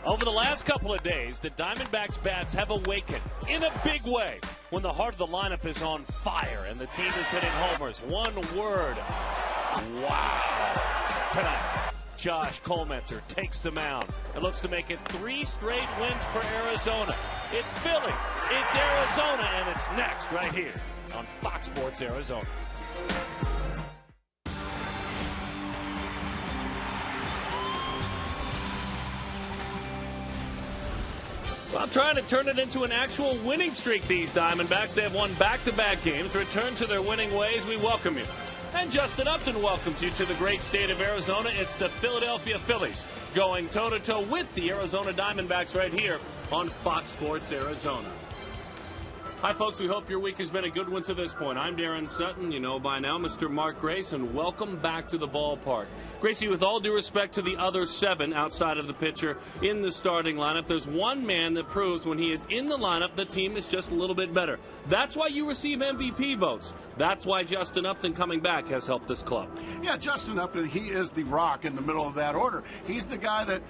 Over the last couple of days, the Diamondbacks' bats have awakened in a big way when the heart of the lineup is on fire and the team is hitting homers. One word, wow. Tonight, Josh Collmenter takes the mound and looks to make it 3 straight wins for Arizona. It's Philly, it's Arizona, and it's next right here on Fox Sports Arizona. Well, trying to turn it into an actual winning streak, these Diamondbacks. They have won back-to-back games. Return to their winning ways. We welcome you. And Justin Upton welcomes you to the great state of Arizona. It's the Philadelphia Phillies going toe-to-toe with the Arizona Diamondbacks right here on Fox Sports Arizona. Hi, folks. We hope your week has been a good one to this point. I'm Darren Sutton. You know by now, Mr. Mark Grace, and welcome back to the ballpark. Gracie, with all due respect to the other 7 outside of the pitcher in the starting lineup, there's one man that proves when he is in the lineup, the team is just a little bit better. That's why you receive MVP votes. That's why Justin Upton coming back has helped this club. Yeah, Justin Upton, he is the rock in the middle of that order. He's the guy that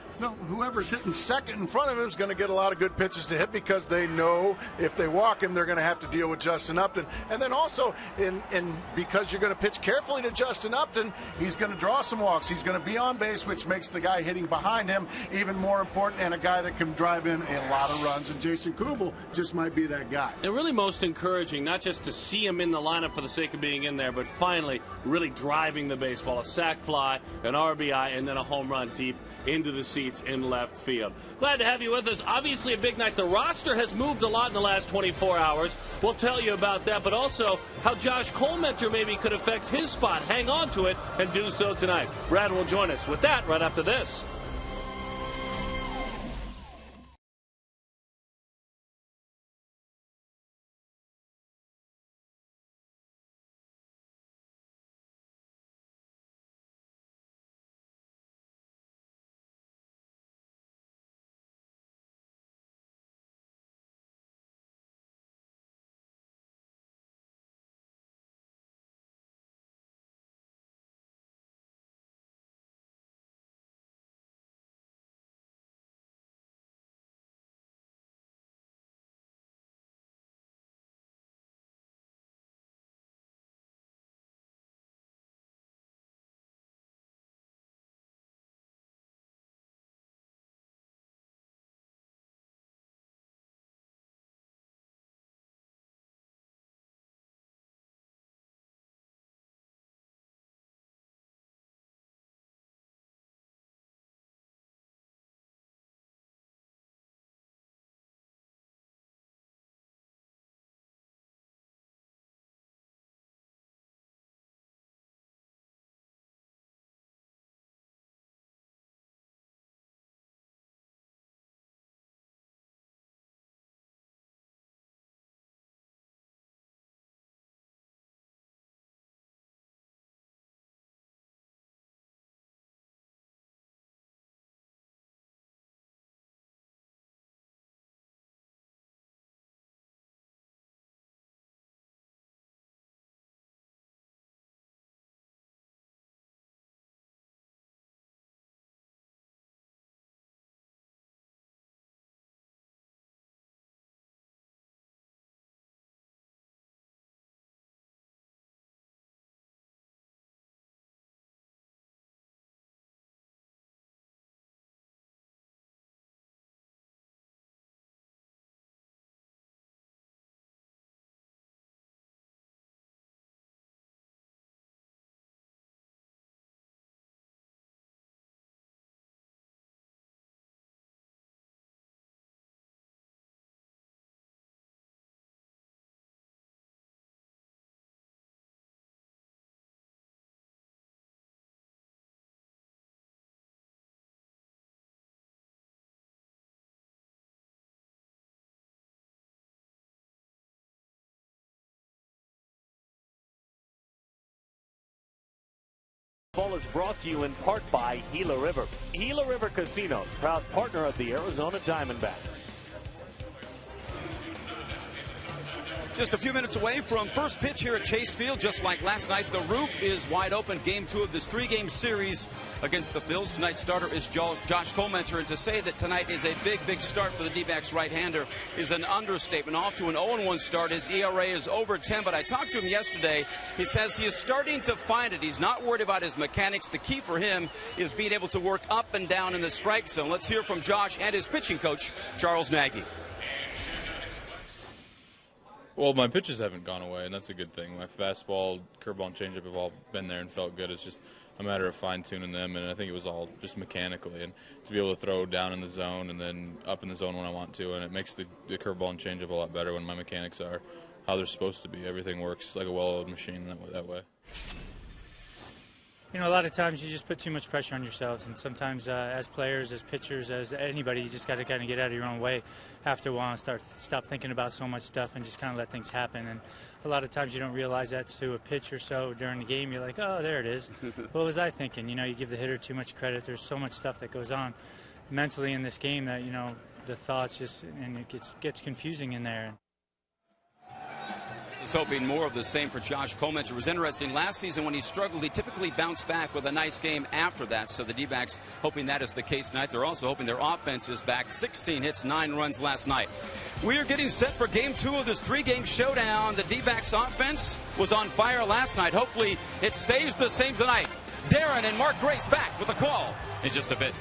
whoever's hitting second in front of him is going to get a lot of good pitches to hit because they know if they walk him, they're going to have to deal with Justin Upton. And then also, because you're going to pitch carefully to Justin Upton, he's going to draw some walks. He's going to be on base, which makes the guy hitting behind him even more important, and a guy that can drive in a lot of runs. And Jason Kubel just might be that guy. And really most encouraging, not just to see him in the lineup for the sake of being in there, but finally really driving the baseball. A sac fly, an RBI, and then a home run deep into the seats in left field. Glad to have you with us. Obviously a big night. The roster has moved a lot in the last 24 hours. We'll tell you about that, but also how Josh Collmenter maybe could affect his spot. Hang on to it and do so tonight. Brad will join us with that right after this. Ball is brought to you in part by Gila River. Gila River Casinos, proud partner of the Arizona Diamondbacks. Just a few minutes away from first pitch here at Chase Field. Just like last night, the roof is wide open. Game 2 of this 3-game series against the Phils. Tonight's starter is Josh Comenter, and to say that tonight is a big start for the D-backs right-hander is an understatement. Off to an 0-1 start. His ERA is over 10, but I talked to him yesterday. He says he is starting to find it. He's not worried about his mechanics. The key for him is being able to work up and down in the strike zone. Let's hear from Josh and his pitching coach, Charles Nagy. Well, my pitches haven't gone away, and that's a good thing. My fastball, curveball, and changeup have all been there and felt good. It's just a matter of fine-tuning them, and I think it was all just mechanically. And to be able to throw down in the zone and then up in the zone when I want to, and it makes the curveball and changeup a lot better when my mechanics are how they're supposed to be. Everything works like a well-oiled machine that way. You know, a lot of times you just put too much pressure on yourselves, and sometimes as players, as pitchers, as anybody, you just got to kind of get out of your own way after a while and stop thinking about so much stuff and just kind of let things happen. And a lot of times you don't realize that to a pitch or so during the game. You're like, oh, there it is. What was I thinking? You know, you give the hitter too much credit. There's so much stuff that goes on mentally in this game that, you know, the thoughts just, and it gets confusing in there. Was hoping more of the same for Josh Comenter. It was interesting. Last season when he struggled, he typically bounced back with a nice game after that. So the D-backs hoping that is the case tonight. They're also hoping their offense is back. 16 hits, 9 runs last night. We are getting set for game 2 of this 3-game showdown. The D-backs offense was on fire last night. Hopefully it stays the same tonight. Darren and Mark Grace back with a call in just a bit.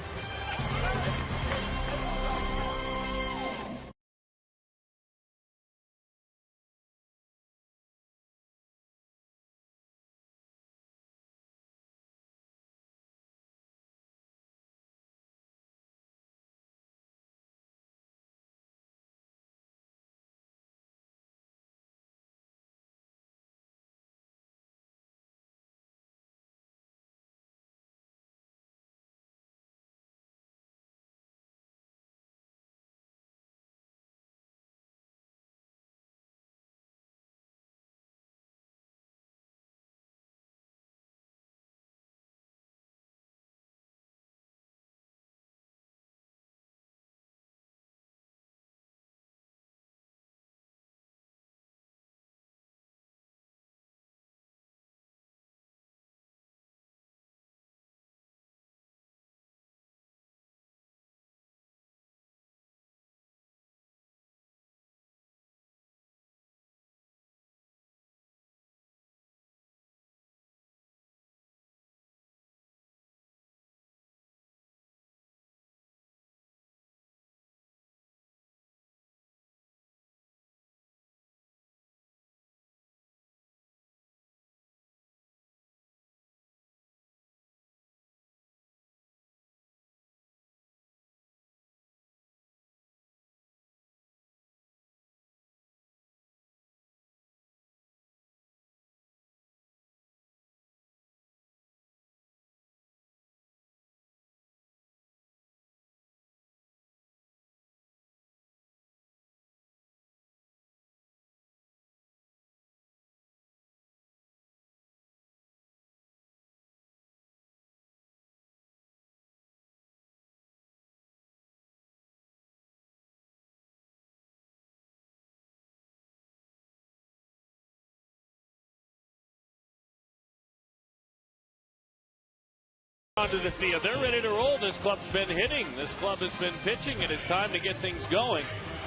Onto the field. They're ready to roll. This club's been hitting. This club has been pitching. It is time to get things going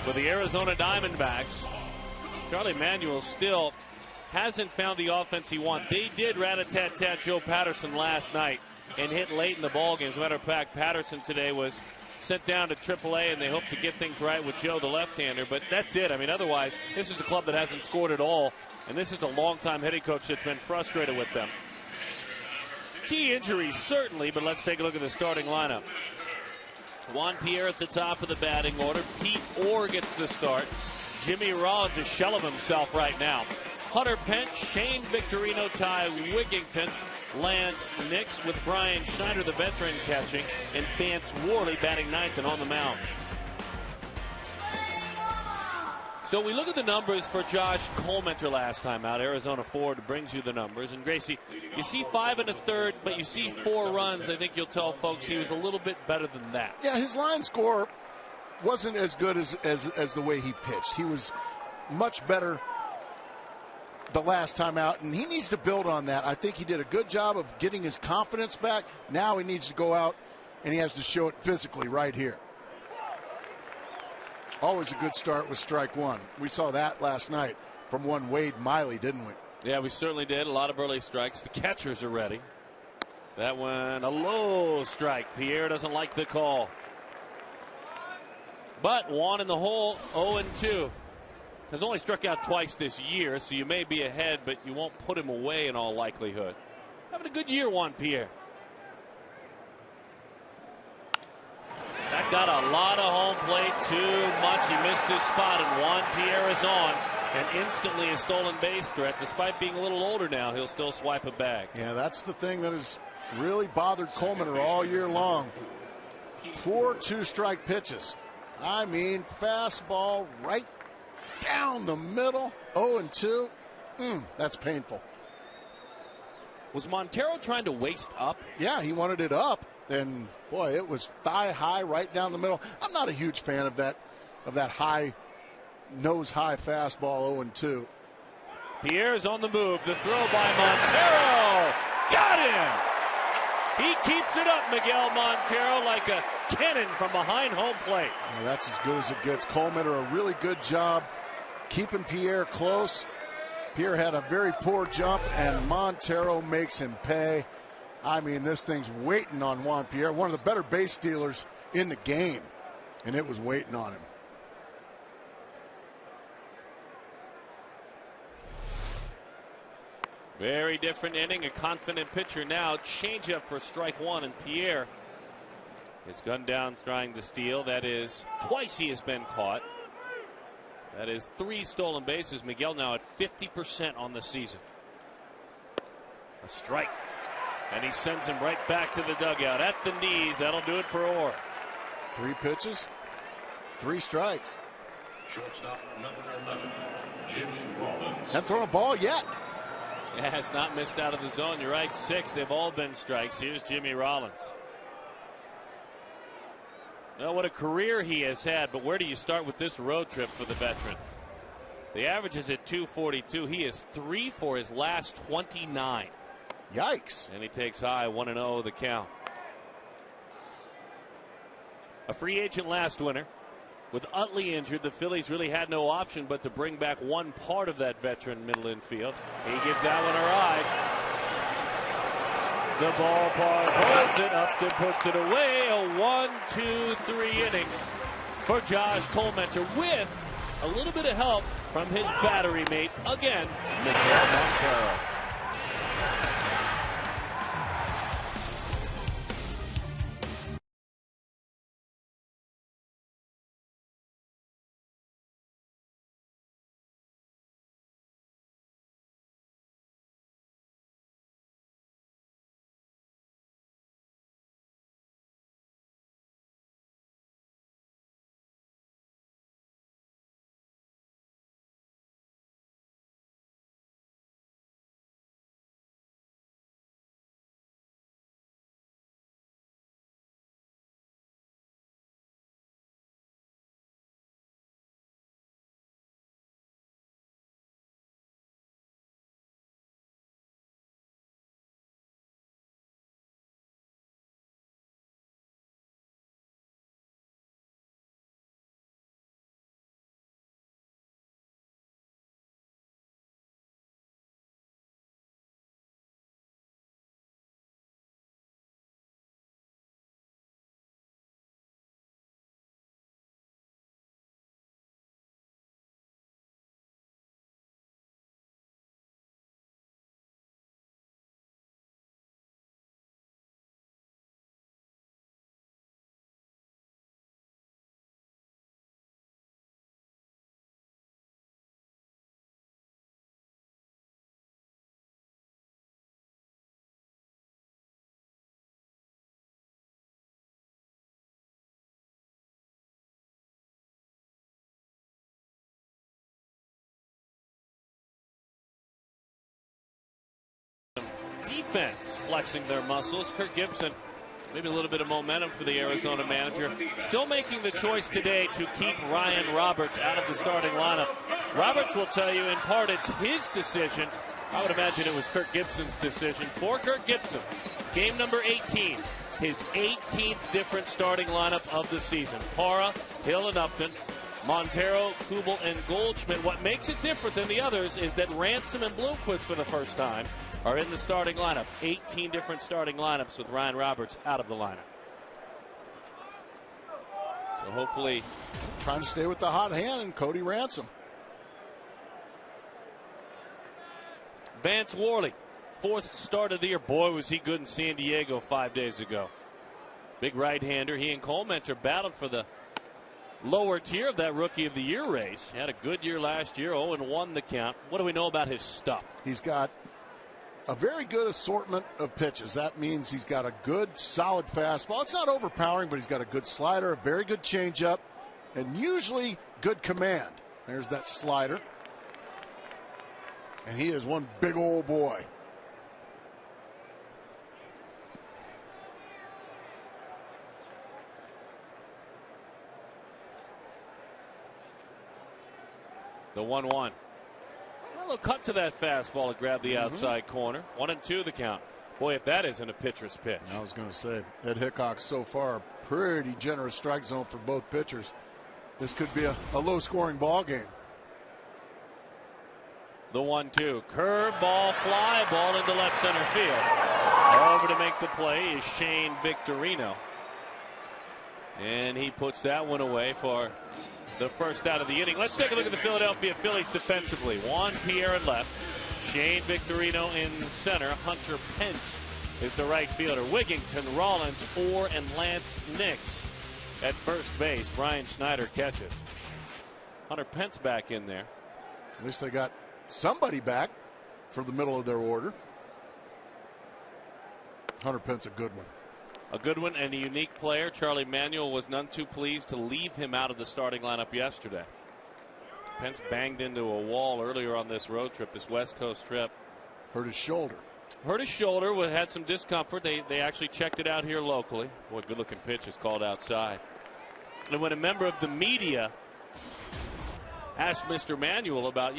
with the Arizona Diamondbacks. Charlie Manuel still hasn't found the offense he wants. They did rat-a-tat-tat Joe Patterson last night and hit late in the ballgame. As a matter of fact, Patterson today was sent down to AAA, and they hope to get things right with Joe, the left-hander. But that's it. I mean, otherwise, this is a club that hasn't scored at all, and this is a long-time hitting coach that's been frustrated with them. Key injuries, certainly, but let's take a look at the starting lineup. Juan Pierre at the top of the batting order. Pete Orr gets the start. Jimmy Rollins, a shell of himself right now. Hunter Pence, Shane Victorino, Ty Wigington, Lance Nix with Brian Schneider, the veteran, catching, and Vance Worley batting ninth and on the mound. So we look at the numbers for Josh Comenter last time out. Arizona Ford brings you the numbers. And Gracie, you see 5 1/3, but you see 4 runs. I think you'll tell folks he was a little bit better than that. Yeah, his line score wasn't as good as the way he pitched. He was much better the last time out, and he needs to build on that. I think he did a good job of getting his confidence back. Now he needs to go out, and he has to show it physically right here. Always a good start with strike one. We saw that last night from one Wade Miley, didn't we? Yeah, we certainly did. A lot of early strikes. The catchers are ready. That one, a low strike. Pierre doesn't like the call. But Juan in the hole, 0-2. Has only struck out twice this year, so you may be ahead, but you won't put him away in all likelihood. Having a good year, Juan Pierre. That got a lot of home plate, too much. He missed his spot, and Juan Pierre is on. And instantly a stolen base threat. Despite being a little older now, he'll still swipe it back. Yeah, that's the thing that has really bothered Coleman all year long. Poor two-strike pitches. I mean, fastball right down the middle, 0-2. That's painful. Was Montero trying to waste up? Yeah, he wanted it up, and boy, it was thigh high right down the middle. I'm not a huge fan of that high, nose high fastball, 0-2. Pierre's on the move. The throw by Montero. Got him! He keeps it up, Miguel Montero, like a cannon from behind home plate. Well, that's as good as it gets. Coleman did a really good job keeping Pierre close. Pierre had a very poor jump, and Montero makes him pay. I mean, this thing's waiting on Juan Pierre, one of the better base stealers in the game, and it was waiting on him. Very different inning, a confident pitcher now. Changeup for strike one, and Pierre is gunned down trying to steal. That is twice he has been caught. That is 3 stolen bases. Miguel now at 50% on the season. A strike, and he sends him right back to the dugout at the knees. That'll do it for Orr. 3 pitches, 3 strikes. Shortstop number 11, Jimmy Rollins. Hasn't thrown a ball yet. Yeah, has not missed out of the zone. You're right, 6. They've all been strikes. Here's Jimmy Rollins. Well, what a career he has had, but where do you start with this road trip for the veteran? The average is at 242. He is 3 for his last 29. Yikes. And he takes high, 1-0 the count. A free agent last winter. With Utley injured, the Phillies really had no option but to bring back one part of that veteran middle infield. He gives that one a ride. The ballpark holds it. Upton puts it away. A 1-2-3 inning for Josh Collmenter with a little bit of help from his battery mate again, Miguel Montero. Defense flexing their muscles. Kirk Gibson Maybe a little bit of momentum for the Arizona manager. Still making the choice today to keep Ryan Roberts out of the starting lineup. Roberts will tell you in part it's his decision. I would imagine it was Kirk Gibson's decision. For Kirk Gibson, game number 18, his 18th different starting lineup of the season. Parra, Hill, and Upton, Montero, Kubel, and Goldschmidt. What makes it different than the others is that Ransom and Bloomquist for the first time are in the starting lineup. 18 different starting lineups with Ryan Roberts out of the lineup. So hopefully trying to stay with the hot hand and Cody Ransom. Vance Worley, fourth start of the year. Boy, was he good in San Diego 5 days ago. Big right-hander. He and Colementor battled for the lower tier of that Rookie of the Year race. Had a good year last year, 0-1 the count. What do we know about his stuff? He's got a very good assortment of pitches. That means he's got a good, solid fastball. It's not overpowering, but he's got a good slider, a very good changeup, and usually good command. There's that slider. And he is one big old boy. The 1-1. A little cut to that fastball to grab the outside corner. 1-2 the count. Boy, if that isn't a pitcher's pitch. I was going to say, Ed Hickok so far, a pretty generous strike zone for both pitchers. This could be a low-scoring ball game. The 1-2. Curve ball, fly ball into left center field. Over to make the play is Shane Victorino. And he puts that one away for the first out of the inning. Let's take a look at the Philadelphia Phillies defensively. Juan Pierre at left. Shane Victorino in center. Hunter Pence is the right fielder. Wigington, Rollins, Orr, and Lance Nix at first base. Brian Schneider catches. Hunter Pence back in there. At least they got somebody back for the middle of their order. Hunter Pence, a good one. A good one and a unique player. Charlie Manuel was none too pleased to leave him out of the starting lineup yesterday. Pence banged into a wall earlier on this road trip, this West Coast trip. Hurt his shoulder. Hurt his shoulder, had some discomfort. They actually checked it out here locally. Boy, good-looking pitch is called outside. And when a member of the media asked Mr. Manuel about,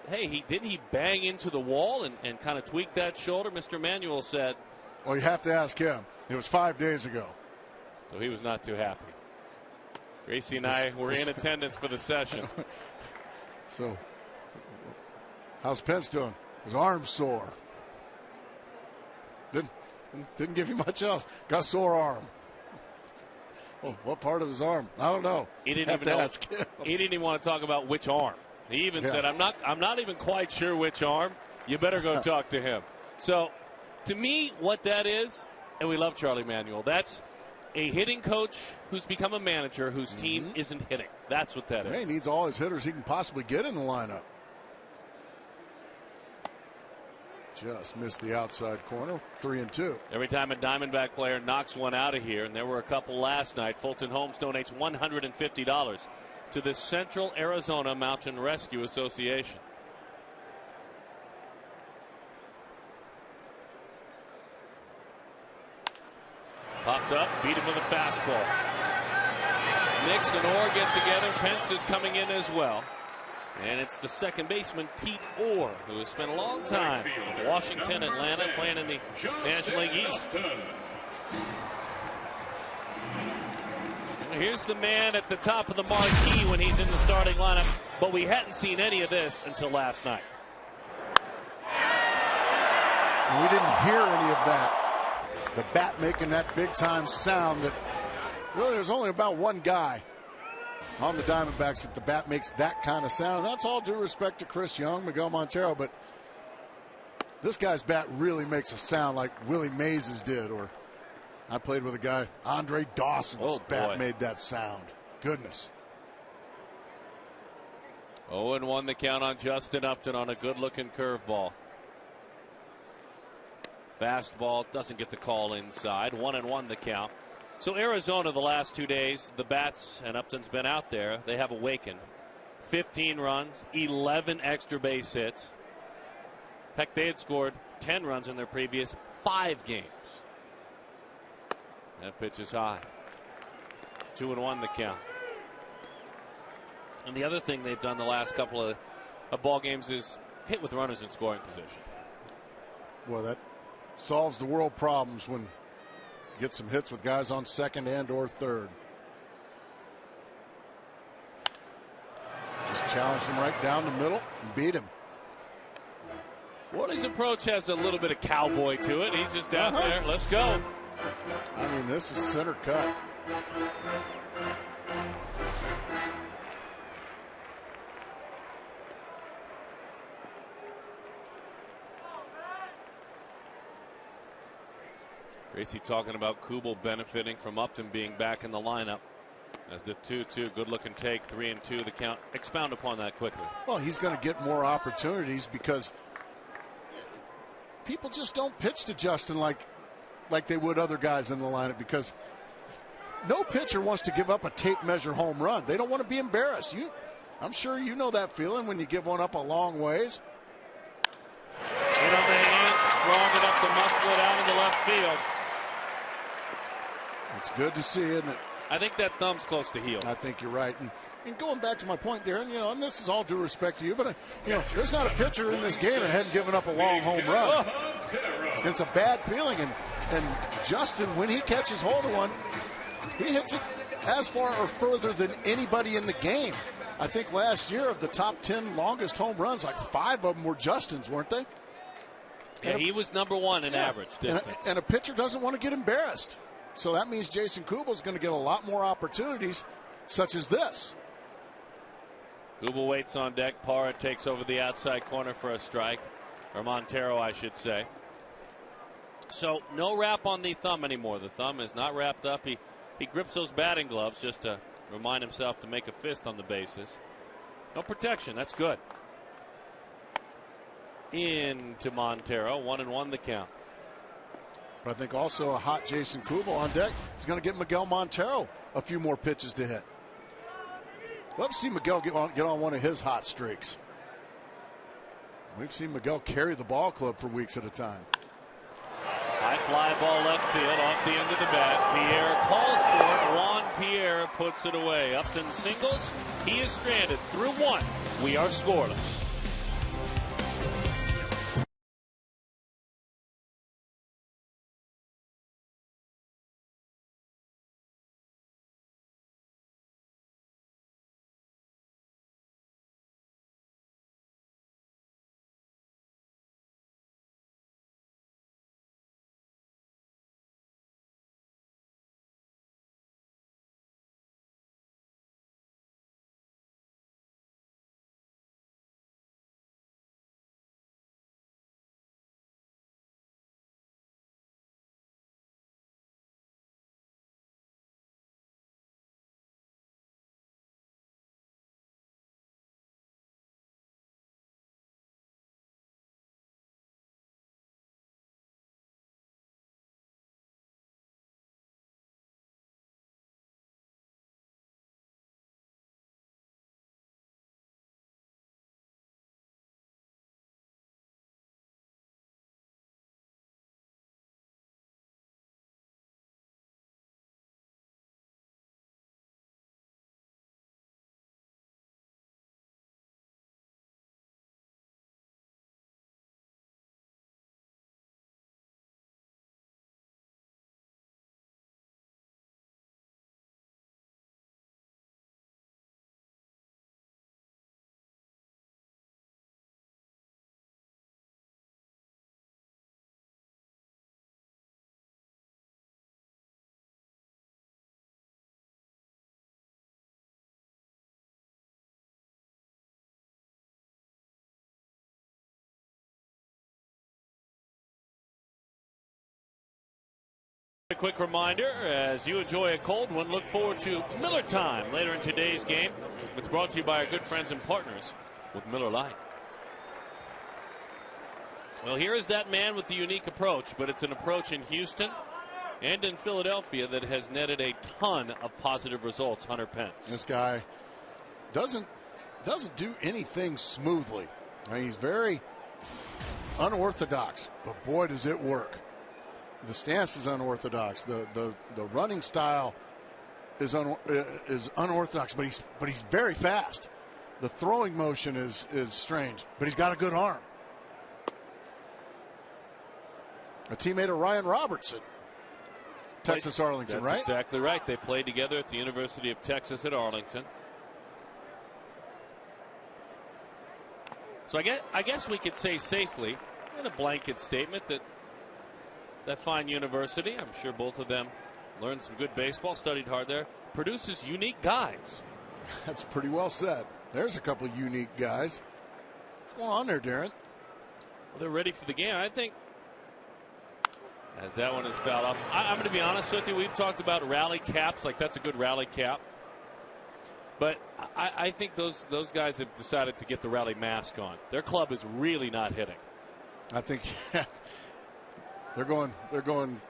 hey, didn't he bang into the wall and kind of tweak that shoulder? Mr. Manuel said, well, you have to ask him. It was 5 days ago. So he was not too happy. Gracie and I were in attendance for the session. So, how's Pence doing? His arm's sore. Didn't give you much else. Got a sore arm. Oh, what part of his arm? I don't know. He didn't even know. He didn't even want to talk about which arm. He even said, I'm not even quite sure which arm. You better go talk to him. So, to me, what that is, and we love Charlie Manuel, that's a hitting coach who's become a manager whose team isn't hitting. That's what that is. He needs all his hitters he can possibly get in the lineup. Just missed the outside corner. 3-2. Every time a Diamondback player knocks one out of here, and there were a couple last night, Fulton Holmes donates $150 to the Central Arizona Mountain Rescue Association. Popped up, beat him with a fastball. Nix and Orr get together. Pence is coming in as well. And it's the second baseman, Pete Orr, who has spent a long time in Washington, Atlanta, playing in the National League East. And here's the man at the top of the marquee when he's in the starting lineup. But we hadn't seen any of this until last night. And we didn't hear any of that. The bat making that big-time sound that really there's only about one guy on the Diamondbacks that the bat makes that kind of sound. And that's all due respect to Chris Young, Miguel Montero, but this guy's bat really makes a sound like Willie Mays's did, or I played with a guy, Andre Dawson's bat made that sound. Goodness. 0-1 the count on Justin Upton on a good-looking curveball. Fastball doesn't get the call inside. 1-1 the count. So Arizona the last 2 days, the bats, and Upton's been out there, they have awakened. 15 runs, 11 extra base hits. Heck, they had scored 10 runs in their previous 5 games. That pitch is high. 2-1 the count. And the other thing they've done the last couple of ball games is hit with runners in scoring position. Well, that solves the world problems when you get some hits with guys on second and or third. Just challenged him right down the middle and beat him. Worley's approach has a little bit of cowboy to it. He's just out there. Let's go. I mean, this is center cut. Gracie talking about Kubel benefiting from Upton being back in the lineup. As the 2-2, good-looking take, 3-2 the count. Expound upon that quickly. Well, he's going to get more opportunities because people just don't pitch to Justin like they would other guys in the lineup, because no pitcher wants to give up a tape measure home run. They don't want to be embarrassed. I'm sure you know that feeling when you give one up a long ways. In on the hand, strong enough to muscle it out in the left field. It's good to see, isn't it? I think that thumb's close to heel. I think you're right. And going back to my point, Darren, and this is all due respect to you, but there's not a pitcher in this game that hadn't given up a long home run. And it's a bad feeling. And Justin, when he catches hold of one, he hits it as far or further than anybody in the game. I think last year of the top 10 longest home runs, like 5 of them were Justin's, weren't they? Yeah, he was number 1 in average distance. And a pitcher doesn't want to get embarrassed. So that means Jason Kubel is going to get a lot more opportunities such as this. Kubel waits on deck. Parra takes over the outside corner for a strike. Or Montero, I should say. So no wrap on the thumb anymore. The thumb is not wrapped up. He grips those batting gloves just to remind himself to make a fist on the bases. No protection. That's good. Into Montero. 1-1 the count. But I think also a hot Jason Kubel on deck is going to get Miguel Montero a few more pitches to hit. Love to see Miguel get on one of his hot streaks. We've seen Miguel carry the ball club for weeks at a time. High fly ball left field off the end of the bat. Pierre calls for it. Juan Pierre puts it away. Upton singles. He is stranded through 1. We are scoreless. A quick reminder, as you enjoy a cold one, look forward to Miller Time later in today's game. It's brought to you by our good friends and partners with Miller Lite. Well, here is that man with the unique approach, but it's an approach in Houston and in Philadelphia that has netted a ton of positive results. Hunter Pence. This guy doesn't do anything smoothly. I mean, he's very unorthodox, but boy, does it work. The stance is unorthodox. The running style is unorthodox, but he's very fast. The throwing motion is strange, but he's got a good arm. A teammate of Ryan Roberts at Texas Arlington, right? That's exactly right. They played together at the University of Texas at Arlington. So I guess we could say safely, in a blanket statement, that fine university, I'm sure both of them learned some good baseball, studied hard there, produces unique guys. That's pretty well said. There's a couple unique guys. What's going on there, Darren? Well, they're ready for the game, I think. As that one is fouled off. I'm going to be honest with you. We've talked about rally caps, like that's a good rally cap. But I think those guys have decided to get the rally mask on. Their club is really not hitting. I think they're going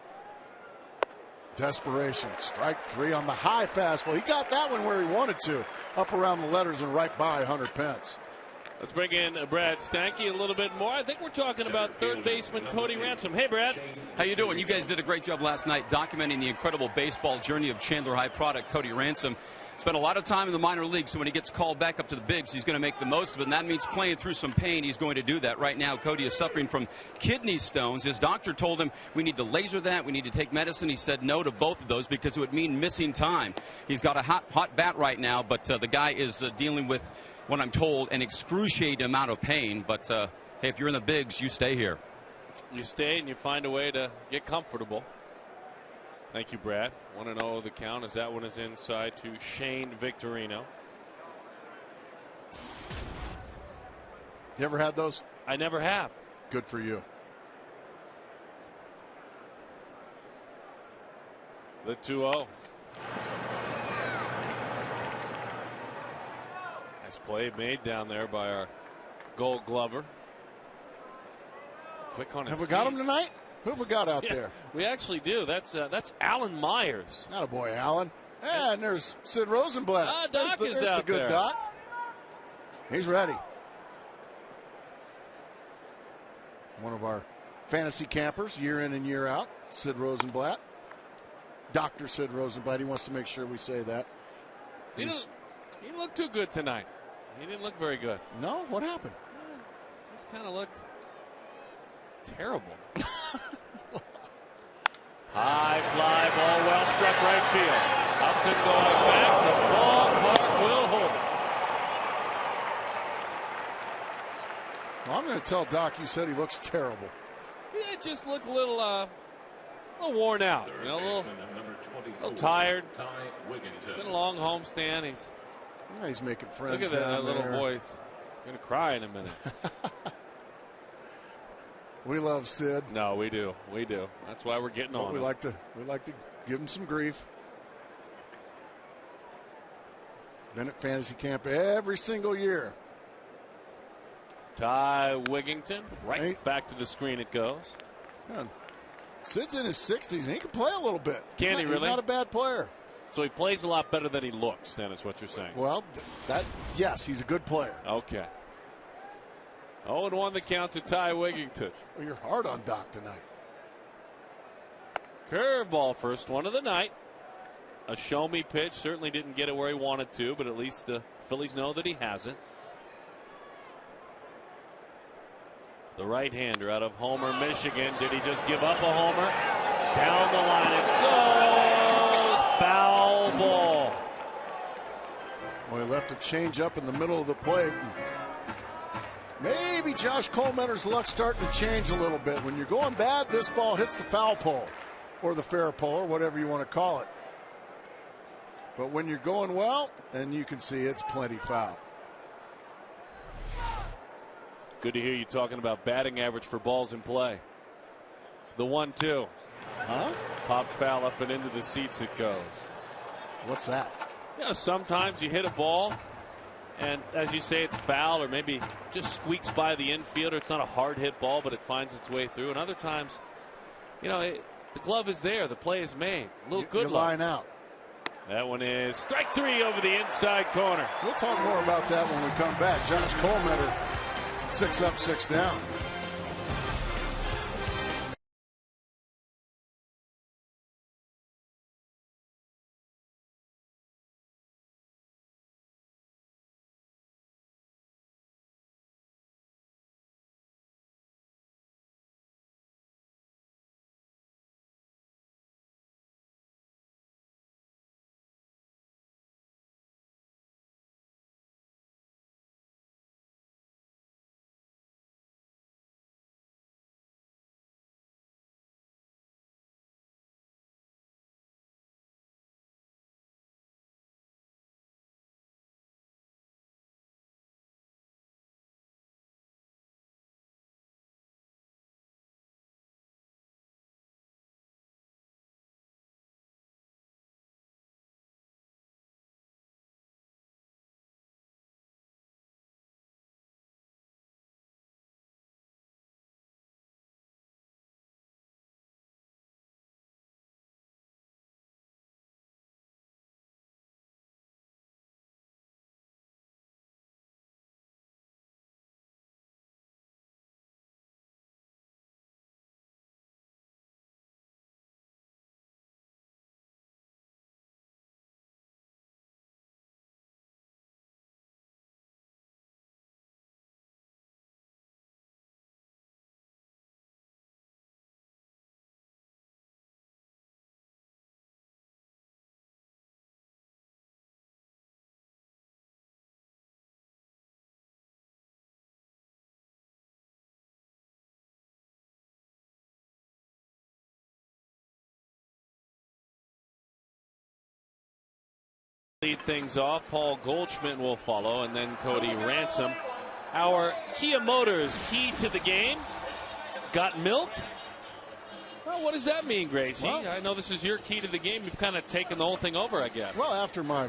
desperation. Strike three on the high fastball. He got that one where he wanted to, up around the letters and right by Hunter Pence. Let's bring in Brad Stanky a little bit more. I think we're talking about third baseman Cody Ransom. Hey, Brad. How you doing? You guys did a great job last night documenting the incredible baseball journey of Chandler High product Cody Ransom. Spent a lot of time in the minor leagues, so when he gets called back up to the bigs, he's going to make the most of it, and that means playing through some pain. He's going to do that. Right now, Cody is suffering from kidney stones. His doctor told him, we need to laser that, we need to take medicine. He said no to both of those because it would mean missing time. He's got a hot bat right now, but the guy is dealing with, what I'm told, an excruciating amount of pain. But, hey, if you're in the bigs, you stay here. You stay and you find a way to get comfortable. Thank you, Brad. 1-0 the count as that one is inside to Shane Victorino. You ever had those? I never have. Good for you. The 2-0. Nice play made down there by our Gold Glover. Quick on his Have we feet. got him tonight? Who have we got out there? We actually do. That's Alan Myers. Not a boy, Alan. And there's Sid Rosenblatt. Doc is there's out the good there. Doc. He's ready. One of our fantasy campers, year in and year out, Sid Rosenblatt. Dr. Sid Rosenblatt. He wants to make sure we say that. He didn't look too good tonight. He didn't look very good. No? What happened? Just kind of looked terrible. High fly ball, well struck right field. Upton going back. The ballpark will hold it. Well, I'm going to tell Doc you said he looks terrible. Yeah, it just looked a little worn out. You know, a little tired. It's been a long homestand. He's making friends. Look at that little boy. He's going to cry in a minute. We love Sid. No, we do. We do. That's why we're getting on. We like to give him some grief. Been at fantasy camp every single year. Ty Wigington, right back to the screen it goes. Man, Sid's in his 60s and he can play a little bit. Can he really? He's not a bad player. So he plays a lot better than he looks, then is what you're saying. Well, yes, he's a good player. Okay. 0-1 the count to Ty Wigington. Well, you're hard on Doc tonight. Curveball, first one of the night. A show-me pitch. Certainly didn't get it where he wanted to, but at least the Phillies know that he has it. The right-hander out of Homer, Michigan. Did he just give up a homer? Down the line it goes. Foul ball. Well, he left a change up in the middle of the plate. Maybe Josh Colemanter's luck's starting to change a little bit. When you're going bad, this ball hits the foul pole or the fair pole or whatever you want to call it. But when you're going well, then you can see it's plenty foul. Good to hear you talking about batting average for balls in play. The 1-2. Huh? Pop foul up and into the seats it goes. What's that? Yeah, sometimes you hit a ball and as you say, it's foul or maybe just squeaks by the infielder. It's not a hard hit ball, but it finds its way through. And other times, you know, the glove is there. The play is made. A little good line out. That one is strike three over the inside corner. We'll talk more about that when we come back. Josh Colemanter, 6 up, 6 down. lead things off. Paul Goldschmidt will follow, and then Cody Ransom. Our Kia Motors key to the game. Got milk? Well, what does that mean, Gracie? Well, I know this is your key to the game. You've kind of taken the whole thing over, I guess. Well, after my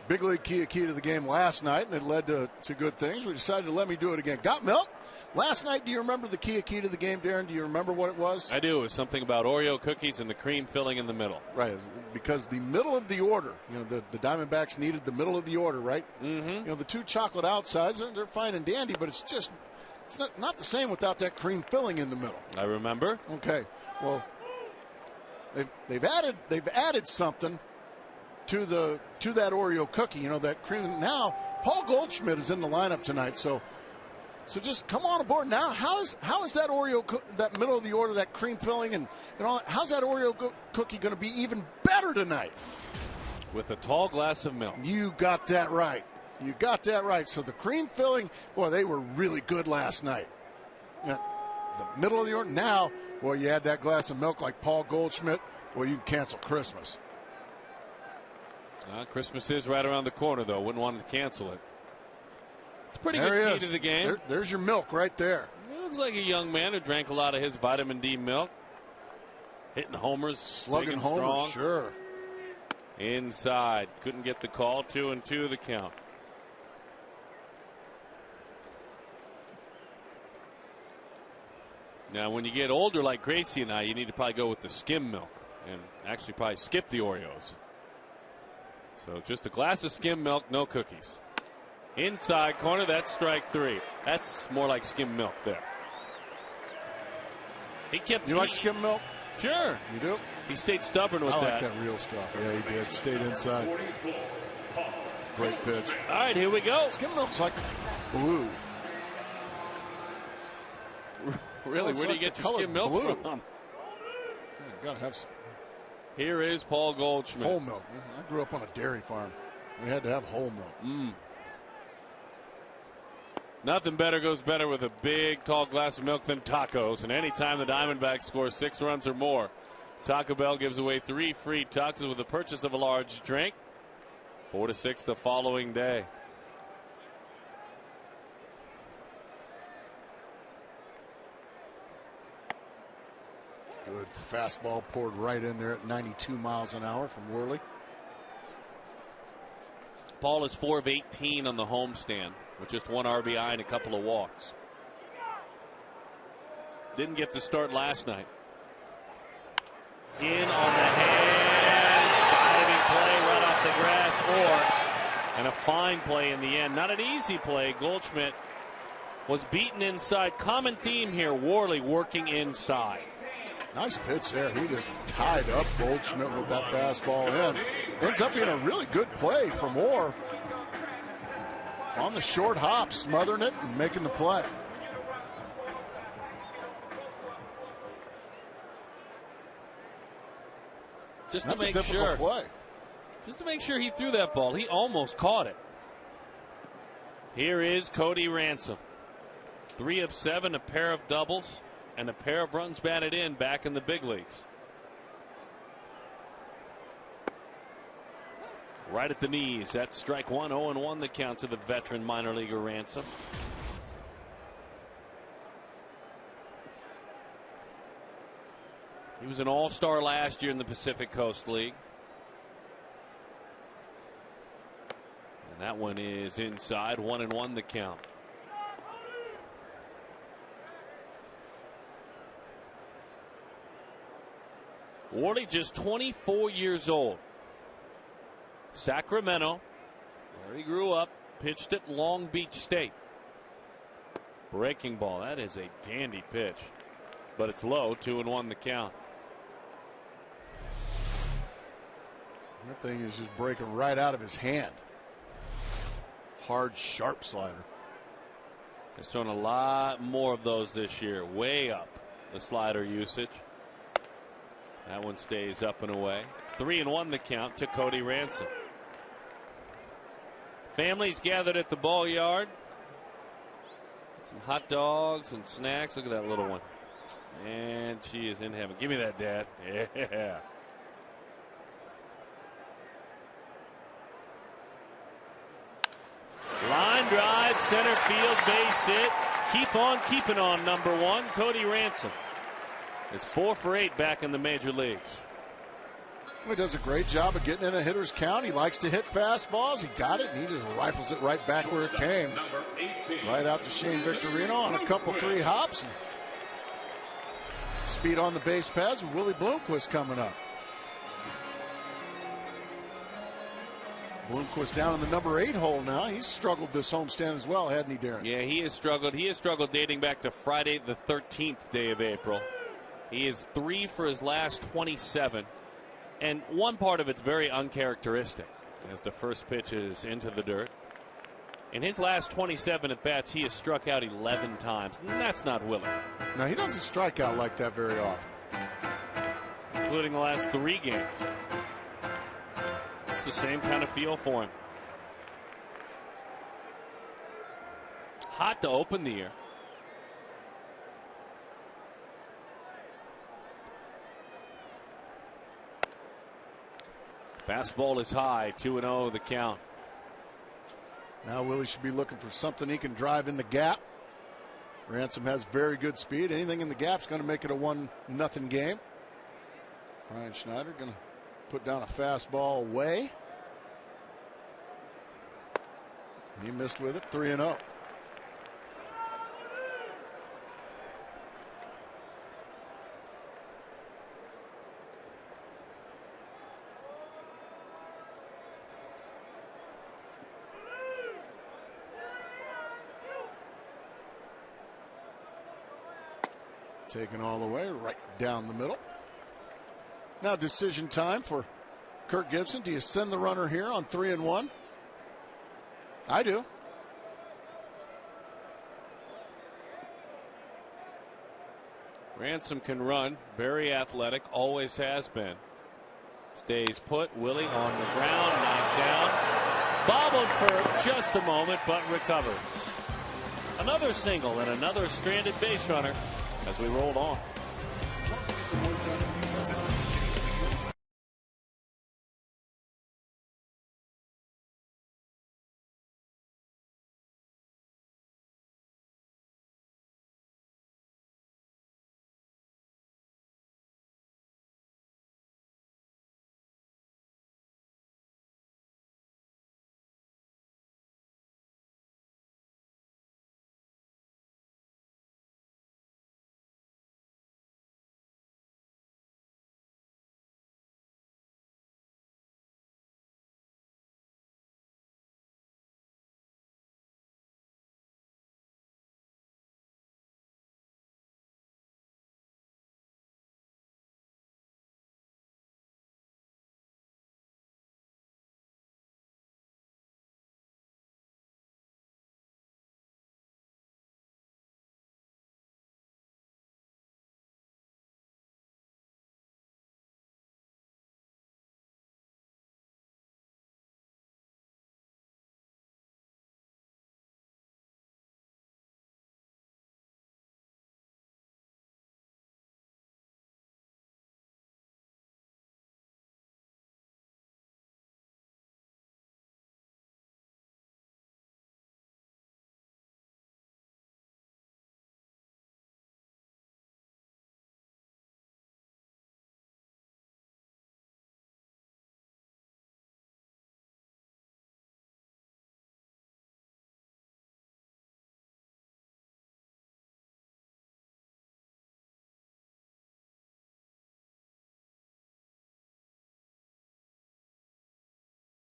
big league key to the game last night, and it led to good things, we decided to let me do it again. Got milk? Last night, do you remember the key to the game, Darren? Do you remember what it was? I do. It was something about Oreo cookies and the cream filling in the middle. Right, because the middle of the order, the Diamondbacks needed the middle of the order, right? Mm-hmm. The 2 chocolate outsides, they're fine and dandy, but it's not the same without that cream filling in the middle. I remember. Okay, well, they've added something to that Oreo cookie, that cream. Now Paul Goldschmidt is in the lineup tonight, so just come on aboard now. How is that Oreo that middle of the order, that cream filling and all, how's that Oreo cookie going to be even better tonight? With a tall glass of milk. You got that right. So the cream filling, boy, they were really good last night. The middle of the order. Now, boy, you add that glass of milk like Paul Goldschmidt, well, you can cancel Christmas. Christmas is right around the corner, though. Wouldn't want to cancel it. It's a pretty There good he key is. to the game. There's your milk right there. It looks like a young man who drank a lot of his vitamin D milk. Hitting homers. Slugging big and homers, strong. sure. Inside. Couldn't get the call. 2-2 the count. Now, when you get older like Gracie and I, you need to probably go with the skim milk and actually probably skip the Oreos. So just a glass of skim milk, no cookies. Inside corner, that's strike 3. That's more like skim milk there. You like skim milk? Sure. You do? He stayed stubborn with I that. like that real stuff. Yeah, he did. Stayed inside. Great pitch. All right, here we go. Skim milk's like blue. Really? Where do you get your skim milk blue. from? You gotta have some Here is Paul Goldschmidt. whole milk. I grew up on a dairy farm. We had to have whole milk. Nothing better goes better with a big, tall glass of milk than tacos. And anytime the Diamondbacks score 6 runs or more, Taco Bell gives away 3 free tacos with the purchase of a large drink. 4-6 the following day. Good fastball poured right in there at 92 miles an hour from Worley. Paul is 4 of 18 on the homestand with just 1 RBI and a couple of walks. Didn't get to start last night. In on the hands, diving play right off the grass, and a fine play in the end. Not an easy play. Goldschmidt was beaten inside. Common theme here, Worley working inside. Nice pitch there. He just tied up Goldschmidt with that fastball in. Ends up being a really good play for Moore. On the short hop, smothering it and making the play. Just That's to make a difficult sure. play. Just to make sure he threw that ball. He almost caught it. Here is Cody Ransom. 3 of 7, a pair of doubles, and a pair of runs batted in back in the big leagues. Right at the knees. That's strike 1, 0-1 the count to the veteran minor leaguer Ransom. He was an all-star last year in the Pacific Coast League. And that one is inside. 1-1 the count. Worley just 24 years old. Sacramento, where he grew up, pitched at Long Beach State. Breaking ball. That is a dandy pitch. But it's low. 2-1 the count. That thing is just breaking right out of his hand. Hard, sharp slider. He's thrown a lot more of those this year. Way up the slider usage. That one stays up and away. 3-1 the count to Cody Ransom. Families gathered at the ball yard. Some hot dogs and snacks. Look at that little one. And she is in heaven. Give me that, Dad. Yeah. drive, center field, base hit. Keep on keeping on, number one. Cody Ransom is 4 for 8 back in the major leagues. He does a great job of getting in a hitter's count. He likes to hit fastballs. He got it, and he just rifles it right back where it came. Right out to Shane Victorino on a couple 3 hops. Speed on the base pads with Willie Bloomquist coming up. Bloomquist down in the number 8 hole now. He's struggled this homestand as well, hadn't he, Darren? Yeah, he has struggled. He has struggled dating back to Friday, the 13th day of April. He is 3 for his last 27. And one part of it's very uncharacteristic as the first pitch is into the dirt. In his last 27 at bats, he has struck out 11 times. And that's not Willie. No, he doesn't strike out like that very often. Including the last 3 games. It's the same kind of feel for him. Hot to open the year. Fastball is high, 2-0 the count. Now Willie should be looking for something he can drive in the gap. Ransom has very good speed. Anything in the gap is going to make it a 1-0 game. Brian Schneider going to put down a fastball away. He missed with it, 3-0. Taken all the way, right down the middle. Now decision time for Kirk Gibson. Do you send the runner here on 3-1? I do. Ransom can run. Very athletic. Always has been. Stays put. Willie on the ground. Knocked down. Bobbled for just a moment, but recovers. Another single and another stranded base runner as we rolled on.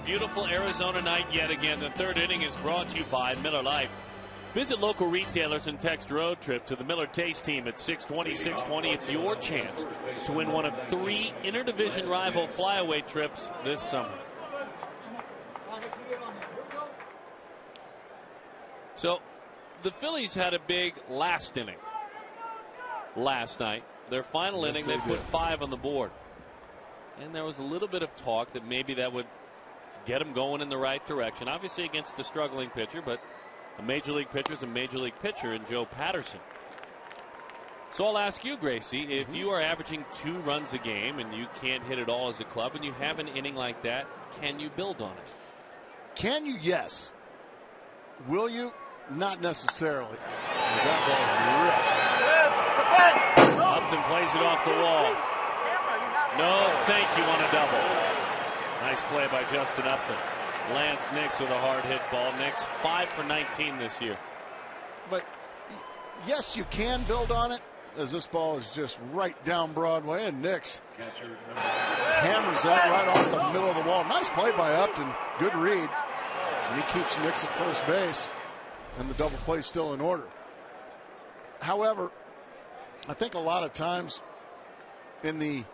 Beautiful Arizona night yet again. The third inning is brought to you by Miller Lite. Visit local retailers and text road trip to the Miller Taste Team at 620-620. It's your chance to win one of 3 interdivision rival flyaway trips this summer. So the Phillies had a big last inning last night. Their final inning, they put 5 on the board. And there was a little bit of talk that maybe that would get them going in the right direction. Obviously against a struggling pitcher, but a major league pitcher is a major league pitcher in Joe Patterson. So I'll ask you, Gracie, if you are averaging 2 runs a game and you can't hit it all as a club and you have an inning like that, can you build on it? Can you? Yes. Will you? Not necessarily. That Upton plays it off the wall. No, thank you on a double. Nice play by Justin Upton. Lance Nix with a hard hit ball. Nix 5 for 19 this year. But yes, you can build on it, as this ball is just right down Broadway, and Nix hammers that right off the middle of the wall. Nice play by Upton. Good read. And he keeps Nix at first base, and the double play still in order. However, I think a lot of times in the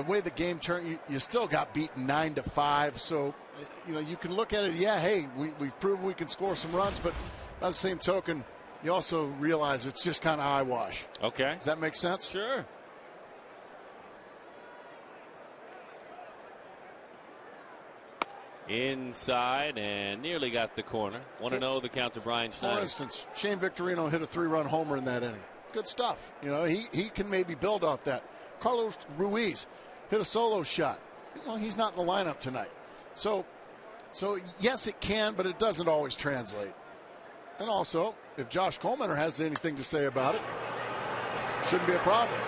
way the game turned, you still got beaten 9-5. So, you can look at it. Yeah, hey, we've proven we can score some runs, but by the same token, you also realize it's just kind of eyewash. Okay. Does that make sense? Sure. Inside and nearly got the corner. 1-0 the count to Brian Schneider. For instance, Shane Victorino hit a 3-run homer in that inning. Good stuff. He can maybe build off that. Carlos Ruiz hit a solo shot. Well, he's not in the lineup tonight. So yes, it can, but it doesn't always translate. And also, if Josh Coleman has anything to say about it, shouldn't be a problem.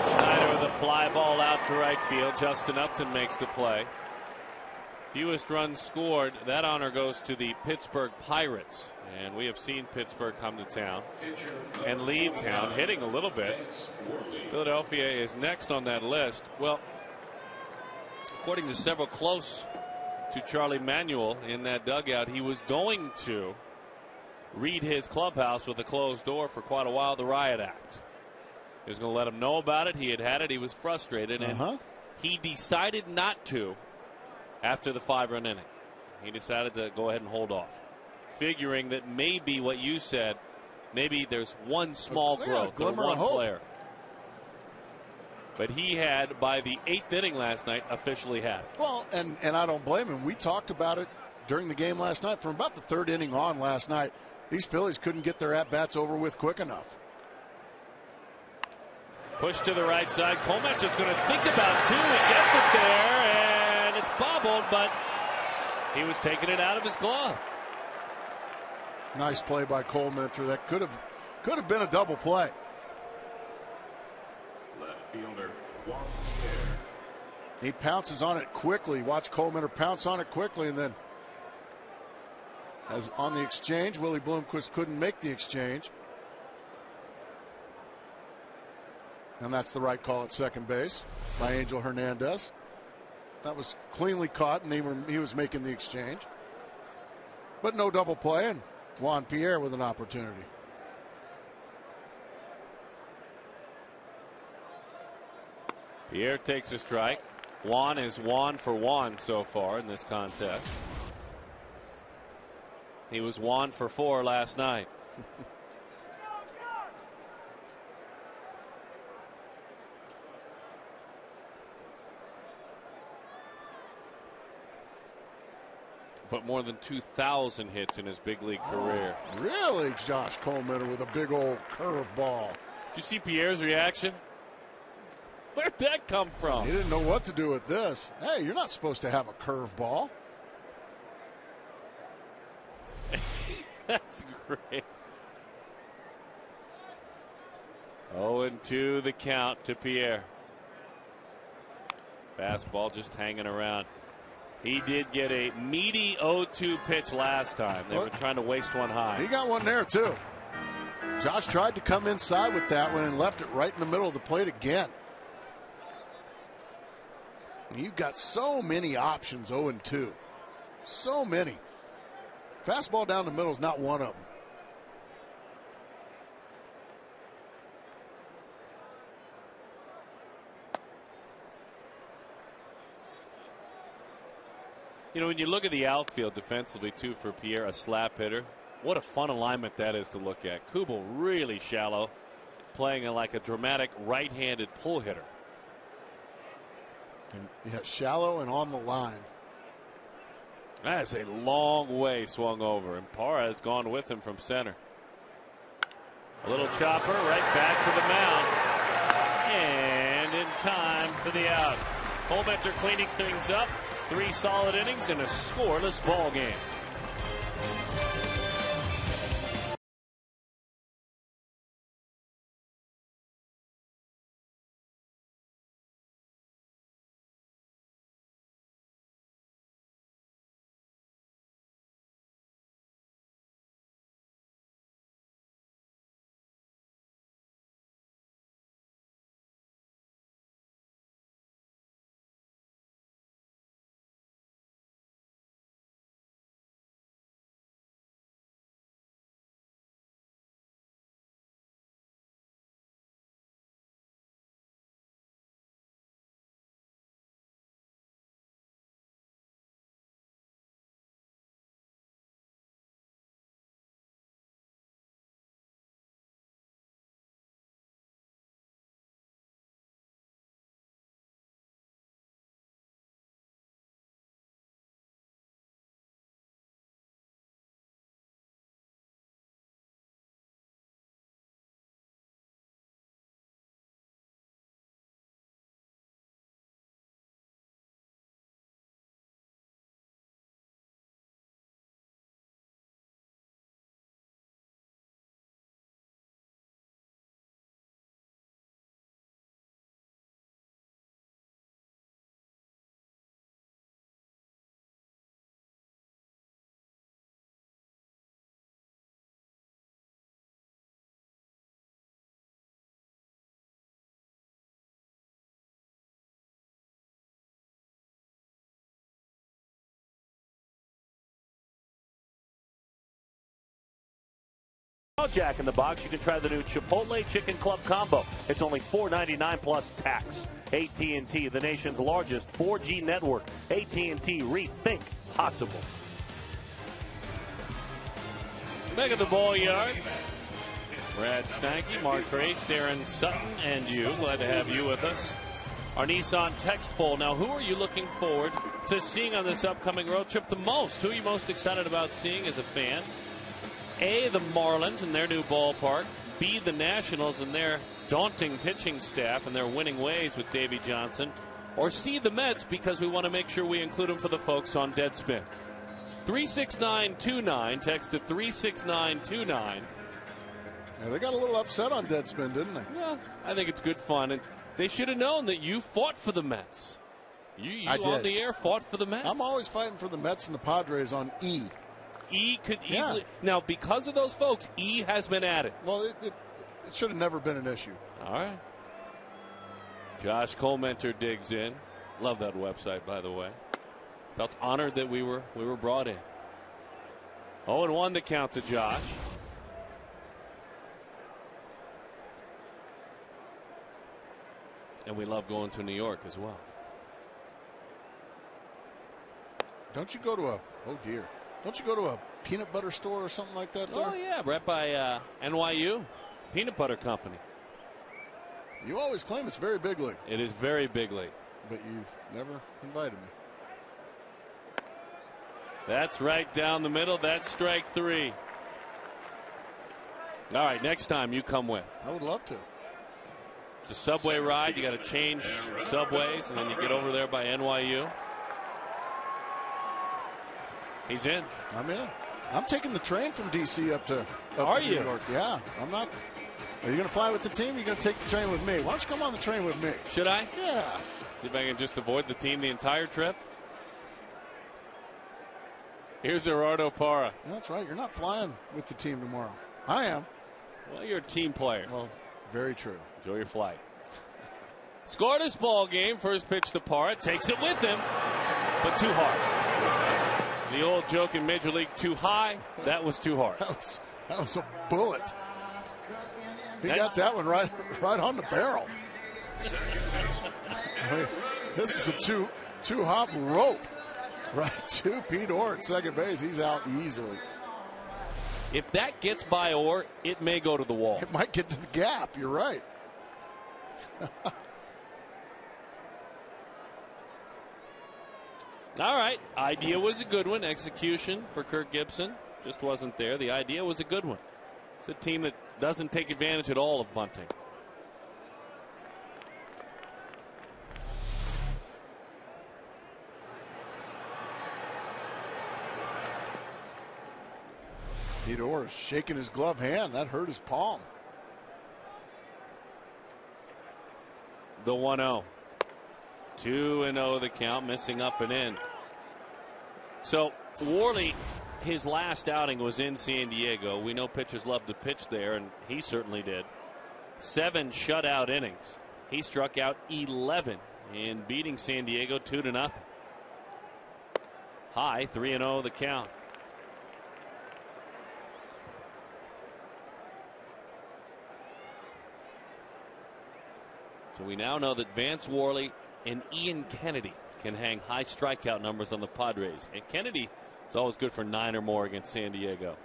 Schneider with a fly ball out to right field. Justin Upton makes the play. Fewest runs scored. That honor goes to the Pittsburgh Pirates. And we have seen Pittsburgh come to town and leave town, hitting a little bit. Philadelphia is next on that list. Well, according to several close to Charlie Manuel in that dugout, he was going to read his clubhouse with a closed door for quite a while, the riot act. He was going to let him know about it. He had it. He was frustrated, and he decided not to after the 5-run inning. He decided to go ahead and hold off, figuring that maybe what you said, maybe there's one small growth or one player. But he had, by the 8th inning last night, officially had it. Well, and I don't blame him. We talked about it during the game last night. From about the 3rd inning on last night, these Phillies couldn't get their at-bats over with quick enough. Push to the right side. Komac is going to think about 2. He gets it there, and it's bobbled, but he was taking it out of his glove. Nice play by Cole Mentor. That could have been a double play. Left fielder, he pounces on it quickly. Watch Cole Mentor pounce on it quickly, and then as on the exchange, Willie Bloomquist couldn't make the exchange. And that's the right call at second base by Angel Hernandez. That was cleanly caught, and he was making the exchange. But no double play, and Juan Pierre with an opportunity. Pierre takes a strike. Juan is 1 for 1 so far in this contest. He was 1 for 4 last night. But more than 2,000 hits in his big league career. Really, Josh Coleman with a big old curveball. Did you see Pierre's reaction? Where'd that come from? He didn't know what to do with this. Hey, you're not supposed to have a curveball. That's great. 0-2 the count to Pierre. Fastball just hanging around. He did get a meaty 0-2 pitch last time. They were trying to waste one high. He got one there, too. Josh tried to come inside with that one and left it right in the middle of the plate again. You've got so many options, 0-2. So many. Fastball down the middle is not one of them. You know, when you look at the outfield defensively, too, for Pierre, a slap hitter, what a fun alignment that is to look at. Kubel really shallow, playing like a dramatic right-handed pull hitter. And, yeah, shallow and on the line. That is a long way swung over, and Parra has gone with him from center. A little chopper right back to the mound. And in time for the out. Holmenter cleaning things up. 3 solid innings in a scoreless ball game. Jack in the Box. You can try the new Chipotle Chicken Club Combo. It's only $4.99 plus tax. AT&T, the nation's largest 4G network. AT&T, rethink possible. Back at the ball yard. Brad Stanky, Mark Grace, Darren Sutton, and you. Glad to have you with us. Our Nissan text poll. Now, who are you looking forward to seeing on this upcoming road trip the most? Who are you most excited about seeing as a fan? A, the Marlins and their new ballpark. B, the Nationals and their daunting pitching staff and their winning ways with Davey Johnson. Or C, the Mets, because we want to make sure we include them for the folks on Deadspin. 36929, text to 36929. Yeah, they got a little upset on Deadspin, didn't they? Well, I think it's good fun. And they should have known that you fought for the Mets. You on the air fought for the Mets. I'm always fighting for the Mets and the Padres on E. E could easily. Now, because of those folks, E has been added. Well, it should have never been an issue. All right. Josh Colementer digs in. Love that website, by the way. Felt honored that we were brought in. 0-1 the count to Josh. And we love going to New York as well. Don't you go to Don't you go to a peanut butter store or something like that there? Oh, yeah, right by NYU Peanut Butter Company. You always claim it's very big league. It is very big league. But you've never invited me. That's right down the middle. That's strike 3. All right, next time you come with. I would love to. It's a subway ride. You got to change subways, and then you get over there by NYU. He's in. I'm in. I'm taking the train from D.C. up to New York. Yeah, I'm not. Are you going to fly with the team? Or are you going to take the train with me? Why don't you come on the train with me? Should I? Yeah. See if I can just avoid the team the entire trip. Here's Gerardo Parra. That's right. You're not flying with the team tomorrow. I am. Well, you're a team player. Well, very true. Enjoy your flight. Scoreless ball game. First pitch to Parra. Takes it with him, but too hard. The old joke in Major League, too high. That was too hard. That was a bullet. He got that one right on the barrel. I mean, this is a two hop rope right to Pete Orr at second base. He's out easily. If that gets by Orr, it may go to the wall. It might get to the gap. You're right. All right. Idea was a good one. Execution for Kirk Gibson just wasn't there. The idea was a good one. It's a team that doesn't take advantage at all of bunting. Theodore is shaking his glove hand. That hurt his palm. The 1-0. 2-0 the count, missing up and in. So Worley, his last outing was in San Diego. We know pitchers love to pitch there, and he certainly did. 7 shutout innings. He struck out 11 in beating San Diego 2-0. High, 3-0 the count. So we now know that Vance Worley and Ian Kennedy can hang high strikeout numbers on the Padres. And Kennedy is always good for 9 or more against San Diego.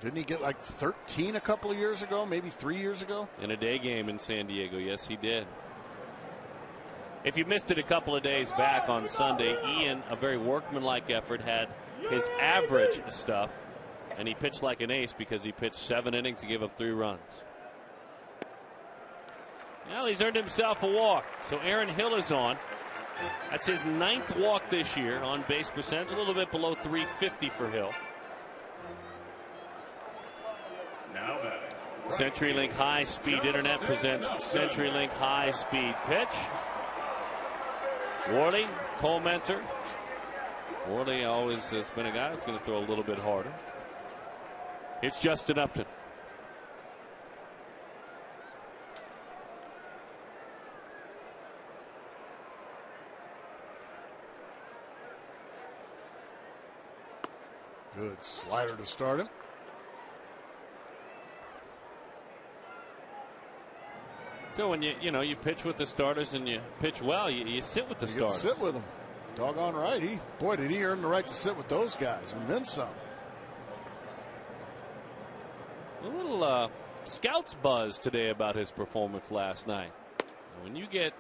Didn't he get like 13 a couple of years ago, maybe 3 years ago? In a day game in San Diego, yes, he did. If you missed it a couple of days back on Sunday, Ian, a very workmanlike effort, had his average stuff, and he pitched like an ace because he pitched 7 innings to give up 3 runs. Well, he's earned himself a walk. So Aaron Hill is on. That's his 9th walk this year. On base percentage, a little bit below 350 for Hill. Now CenturyLink High Speed Internet presents CenturyLink High Speed Pitch. Worley, Cole Mentor. Worley always has been a guy that's going to throw a little bit harder. It's Justin Upton. Good slider to start him. So when you pitch with the starters and you pitch well, you sit with the starters. Sit with them. Doggone right. Boy, did he earn the right to sit with those guys, and then some. A little scouts buzz today about his performance last night. When you get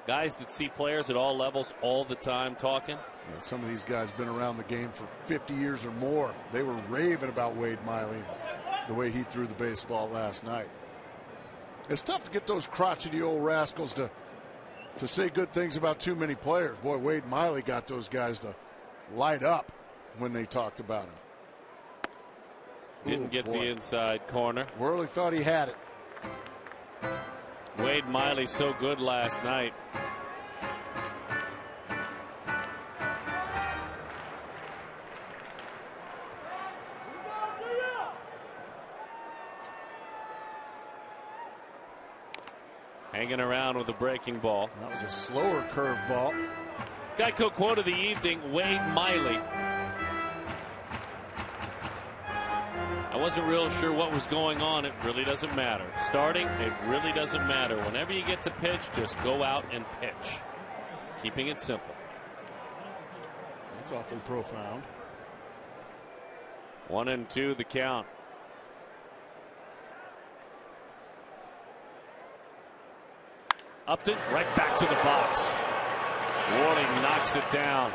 guys that see players at all levels all the time talking. Yeah, some of these guys been around the game for 50 years or more. They were raving about Wade Miley, the way he threw the baseball last night. It's tough to get those crotchety old rascals to say good things about too many players. Boy, Wade Miley got those guys to light up when they talked about him. Didn't get the inside corner. Worley thought he had it. Wade Miley so good last night. Hanging around with a breaking ball. That was a slower curve ball. Geico quote of the evening, Wade Miley. I wasn't real sure what was going on. It really doesn't matter. Starting, it really doesn't matter. Whenever you get the pitch, just go out and pitch. Keeping it simple. That's awfully profound. 1-2 the count. Upton right back to the box. Worley knocks it down.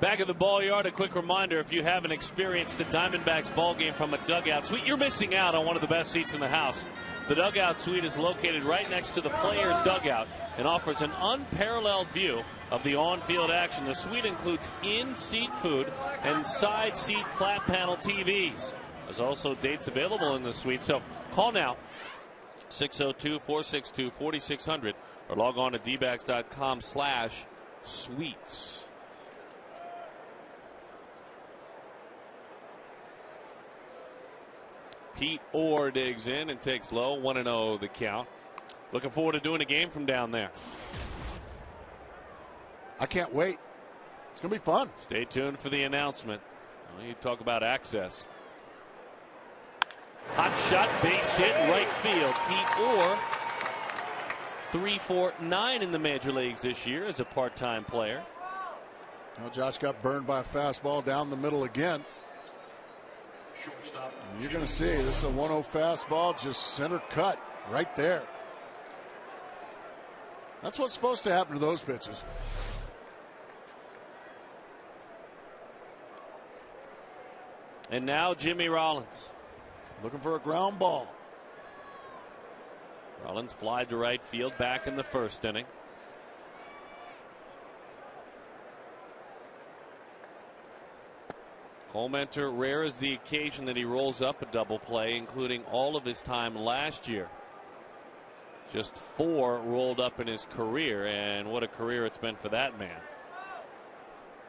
Back at the ball yard, a quick reminder, if you haven't experienced the Diamondbacks ball game from a dugout suite, you're missing out on one of the best seats in the house. The dugout suite is located right next to the player's dugout and offers an unparalleled view of the on-field action. The suite includes in-seat food and side-seat flat panel TVs. There's also dates available in the suite, so call now, 602-462-4600, or log on to dbacks.com/suites. Pete Orr digs in and takes low. 1-0 the count. Looking forward to doing a game from down there. I can't wait. It's going to be fun. Stay tuned for the announcement. Well, you talk about access. Hot shot, base hit, right field. Pete Orr, 3-4-9 in the major leagues this year as a part-time player. Well, Josh got burned by a fastball down the middle again. And you're going to see this is a 1-0 fastball, just center cut right there. That's what's supposed to happen to those pitches. And now Jimmy Rollins. Looking for a ground ball. Rollins flied to right field back in the first inning. Comenter, rare is the occasion that he rolls up a double play, including all of his time last year. Just 4 rolled up in his career, and what a career it's been for that man.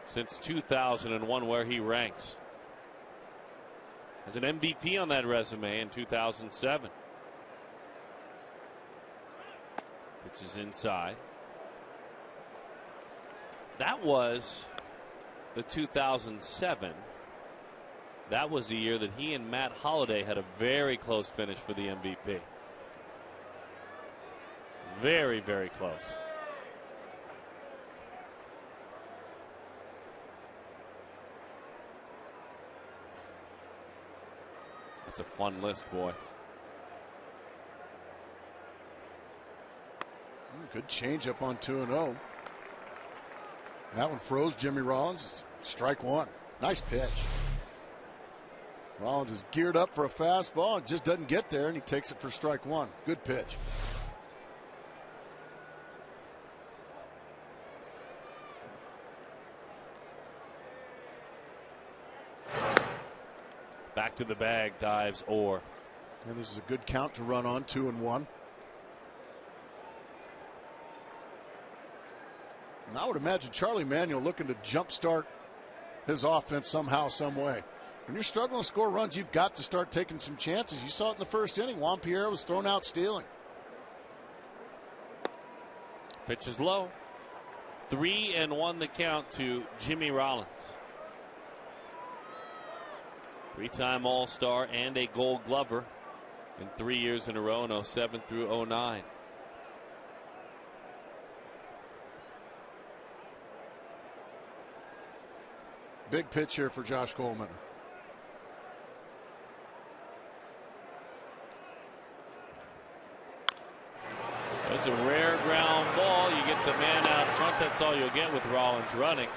Since 2001, where he ranks. Has an MVP on that resume in 2007. Pitch is inside. That was the 2007. That was the year that he and Matt Holliday had a very close finish for the MVP. Very, very close. That's a fun list, boy. Good changeup on 2-0. That one froze Jimmy Rollins. Strike one. Nice pitch. Rollins is geared up for a fastball and just doesn't get there, and he takes it for strike one. Good pitch. Back to the bag dives Orr. And this is a good count to run on, 2-1. And I would imagine Charlie Manuel looking to jumpstart his offense somehow, some way. When you're struggling to score runs, you've got to start taking some chances. You saw it in the first inning. Juan Pierre was thrown out stealing. Pitch is low. 3-1 the count to Jimmy Rollins. 3-time All-Star and a Gold Glover in 3 years in a row in 07 through 09. Big pitch here for Josh Coleman. It's a rare ground ball. You get the man out front. That's all you'll get with Rollins running.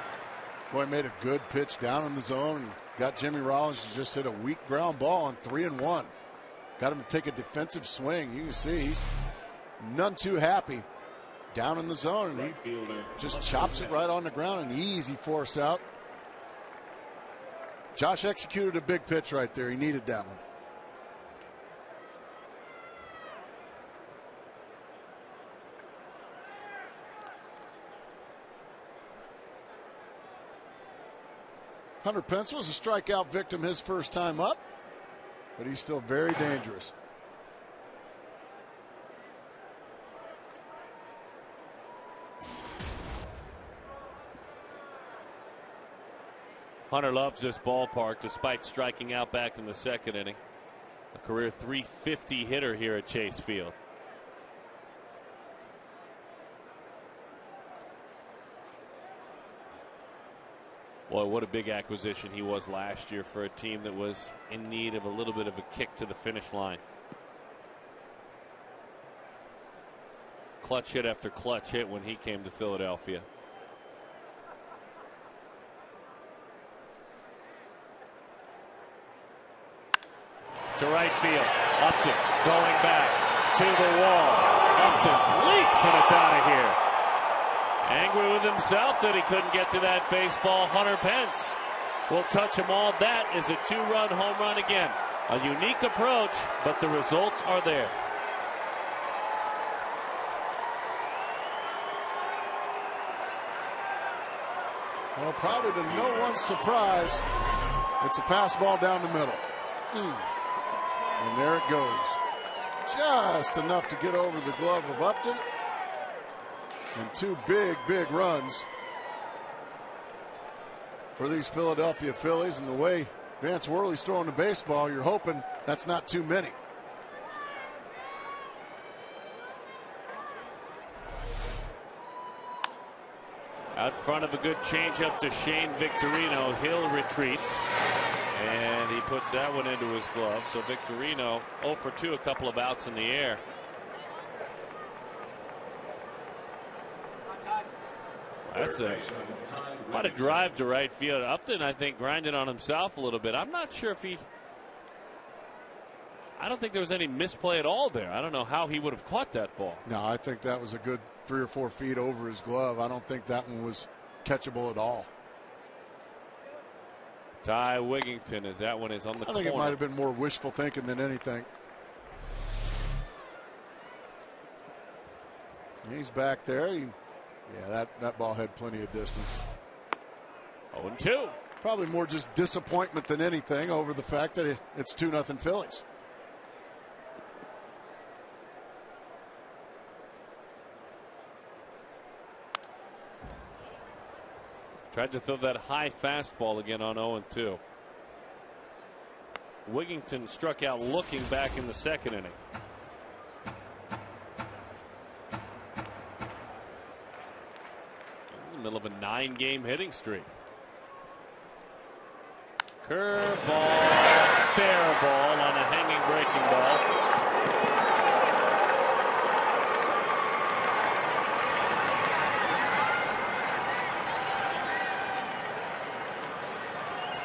Boy, made a good pitch down in the zone. Got Jimmy Rollins to just hit a weak ground ball on 3-1. Got him to take a defensive swing. You can see he's none too happy down in the zone. And he just chops it right on the ground. An easy force out. Josh executed a big pitch right there. He needed that one. Hunter Pence was a strikeout victim his first time up, but he's still very dangerous. Hunter loves this ballpark despite striking out back in the second inning. A career .350 hitter here at Chase Field. Boy, what a big acquisition he was last year for a team that was in need of a little bit of a kick to the finish line. Clutch hit after clutch hit when he came to Philadelphia. to right field. Upton going back to the wall. Upton leaps, and it's out of here. Angry with himself that he couldn't get to that baseball. Hunter Pence will touch them all. That is a 2-run home run again. A unique approach, but the results are there. Well, probably to no one's surprise, it's a fastball down the middle. And there it goes. Just enough to get over the glove of Upton. And 2 big, big runs for these Philadelphia Phillies. And the way Vance Worley's throwing the baseball, you're hoping that's not too many. Out front of a good changeup to Shane Victorino. Hill retreats, and he puts that one into his glove. So Victorino 0 for 2, a couple of outs in the air. That's quite a drive to right field. Upton, I think, grinding on himself a little bit. I'm not sure if I don't think there was any misplay at all there. I don't know how he would have caught that ball. No, I think that was a good 3 or 4 feet over his glove. I don't think that one was catchable at all. Ty Wigington, as that one is on the corner. I think it might have been more wishful thinking than anything. He's back there. Yeah, that ball had plenty of distance. 0-2. Probably more just disappointment than anything over the fact that it's 2-0 Phillies. Tried to throw that high fastball again on 0-2. Wigington struck out looking back in the second inning. In the middle of a 9-game hitting streak. Curveball, fair ball on a hanging breaking ball.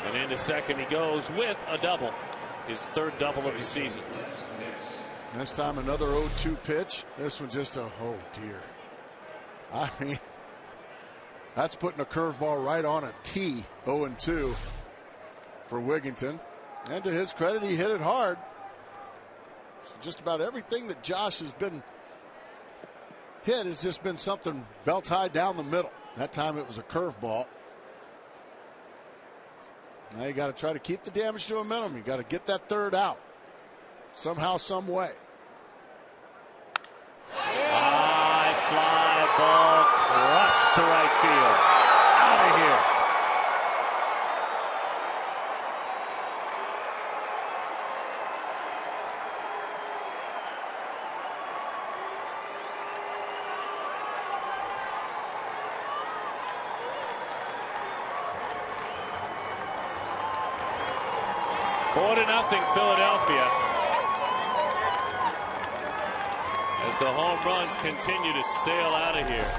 And into second he goes with a double. His 3rd double of the season. This time another 0-2 pitch. This one just oh dear. I mean, that's putting a curveball right on a tee. 0-2 for Wigington. And to his credit, he hit it hard. Just about everything that Josh has been hit has just been something belt high down the middle. That time it was a curveball. Now you got to try to keep the damage to a minimum. You got to get that 3rd out somehow, some way. High fly ball crushed to right field. Out of here. Four to nothing Philadelphia. As the home runs continue to sail out of here.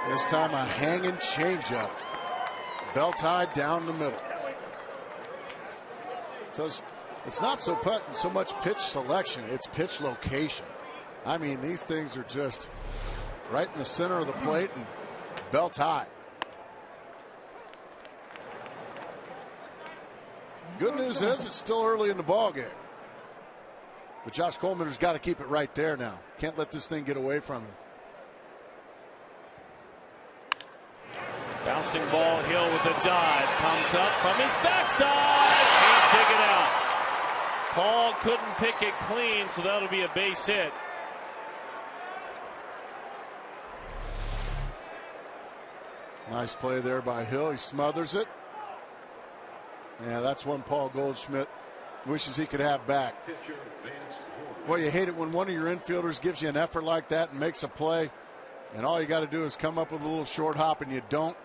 This time a hanging changeup. Belt high down the middle. So it's not so much pitch selection, it's pitch location. I mean, these things are just right in the center of the plate and belt high. Good news is it's still early in the ball game. But Josh Coleman's got to keep it right there now. Can't let this thing get away from him. Bouncing ball, Hill with a dive. Comes up from his backside. Can't dig it out. Paul couldn't pick it clean, so that'll be a base hit. Nice play there by Hill. He smothers it. Yeah, that's one Paul Goldschmidt wishes he could have back. Well, you hate it when one of your infielders gives you an effort like that and makes a play, and all you got to do is come up with a little short hop and you don't.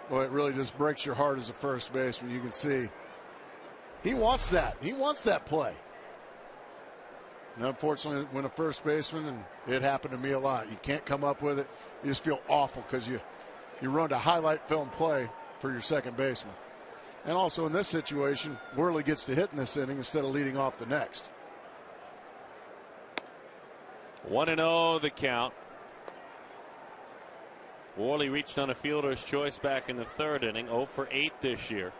Well, it really just breaks your heart as a first baseman. You can see he wants that. He wants that play. And unfortunately, when a first baseman, and it happened to me a lot, you can't come up with it. You just feel awful because you run a highlight film play for your second baseman. And also in this situation, Worley gets to hit in this inning instead of leading off the next. 1-0 the count. Worley reached on a fielder's choice back in the third inning. 0 for 8 this year.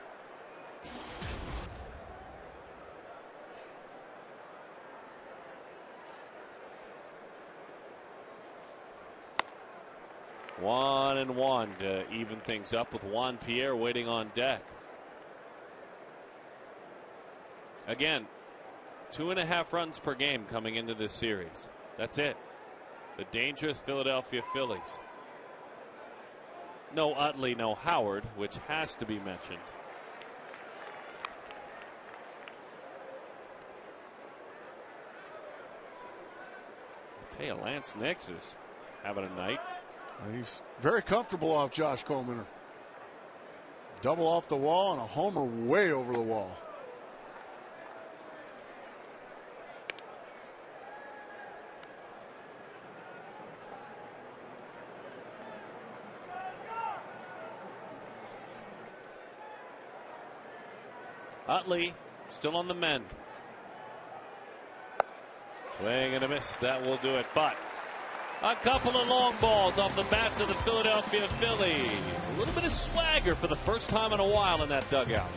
One and one to even things up with Juan Pierre waiting on deck. Again, 2.5 runs per game coming into this series. That's it. The dangerous Philadelphia Phillies. No Utley, no Howard, which has to be mentioned. I tell you, Lance Nix is having a night. He's very comfortable off Josh Coleman. Double off the wall and a homer way over the wall. Utley still on the mend. Swing and a miss. That will do it. But a couple of long balls off the bats of the Philadelphia Phillies. A little bit of swagger for the first time in a while in that dugout.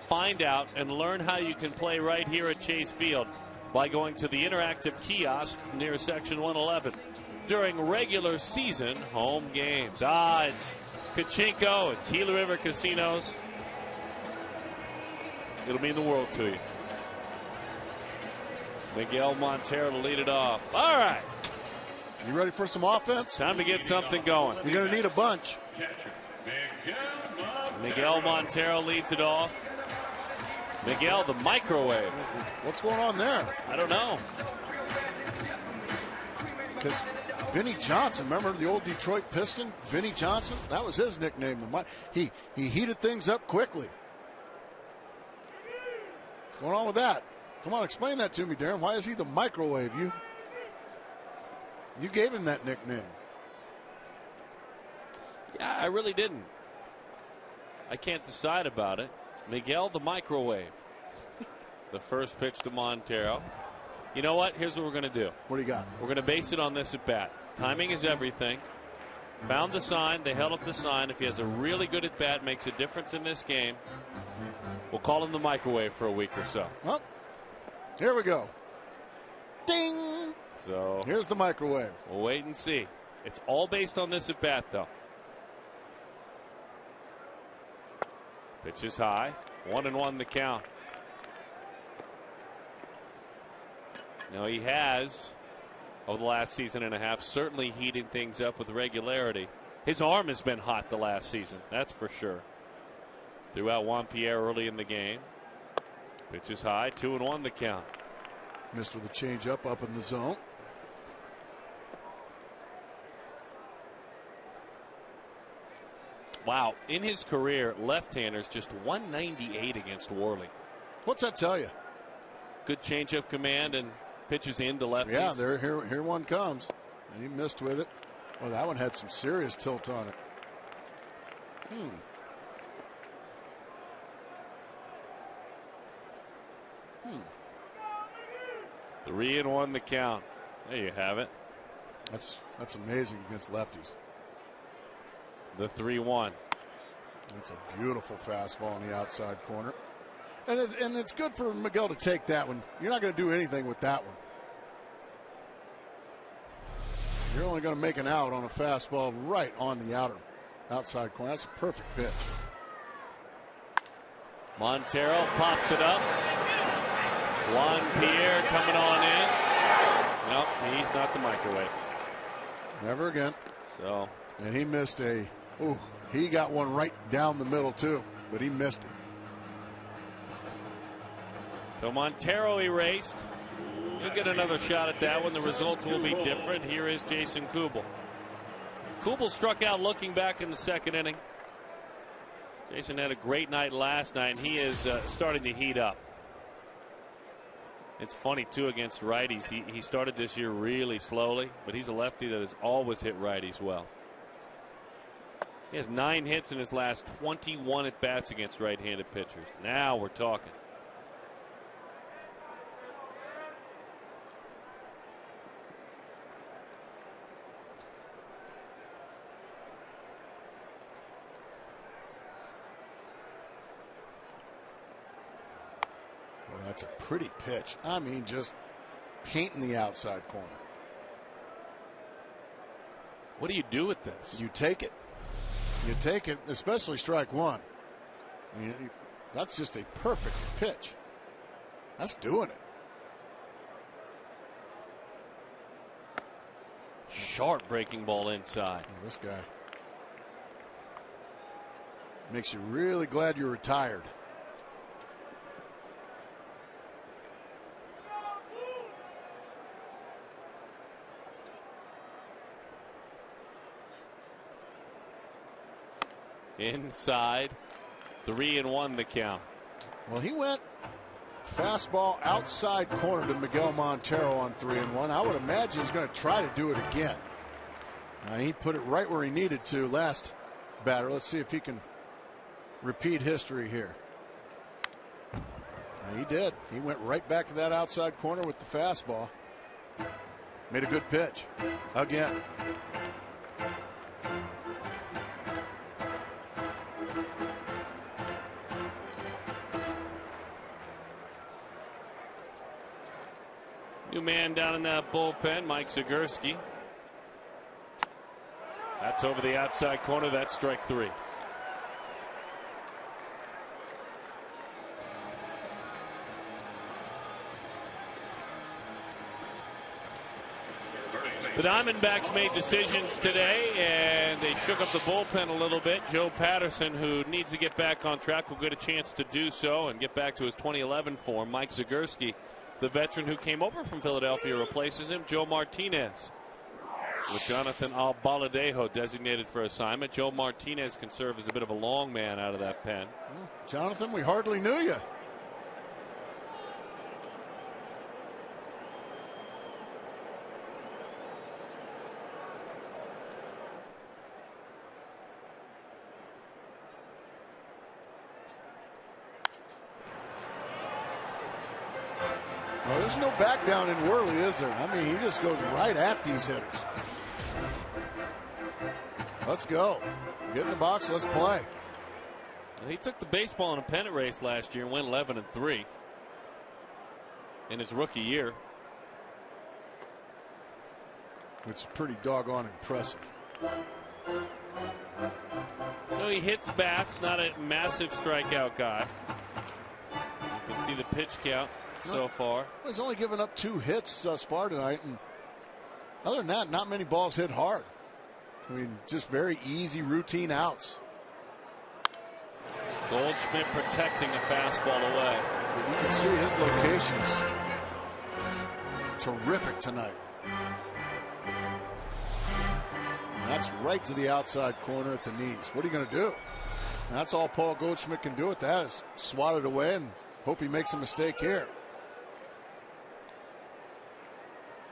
Find out and learn how you can play right here at Chase Field by going to the interactive kiosk near section 111 during regular season home games. It's Kachinko, it's Gila River Casinos. It'll mean the world to you. Miguel Montero to lead it off. All right. You ready for some offense? Time to get something going. You're going to need a bunch. Miguel Montero leads it off. Miguel, the microwave. What's going on there? I don't know. Because Vinny Johnson, remember the old Detroit Piston? Vinny Johnson, that was his nickname. He heated things up quickly. What's going on with that? Come on, explain that to me, Darren. Why is he the microwave? You gave him that nickname. Yeah, I really didn't. I can't decide about it. Miguel the microwave. The first pitch to Montero. You know what? Here's what we're going to do. What do you got? We're going to base it on this at bat. Timing is everything. Found the sign. They held up the sign. If he has a really good at bat, makes a difference in this game, we'll call him the microwave for a week or so. Well, here we go. Ding! So here's the microwave. We'll wait and see. It's all based on this at bat, though. Pitch is high. 1-1 the count. Now he has, over the last season and a half, certainly heating things up with regularity. His arm has been hot the last season, that's for sure. Threw out Juan Pierre early in the game. Pitch is high, 2-1 the count. Missed with a changeup up in the zone. Wow, in his career, left-handers just 198 against Worley. What's that tell you? Good changeup command and pitches into lefties. Yeah, here one comes. He missed with it. Well, that one had some serious tilt on it. 3-1 the count. There you have it. That's amazing against lefties. The 3-1. That's a beautiful fastball in the outside corner. And it's good for Miguel to take that one. You're not going to do anything with that one. You're only going to make an out on a fastball right on the outside corner. That's a perfect pitch. Montero pops it up. Juan Pierre coming on in. Nope, he's not the microwave. Never again. So. And he missed he got one right down the middle too, but he missed it. So Montero erased. He'll get another shot at that one. The results will be different. Here is Jason Kubel. Kubel struck out looking back in the second inning. Jason had a great night last night, and he is starting to heat up. It's funny, too, against righties. He started this year really slowly, but he's a lefty that has always hit righties well. He has 9 hits in his last 21 at-bats against right-handed pitchers. Now we're talking. Well, that's a pretty pitch. I mean, just painting the outside corner. What do you do with this? You take it. You take it, especially strike one. I mean, that's just a perfect pitch. That's doing it. Sharp breaking ball inside. Oh, this guy makes you really glad you're retired. Inside, 3-1 the count. Well, he went fastball outside corner to Miguel Montero on 3-1. I would imagine he's going to try to do it again. He put it right where he needed to last batter. Let's see if he can repeat history here. He did. He went right back to that outside corner with the fastball. Made a good pitch again. New man down in that bullpen, Mike Zagurski. That's over the outside corner. That's strike 3. The Diamondbacks made decisions today, and they shook up the bullpen a little bit. Joe Patterson, who needs to get back on track, will get a chance to do so and get back to his 2011 form. Mike Zagurski, the veteran who came over from Philadelphia, replaces him. Joe Martinez, with Jonathan Albaladejo designated for assignment. Joe Martinez can serve as a bit of a long man out of that pen. Jonathan, we hardly knew you. Well, there's no back down in Worley, is there? I mean, he just goes right at these hitters. Let's go. Get in the box. Let's play. He took the baseball in a pennant race last year and went 11-3 in his rookie year. Which is pretty doggone impressive. He hits bats, not a massive strikeout guy. You can see the pitch count so far. He's only given up 2 hits thus far tonight, and other than that, not many balls hit hard. I mean, just very easy routine outs. Goldschmidt protecting the fastball away. But you can see his location is terrific tonight. And that's right to the outside corner at the knees. What are you going to do? That's all Paul Goldschmidt can do with that, is swat it away and hope he makes a mistake here.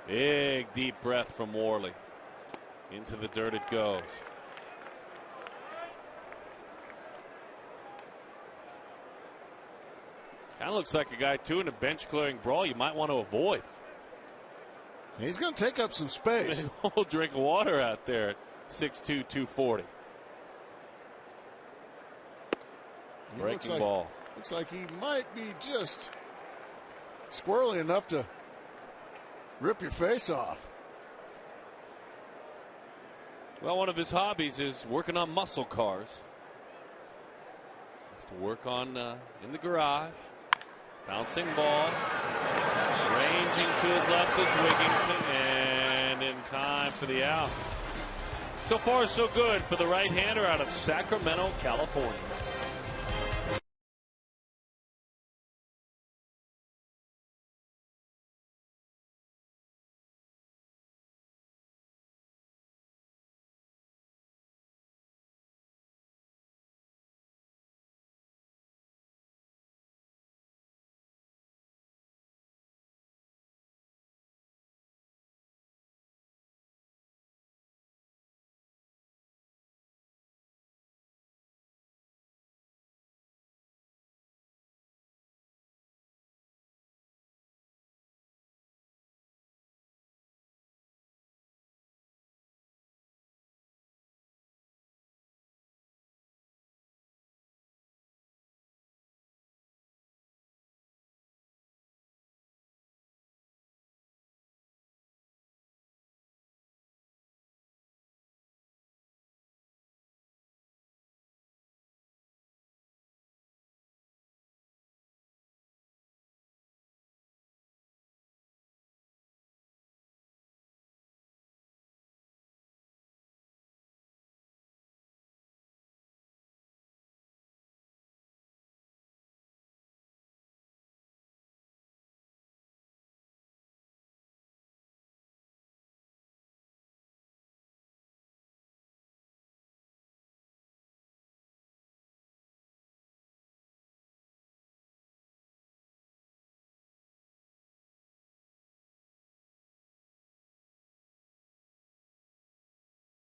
Big deep breath from Worley. Into the dirt it goes. Kind of looks like a guy, too, in a bench clearing brawl you might want to avoid. He's going to take up some space. Big old drink of water out there at 6'2", 240. Breaking ball. Looks like he might be just squirrely enough to rip your face off. Well, one of his hobbies is working on muscle cars. Has to work on in the garage. Bouncing ball. Ranging to his left is Wigington, and in time for the out. So far, so good for the right-hander out of Sacramento, California.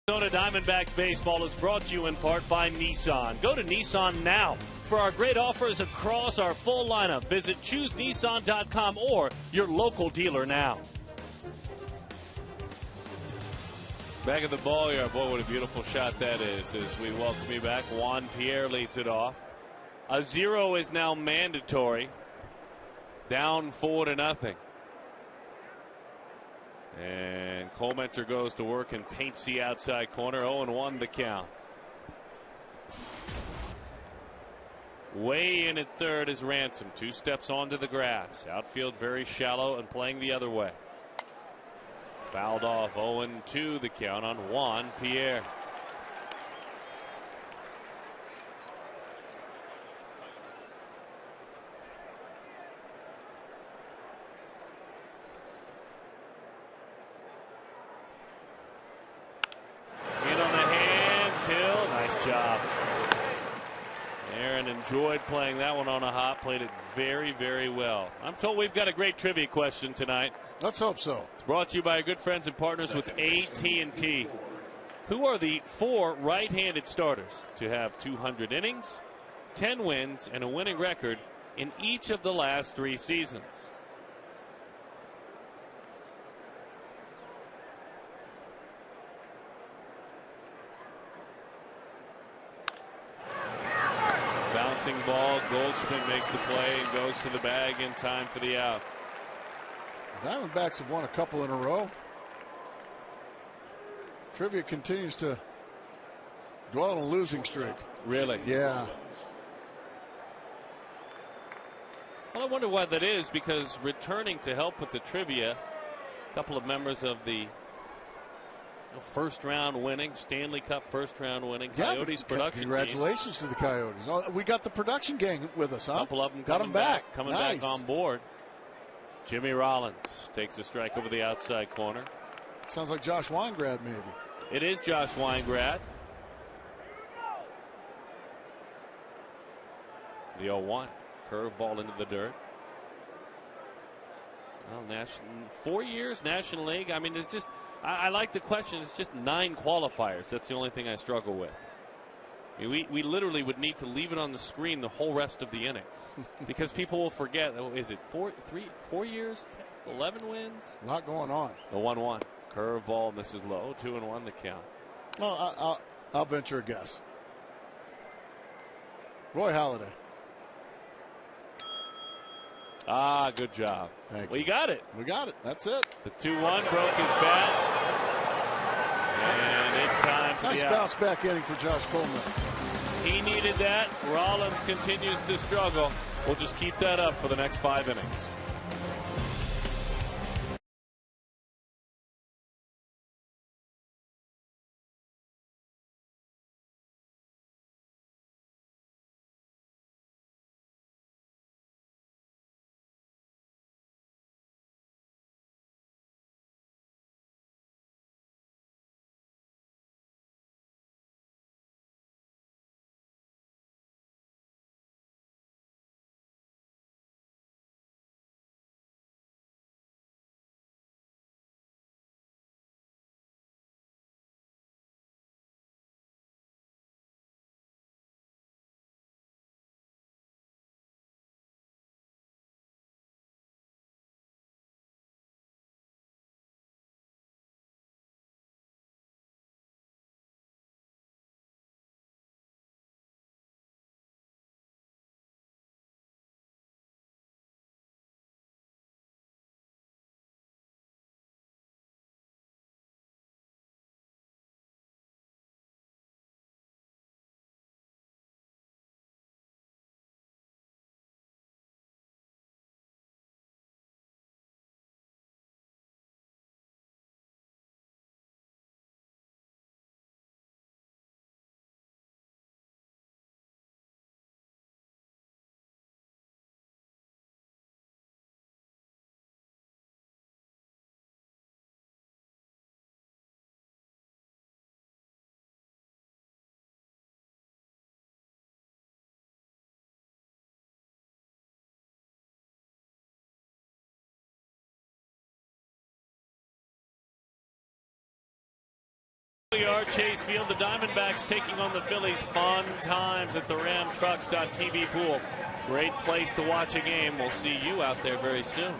Arizona Diamondbacks baseball is brought to you in part by Nissan. Go to Nissan now for our great offers across our full lineup. Visit ChooseNissan.com or your local dealer now. Back at the ball yard. Boy, what a beautiful shot that is as we welcome you back. Juan Pierre leads it off. A 0 is now mandatory. Down 4-0. And Colementor goes to work and paints the outside corner. 0-1 the count. Way in at third is Ransom. 2 steps onto the grass. Outfield very shallow and playing the other way. Fouled off. 0-2 the count on Juan Pierre. Job. Aaron enjoyed playing that one on a hop. Played it very, very well. I'm told we've got a great trivia question tonight. Let's hope so. It's brought to you by our good friends and partners with AT&T. Who are the 4 right-handed starters to have 200 innings, 10 wins, and a winning record in each of the last 3 seasons? Bouncing ball. Goldschmidt makes the play and goes to the bag in time for the out. Diamondbacks have won a couple in a row. Trivia continues to dwell on a losing streak. Really? Yeah. Well, I wonder why that is, because returning to help with the trivia, a couple of members of the First round winning, Stanley Cup first round winning, Coyotes production congratulations team. To the Coyotes. Oh, we got the production gang with us, huh? A couple of them got coming them coming nice. back on board. Jimmy Rollins takes a strike over the outside corner. Sounds like Josh Weingrad, maybe. It is Josh Weingrad. The 0-1 curveball into the dirt. Well, 4 years National League. I mean, there's just I like the question. It's just 9 qualifiers. That's the only thing I struggle with. I mean, we literally would need to leave it on the screen the whole rest of the inning because people will forget. Oh, is it 4 years, 11 wins? A lot going on. The 1-1 curveball misses low. 2-1 the count. Well, I'll venture a guess. Roy Halladay. Ah, good job. Thank well, you. You got it. We got it. That's it. The 2-1 broke his bat. And in time for nice the bounce back inning for Josh Coleman. He needed that. Rollins continues to struggle. We'll just keep that up for the next 5 innings. We are Chase Field. The Diamondbacks taking on the Phillies. Fun times at the RamTrucks.tv pool. Great place to watch a game. We'll see you out there very soon.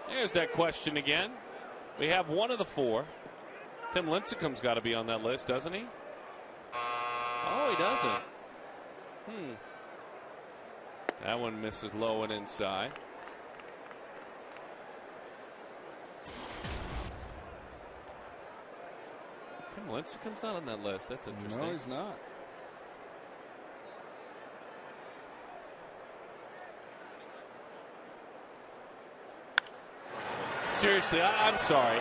There's that question again. We have one of the 4. Tim Lincecum's got to be on that list, doesn't he? Oh, he doesn't. That one misses low and inside. Lincecum's not on that list. That's interesting. No, he's not. Seriously, I'm sorry.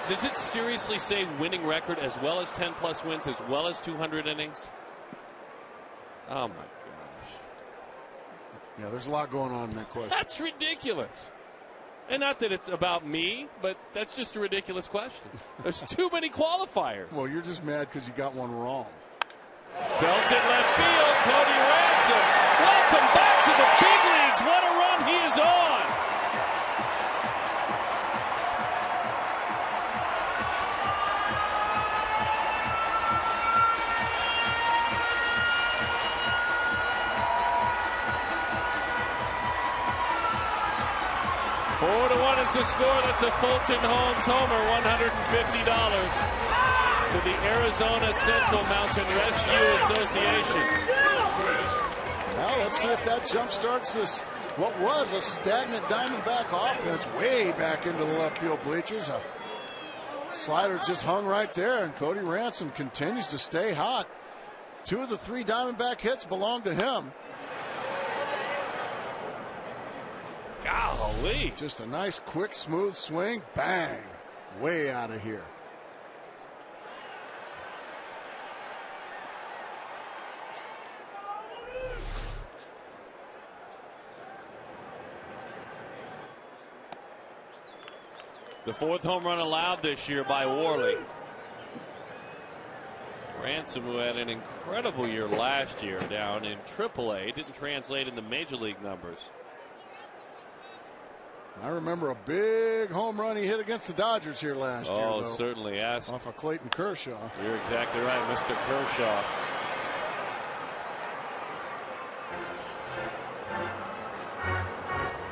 Does it seriously say winning record as well as 10+ wins as well as 200 innings? Oh, my gosh. Yeah, there's a lot going on in that question. That's ridiculous. And not that it's about me, but that's just a ridiculous question. There's too many qualifiers. Well, you're just mad because you got one wrong. Belted left field, Cody Ransom. Welcome back to the big leagues. What a run he is on. Is the score. That's a Fulton Holmes homer, $150 to the Arizona Central Mountain Rescue Association. Well, let's see if that jump starts this, what was a stagnant Diamondback offense, way back into the left field bleachers. A slider just hung right there, and Cody Ransom continues to stay hot. 2 of the 3 Diamondback hits belong to him. Golly. Just a nice, quick, smooth swing. Bang. Way out of here. The 4th home run allowed this year by Worley. Ransom, who had an incredible year last year down in AAA, didn't translate into major league numbers. I remember a big home run he hit against the Dodgers here last year. Oh, certainly. Yes. Off of Clayton Kershaw. You're exactly right, Mr. Kershaw.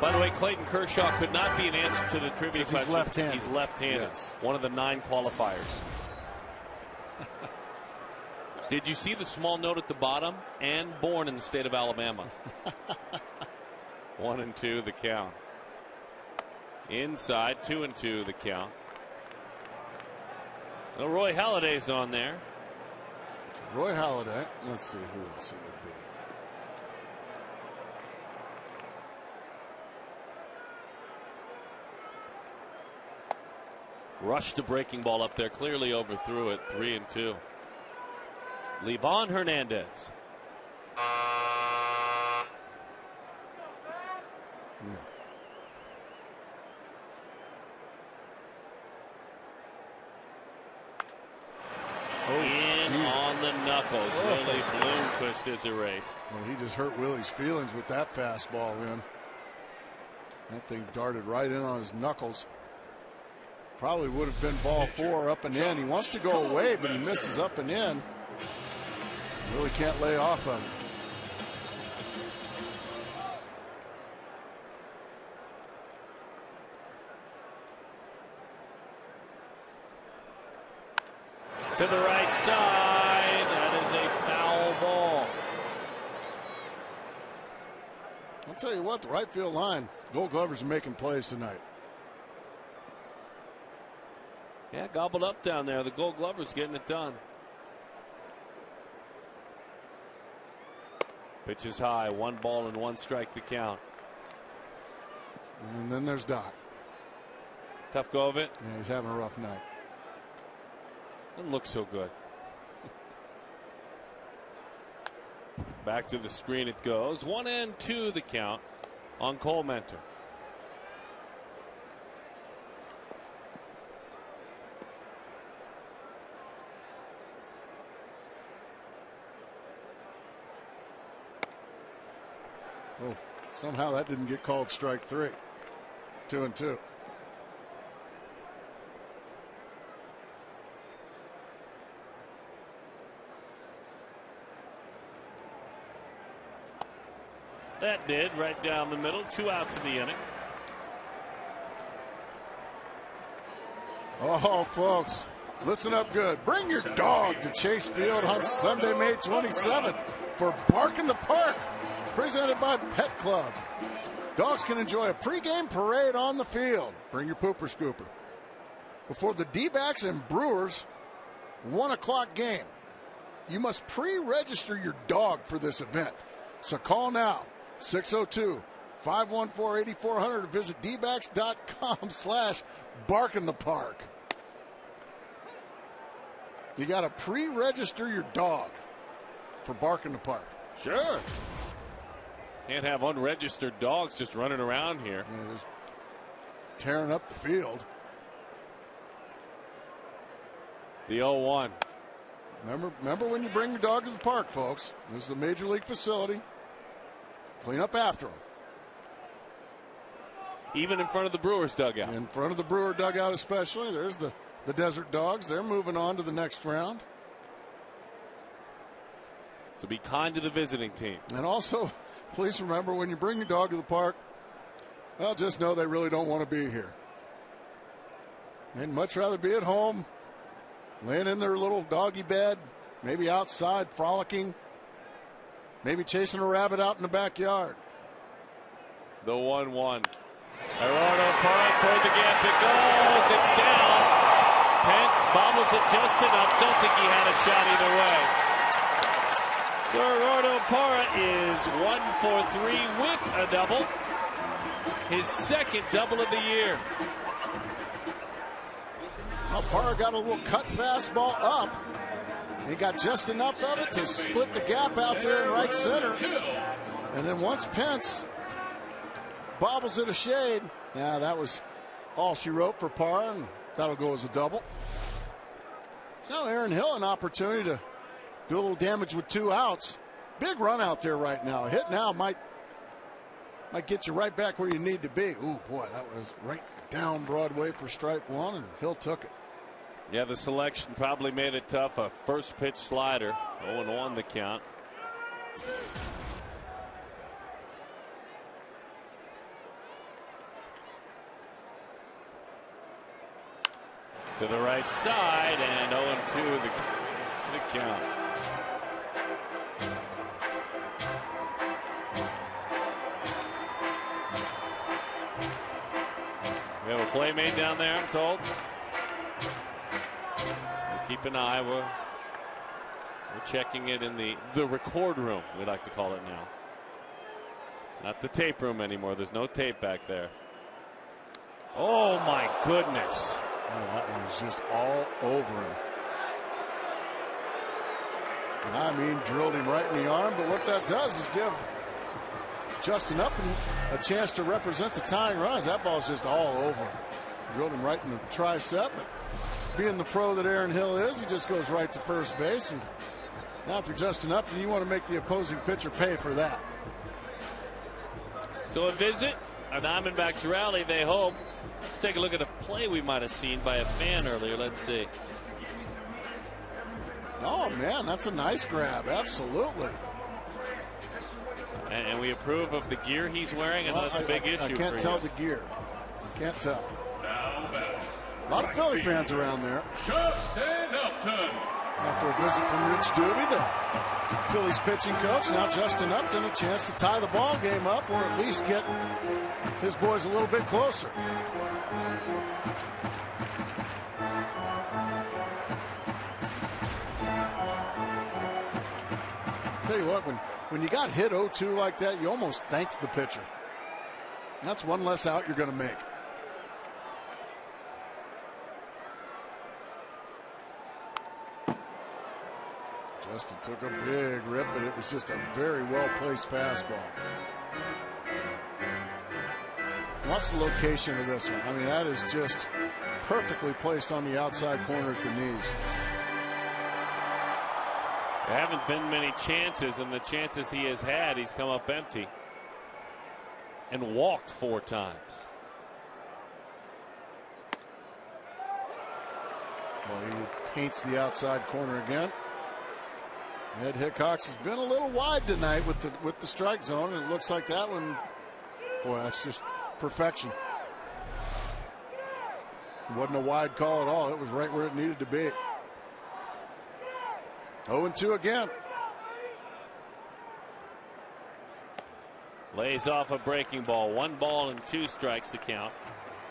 By the way, Clayton Kershaw could not be an answer to the trivia question. He's left-handed. He's left-handed. Yes. One of the 9 qualifiers. Did you see the small note at the bottom? And born in the state of Alabama. 1-2 the count. Inside, 2-2 the count. Well, Roy Halladay's on there. Roy Halladay. Let's see who else it would be. Rushed the breaking ball up there, clearly overthrew it. 3-2. Livan Hernandez. On the knuckles. Willie Bloomquist is erased. Well, he just hurt Willie's feelings with that fastball in. That thing darted right in on his knuckles. Probably would have been ball 4 up and in. He wants to go away, but he misses up and in. Really can't lay off of it. To the right side. That is a foul ball. I'll tell you what, the right field line, Gold Glovers are making plays tonight. Yeah, gobbled up down there. The Gold Glovers getting it done. Pitch is high. 1 ball and 1 strike to count. And then there's Doc. Tough go of it. Yeah, he's having a rough night. Doesn't look so good. Back to the screen it goes. 1-2 the count on Cole Mentor. Oh, somehow that didn't get called strike 3. 2-2. That did, right down the middle. 2 outs in the inning. Oh, folks, listen up good. Bring your dog to Chase Field on Sunday, May 27th for Bark in the Park, presented by Pet Club. Dogs can enjoy a pregame parade on the field. Bring your pooper scooper. Before the D-backs and Brewers 1 o'clock game, you must pre-register your dog for this event. So call now, 602-514-8400, or visit dbacks.com/barkinthepark. You got to pre-register your dog for Bark in the Park. Sure. Can't have unregistered dogs just running around here. Yeah, just tearing up the field. The 0-1. Remember when you bring your dog to the park, folks. This is a major league facility. Clean up after them. Even in front of the Brewers dugout. In front of the Brewer dugout especially. There's the Desert Dogs. They're moving on to the next round. So be kind to the visiting team. And also, please remember when you bring your dog to the park, well, just know they really don't want to be here. They'd much rather be at home, laying in their little doggy bed, maybe outside frolicking, maybe chasing a rabbit out in the backyard. The 1-1. Gerardo Parra toward the gap. It goes. It's down. Pence bobbles it just enough. Don't think he had a shot either way. So Gerardo Parra is 1 for 3 with a double. his second double of the year. Well, Parra got a little cut fastball up. He got just enough of it to split the gap out there in right center. And then once Pence bobbles it a shade, yeah, that was all she wrote for Parra, and that'll go as a double. So now Aaron Hill an opportunity to do a little damage with 2 outs. Big run out there right now. A hit now might get you right back where you need to be. Ooh, boy, that was right down Broadway for strike 1, and Hill took it. Yeah, the selection probably made it tough. A first pitch slider, 0-1 the count. To the right side, and 0-2 the count. We have a play made down there, I'm told. We'll keep an eye. We're checking it in the record room, we like to call it now. Not the tape room anymore. There's no tape back there. Oh, my goodness. Oh, that one was just all over him. And I mean, drilled him right in the arm, but what that does is give Justin Upton a chance to represent the tying runs. That ball's just all over him. Drilled him right in the tricep. But being the pro that Aaron Hill is, he just goes right to first base. And now if you're Justin Upton, you want to make the opposing pitcher pay for that. So a visit, a Diamondbacks rally, they hope. Let's take a look at a play we might have seen by a fan earlier. Let's see. Oh, man, that's a nice grab. Absolutely. And we approve of the gear he's wearing. I know that's a big issue. I can't tell the gear. Can't tell. A lot of Philly fans around there. After a visit from Rich Doobie, the Phillies pitching coach, now Justin Upton, a chance to tie the ball game up or at least get his boys a little bit closer. Tell you what, when you got hit 0-2 like that, you almost thanked the pitcher. That's one less out you're going to make. Justin took a big rip, but it was just a very well-placed fastball. What's the location of this one? I mean, that is just perfectly placed on the outside corner at the knees. There haven't been many chances, and the chances he has had, he's come up empty and walked 4 times. Well, he paints the outside corner again. Ed Hickox has been a little wide tonight with the strike zone, and it looks like that one, boy, that's just perfection. It wasn't a wide call at all. It was right where it needed to be. 0-2 again. Lays off a breaking ball. 1 ball and 2 strikes to count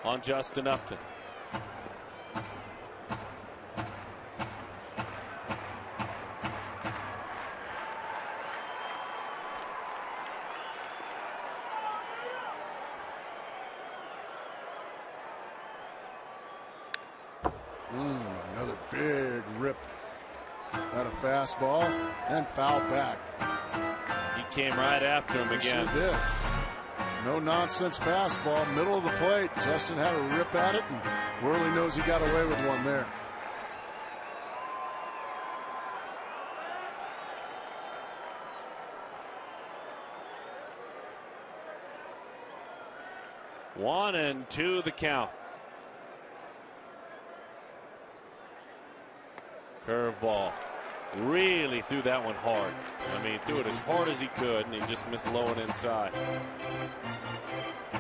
on Justin Upton. Another big rip at a fastball and foul back. He came right after him again. Sure did. No nonsense fastball, middle of the plate. Justin had a rip at it, and Worley knows he got away with one there. One and 2 the count. Curveball. Really threw that one hard. I mean, threw it as hard as he could, and he just missed low and inside.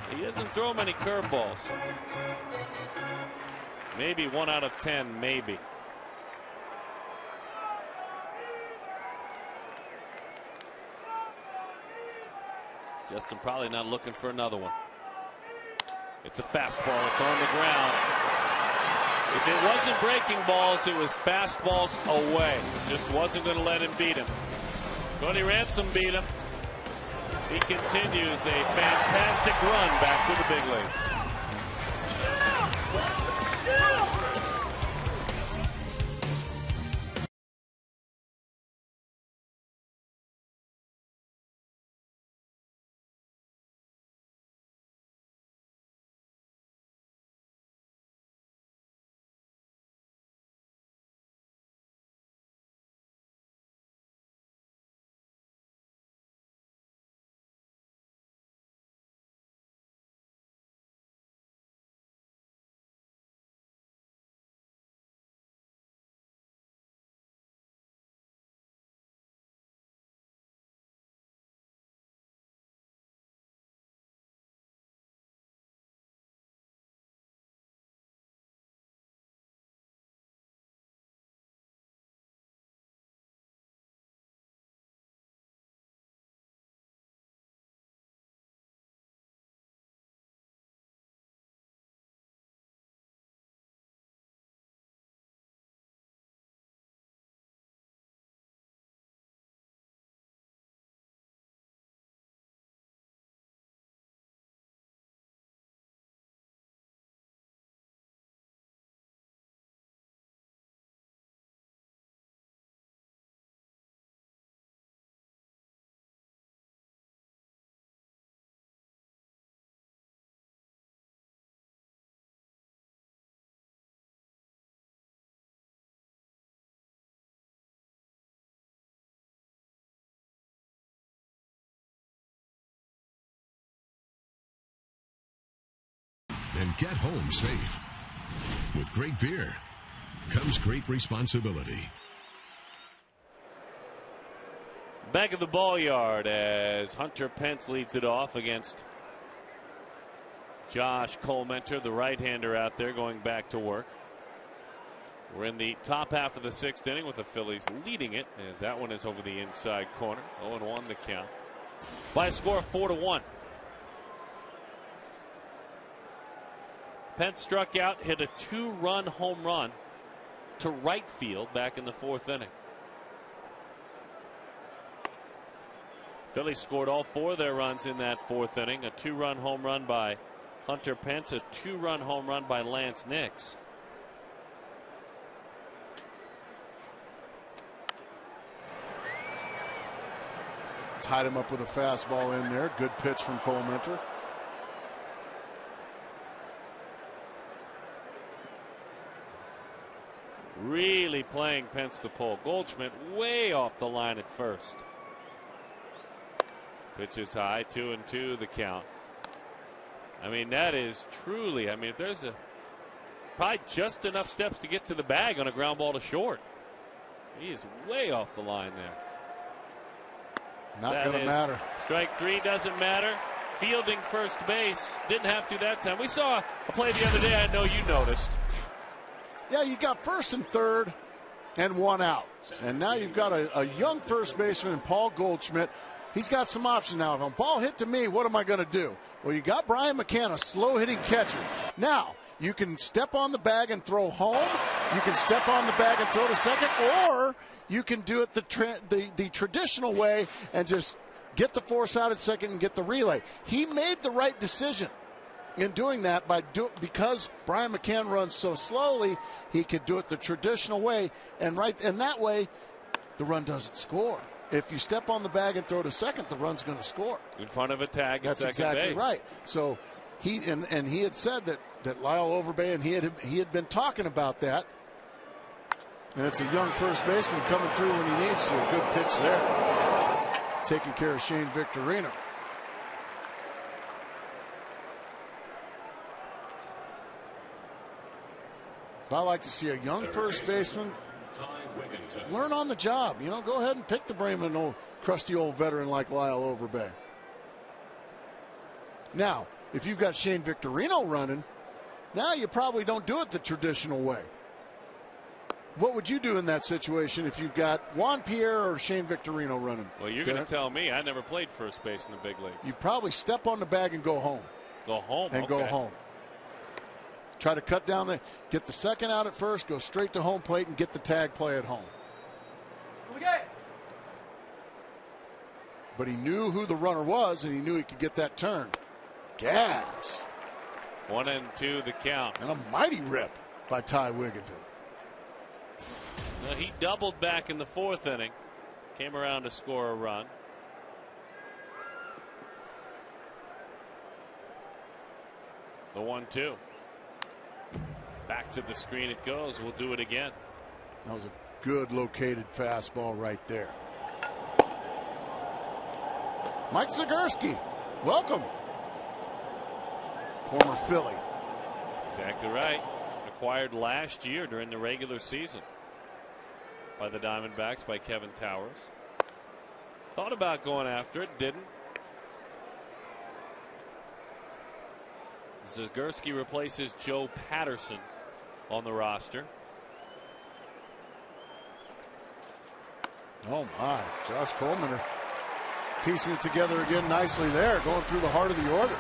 He doesn't throw many curveballs. Maybe 1 out of 10, maybe. Justin probably not looking for another one. It's a fastball. It's on the ground. If it wasn't breaking balls, it was fastballs away. Just wasn't going to let him beat him. Cody Ransom beat him. He continues a fantastic run back to the big leagues. And get home safe. With great beer comes great responsibility. Back of the ball yard as Hunter Pence leads it off against Josh Colmenter, the right-hander out there going back to work. We're in the top half of the 6th inning with the Phillies leading it as that one is over the inside corner. 0-1 the count by a score of 4-1. Pence struck out, hit a 2-run home run to right field back in the 4th inning. Phillies scored all 4 of their runs in that 4th inning. A 2-run home run by Hunter Pence, a 2-run home run by Lance Nix. Tied him up with a fastball in there. Good pitch from Colmenter. Really playing Pence to pull. Goldschmidt way off the line at first. Pitch is high, 2-2 the count. I mean, that is truly, I mean, if there's probably just enough steps to get to the bag on a ground ball to short. He is way off the line there. Not going to matter. Strike 3 doesn't matter. Fielding first base. Didn't have to that time. We saw a play the other day I know you noticed. Yeah, you got first and third and 1 out. And now you've got a young first baseman, Paul Goldschmidt. He's got some options now. If a ball hit to me, what am I going to do? Well, you got Brian McCann, a slow-hitting catcher. Now, you can step on the bag and throw home. You can step on the bag and throw to second. Or you can do it the traditional way and just get the force out at second and get the relay. He made the right decision in doing that because Brian McCann runs so slowly. He could do it the traditional way, and that way the run doesn't score. If you step on the bag and throw to second, the run's going to score in front of a tag at second base. That's exactly right. So he had said that Lyle Overbay, and he had been talking about that. And it's a young first baseman coming through when he needs to. A good pitch there, taking care of Shane Victorino. I like to see a young first baseman learn on the job. You know, go ahead and pick the brain of an old crusty old veteran like Lyle Overbay. Now, if you've got Shane Victorino running, now you probably don't do it the traditional way. What would you do in that situation if you've got Juan Pierre or Shane Victorino running? Well, you're going to tell me I never played first base in the big leagues. You probably step on the bag and go home. Go home, and go home. Try to cut down get the second out at first, go straight to home plate and get the tag play at home. but he knew who the runner was, and he knew he could get that turn. Gas. 1-2 the count. And a mighty rip by Ty Wigginton. He doubled back in the 4th inning. Came around to score a run. The 1-2. Back to the screen it goes. We'll do it again. That was a good located fastball right there. Mike Zagorski, welcome. Former Philly. That's exactly right. Acquired last year during the regular season by the Diamondbacks by Kevin Towers. Thought about going after it, didn't. Zagorski replaces Joe Patterson on the roster. Oh my, Josh Coleman piecing it together again nicely there, going through the heart of the order.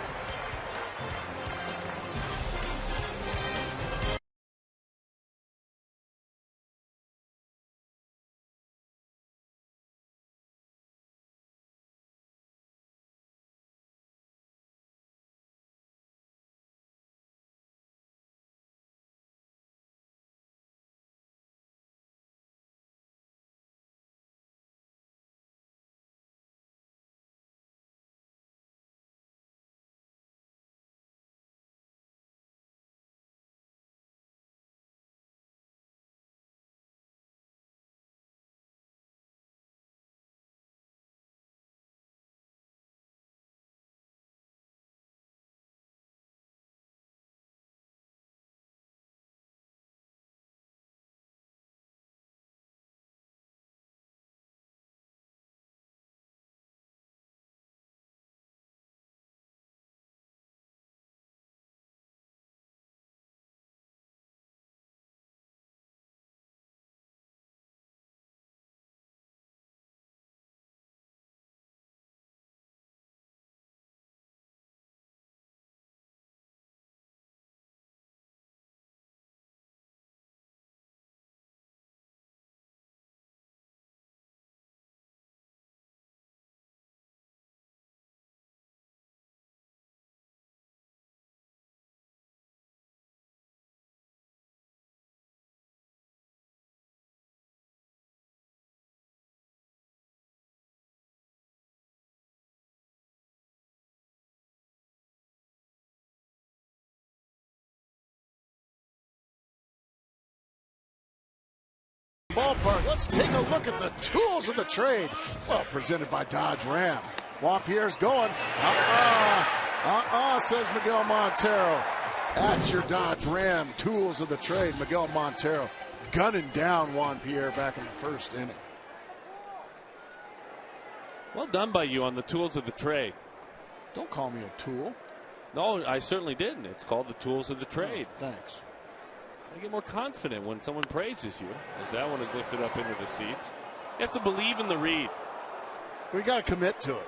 Ballpark. Let's take a look at the tools of the trade. Well, presented by Dodge Ram. Juan Pierre's going. Says Miguel Montero. That's your Dodge Ram tools of the trade. Miguel Montero gunning down Juan Pierre back in the 1st inning. Well done by you on the tools of the trade. Don't call me a tool. No, I certainly didn't. It's called the tools of the trade. Oh, thanks. I get more confident when someone praises you, as that one is lifted up into the seats. You have to believe in the read. We got to commit to it.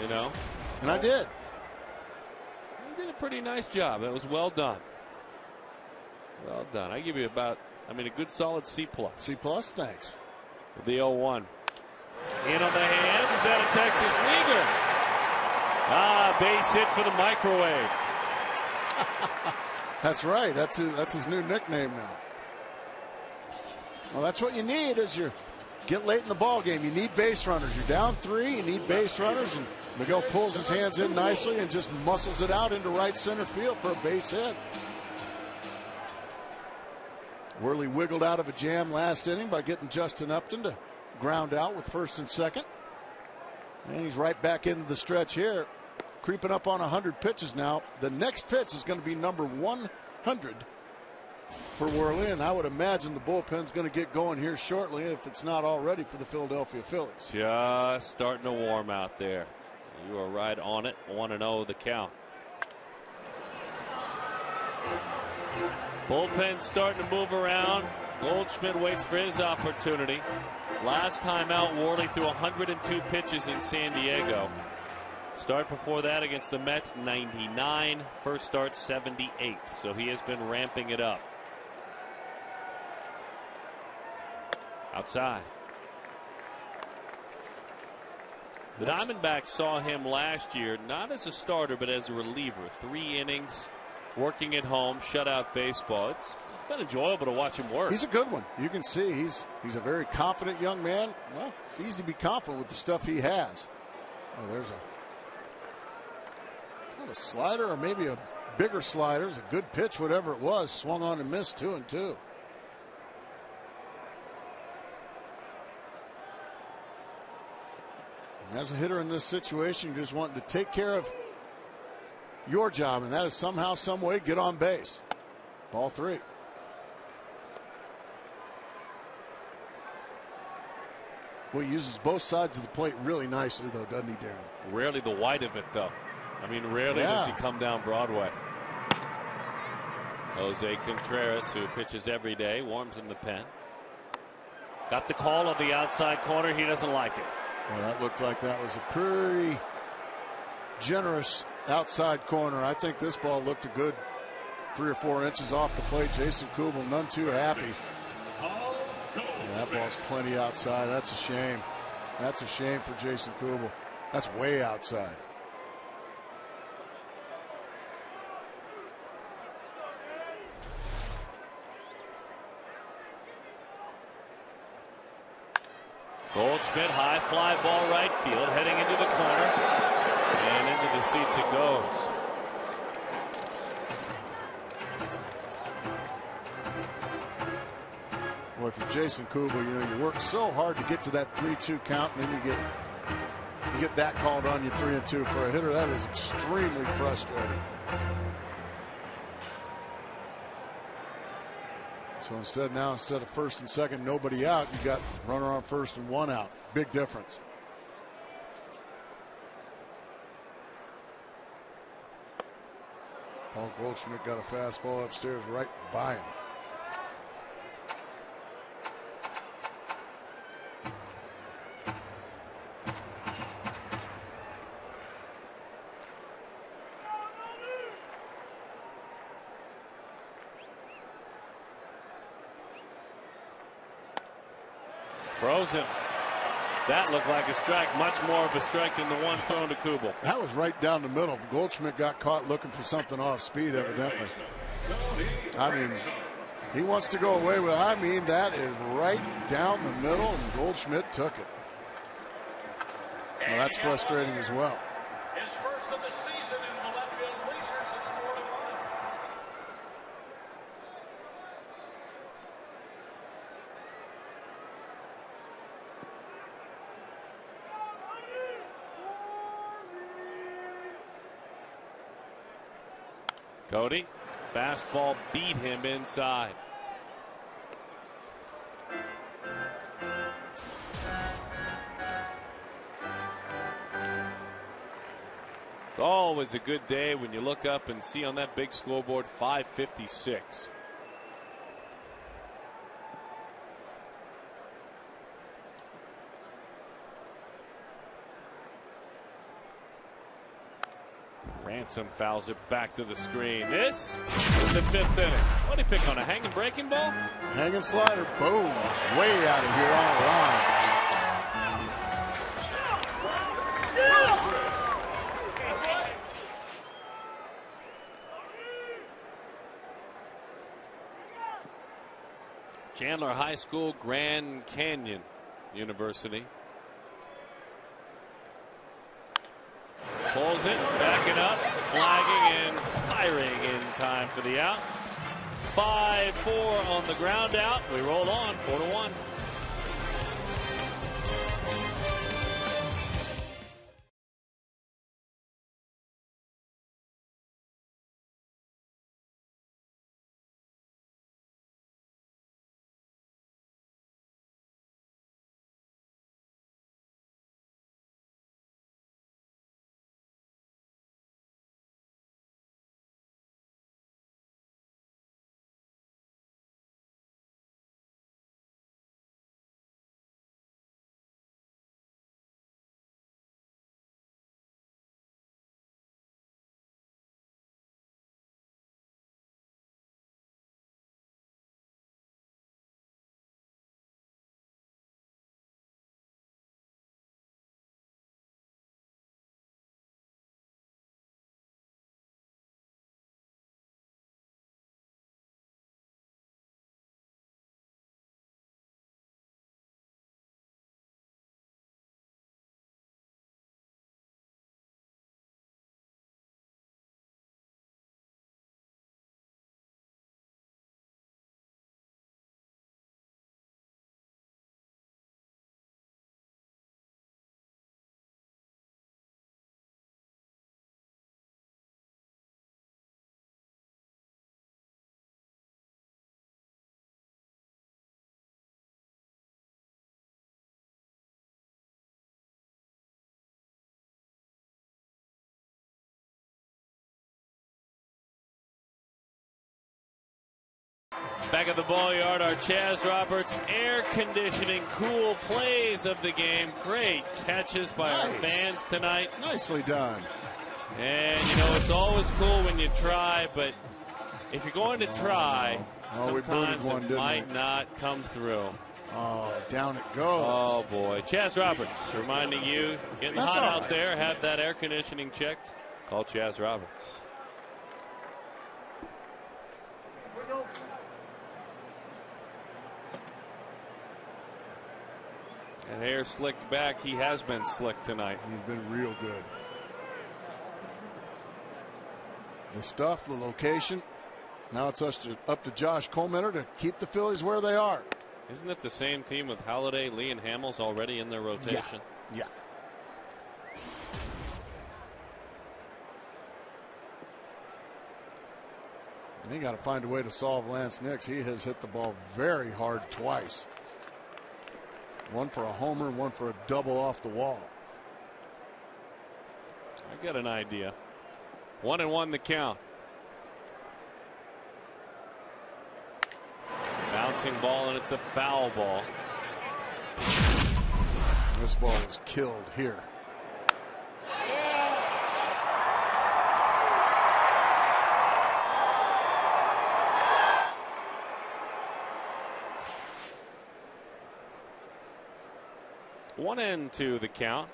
You know? And I did. You did a pretty nice job. That was well done. Well done. I give you about, a good solid C+. C+, thanks. The 0-1. In on the hands. Is that a Texas leaguer? Base hit for the microwave. That's right. That's his new nickname now. Well, that's what you need as you get late in the ball game. You need base runners. You're down 3. You need base runners, and Miguel pulls his hands in nicely and just muscles it out into right center field for a base hit. Worley wiggled out of a jam last inning by getting Justin Upton to ground out with 1st and 2nd. And he's right back into the stretch here. Creeping up on 100 pitches now. The next pitch is going to be number 100 for Worley, and I would imagine the bullpen's going to get going here shortly if it's not already for the Philadelphia Phillies. Just starting to warm out there. You are right on it. 1-0 the count. Bullpen starting to move around. Goldschmidt waits for his opportunity. Last time out, Worley threw 102 pitches in San Diego. Start before that against the Mets, 99. First start, 78. So he has been ramping it up. Outside. The Diamondbacks saw him last year, not as a starter, but as a reliever. 3 innings, working at home, shutout baseball. It's been enjoyable to watch him work. He's a good one. You can see he's a very confident young man. Well, it's easy to be confident with the stuff he has. Oh, there's a slider, or maybe a bigger slider. It's a good pitch, whatever it was. Swung on and missed, 2-2. As a hitter in this situation, you're just wanting to take care of your job, and that is somehow, some way, get on base. Ball 3. Well, he uses both sides of the plate really nicely, though, doesn't he, Darren? Rarely the white of it, though. I mean, rarely does he come down Broadway. Jose Contreras, who pitches every day, warms in the pen. Got the call on the outside corner. He doesn't like it. Well, that looked like that was a pretty generous outside corner. I think this ball looked a good 3 or 4 inches off the plate. Jason Kubel, none too happy. Yeah, that ball's plenty outside. That's a shame. That's a shame for Jason Kubel. That's way outside. Goldschmidt, high fly ball right field, heading into the corner, and into the seats it goes. Boy, if you're Jason Kubel, you work so hard to get to that 3-2 count, and then you get that called on you 3-2 for a hitter. That is extremely frustrating. So instead of first and second, nobody out, you got runner on first and 1 out. Big difference. Paul Goldschmidt got a fastball upstairs right by him. Frozen. That looked like a strike, much more of a strike than the one thrown to Kubel. That was right down the middle. Goldschmidt got caught looking for something off speed, evidently. I mean, he wants to go away with it. I mean, that is right down the middle, and Goldschmidt took it. Well, that's frustrating as well. His first of the season in the left field bleachers. It's 4-1. Cody, fastball beat him inside. It's always a good day when you look up and see on that big scoreboard 556. Ransom fouls it back to the screen. This is the 5th inning. What did he pick on, a hanging breaking ball? Hanging slider, boom, way out of here on the line. Chandler High School, Grand Canyon University. Pulls it, backing up, flagging and firing in time for the out. 5-4 on the ground out. We roll on 4-1. Back at the ball yard, our Chaz Roberts air conditioning cool plays of the game. Great catches by our fans tonight. Nicely done. And, you know, it's always cool when you try, but if you're going to try, sometimes it might not come through. Oh, down it goes. Oh, boy. Chaz Roberts reminding you, getting hot out there, have that air conditioning checked. Call Chaz Roberts. And hair slicked back. He has been slick tonight. He's been real good. The stuff, the location. Now it's up to Josh Coleman to keep the Phillies where they are. Isn't it the same team with Halladay, Lee, and Hamels already in their rotation? Yeah. They got to find a way to solve Lance Nix. He has hit the ball very hard twice. One for a homer and one for a double off the wall. I got an idea. 1-1 the count. Bouncing ball, and it's a foul ball. This ball was killed here. One and two the count.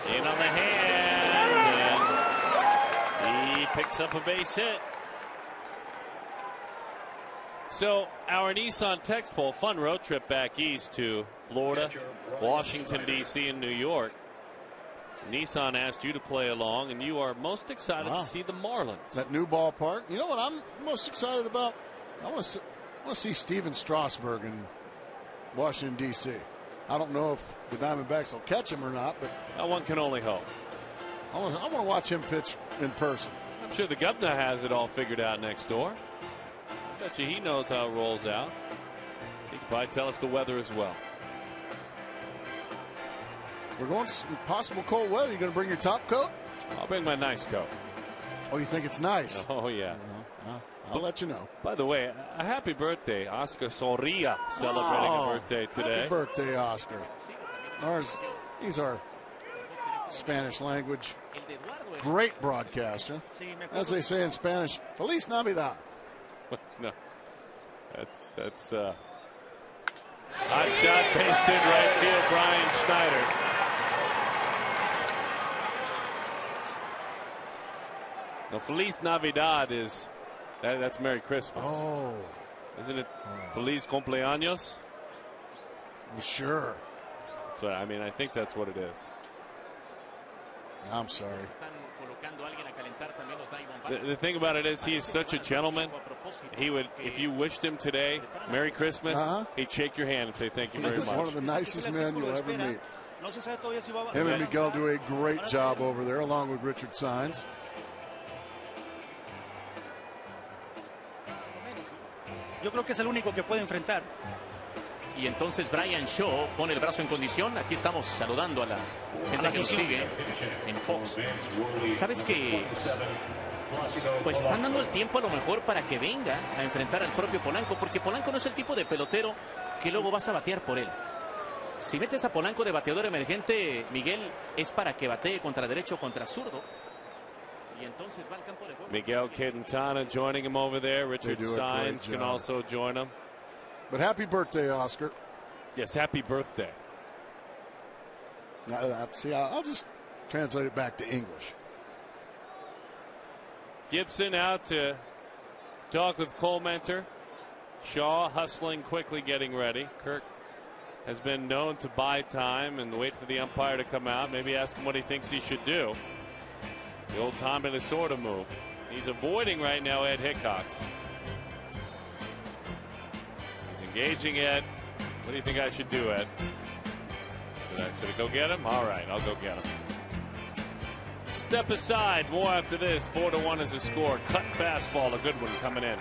In on the hands, and he picks up a base hit. So our Nissan text poll, fun road trip back east to Florida, Washington, D.C., and New York. Nissan asked you to play along, and you are most excited to see the Marlins. That new ballpark. You know what I'm most excited about? I want to see Steven Strasburg in Washington, D.C. I don't know if the Diamondbacks will catch him or not, but one can only hope. I want to watch him pitch in person. I'm sure the governor has it all figured out next door. Bet you he knows how it rolls out. He can probably tell us the weather as well. We're going to some possible cold weather. You going to bring your top coat? I'll bring my nice coat. Oh, you think it's nice? Oh, yeah. I'll let you know. By the way, a happy birthday. Oscar Soria celebrating a birthday today. Happy birthday, Oscar. He's our Spanish language great broadcaster. As they say in Spanish, Feliz Navidad. No. That's hot shot, base hit, right field, Brian Schneider. Now, Feliz Navidad is that's Merry Christmas. Oh, isn't it? Feliz Cumpleaños. Well, sure. So I mean, I think that's what it is. I'm sorry. The thing about it is, he is such a gentleman. He would, if you wished him today Merry Christmas, he'd shake your hand and say thank you very much. He's one of the nicest men you'll ever meet. Him and Miguel do a great job over there, along with Richard Saenz. Yo creo que es el único que puede enfrentar. Y entonces Brian Shaw pone el brazo en condición. Aquí estamos saludando a la gente que nos sigue en Fox. ¿Sabes que pues están dando el tiempo a lo mejor para que venga a enfrentar al propio Polanco? Porque Polanco no es el tipo de pelotero que luego vas a batear por él. Si metes a Polanco de bateador emergente, Miguel, es para que batee contra derecho o contra zurdo. Y entonces va al campo de juego. Miguel Quintana joining him over there. Richard Saenz can also join him. But happy birthday, Oscar. Yes, happy birthday. See, I'll just translate it back to English. Gibson out to talk with Cole Mentor. Shaw hustling quickly, getting ready. Kirk has been known to buy time and wait for the umpire to come out. Maybe ask him what he thinks he should do. The old Tom Minnesota move. He's avoiding right now Ed Hickox. He's engaging Ed. What do you think I should do, Ed? Should I go get him? All right, I'll go get him. Step aside. More after this. 4-1 is the score. Cut fastball. A good one coming in.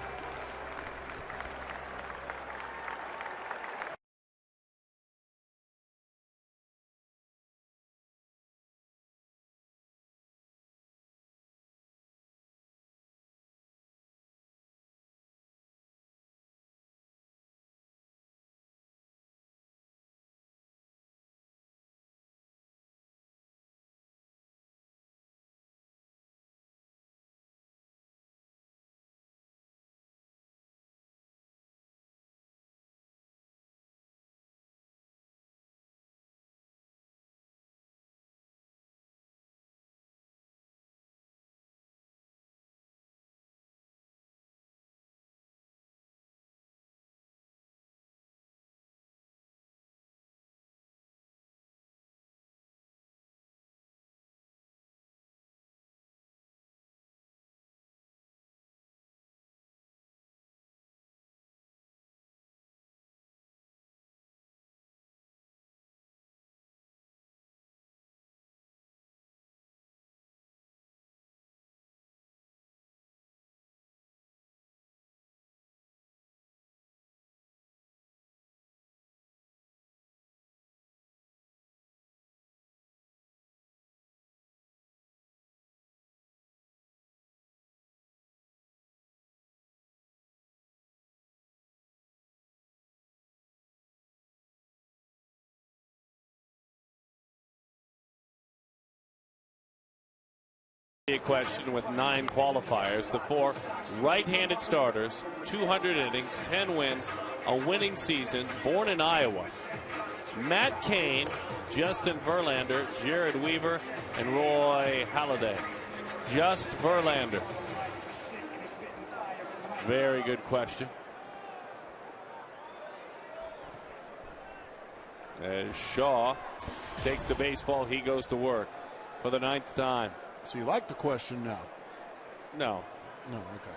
A question with 9 qualifiers. The 4 right-handed starters, 200 innings, 10 wins, a winning season, born in Iowa. Matt Cain, Justin Verlander, Jared Weaver, and Roy Halladay. Just Verlander. Very good question. As Shaw takes the baseball, he goes to work for the 9th time. So you like the question now? No. No, okay.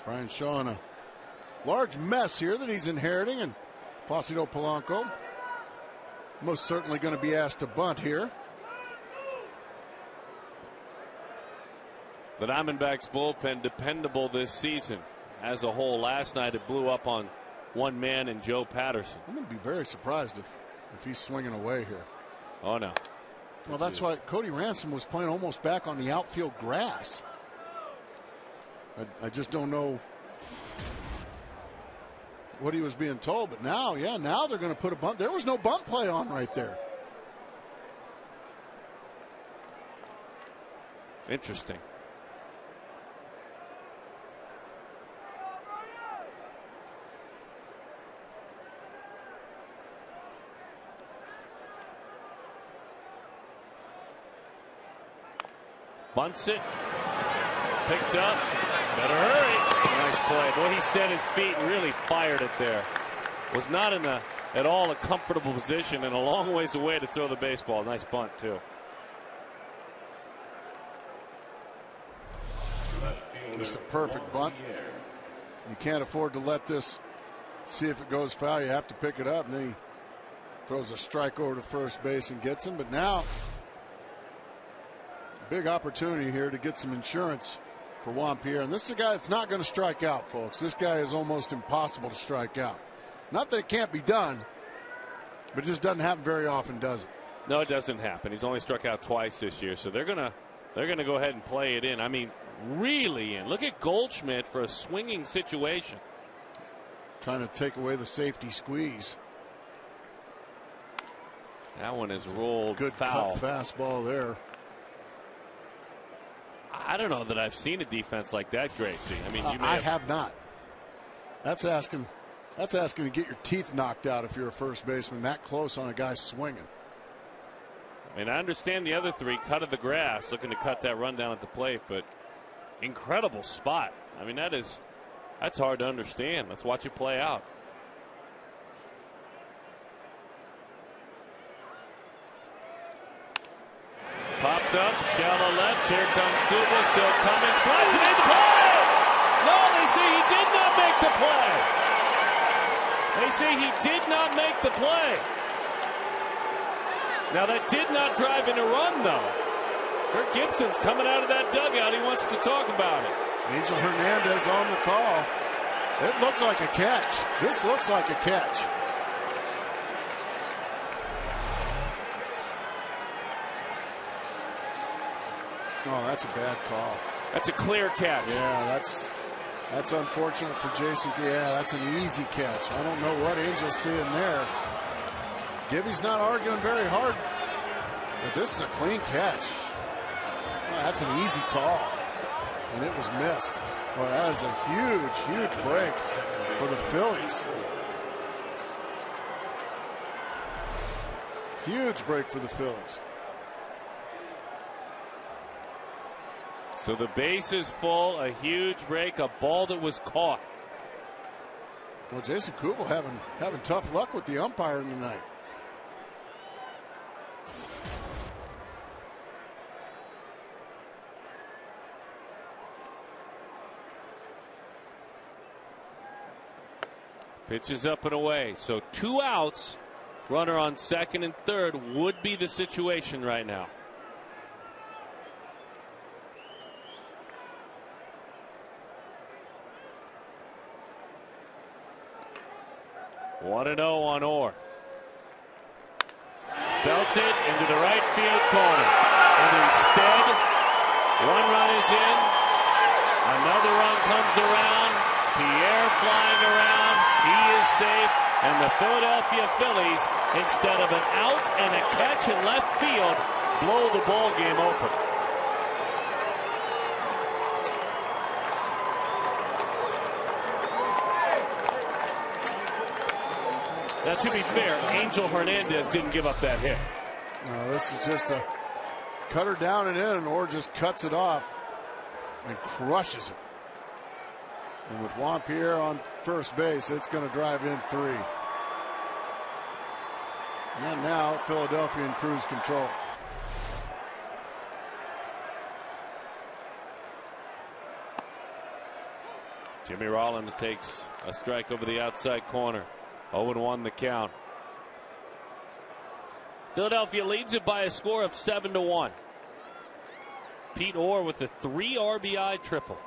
Brian Shaw in a large mess here that he's inheriting, and Placido Polanco most certainly going to be asked to bunt here. The Diamondbacks bullpen dependable this season as a whole. Last night it blew up on one man in Joe Patterson. I'm going to be very surprised if he's swinging away here. Oh, no. Well, that's why Cody Ransom was playing almost back on the outfield grass. I just don't know what he was being told, but now, yeah, now they're going to put a bunt. There was no bunt play on right there. Interesting. Bunts it. Picked up. Better hurry. Nice play. Boy, he set his feet and really fired it there. Was not in at all a comfortable position and a long ways away to throw the baseball. Nice bunt, too. Just a perfect bunt. You can't afford to let this see if it goes foul. You have to pick it up, and then he throws a strike over to first base and gets him. But now, big opportunity here to get some insurance for Juan Pierre. And this is a guy that's not going to strike out, folks. This guy is almost impossible to strike out. Not that it can't be done, but it just doesn't happen very often, does it? No, it doesn't happen. He's only struck out twice this year, so they're gonna go ahead and play it in. I mean, really in. Look at Goldschmidt for a swinging situation. Trying to take away the safety squeeze. That one is rolled good foul. Cut fastball there. I don't know that I've seen a defense like that, Gracie. I mean, I have not. That's asking to get your teeth knocked out if you're a first baseman that close on a guy swinging. I mean, I understand the other 3 cut of the grass, looking to cut that run down at the plate, but incredible spot. I mean, that's hard to understand. Let's watch it play out. Popped up, shallow left. Here comes Kubel, still coming. Slides it in the play. No, they say he did not make the play. They say he did not make the play. Now that did not drive in a run, though. Kirk Gibson's coming out of that dugout. He wants to talk about it. Angel Hernandez on the call. It looked like a catch. This looks like a catch. Oh, that's a bad call. That's a clear catch. Yeah, that's unfortunate for Jason. Yeah, that's an easy catch. I don't know what Angel's seeing there. Gibby's not arguing very hard, but this is a clean catch. Oh, that's an easy call, and it was missed. Well, that is a huge, huge break for the Phillies. Huge break for the Phillies. So the base is full, a huge break, a ball that was caught. Well, Jason Kubel having tough luck with the umpiring tonight. Pitch is up and away. So 2 outs, runner on second and third would be the situation right now. One 1-0 on Orr. Belted into the right field corner. And instead, 1 run is in. Another run comes around. Pierre flying around. He is safe. And the Philadelphia Phillies, instead of an out and a catch in left field, blow the ball game open. Now, to be fair, Angel Hernandez didn't give up that hit. No, this is just a cutter down and in, or just cuts it off and crushes it. And with Juan Pierre on first base, it's going to drive in 3. And now Philadelphia in cruise control. Jimmy Rollins takes a strike over the outside corner. 0-1 the count. Philadelphia leads it by a score of 7-1. Pete Orr with a 3 RBI triple.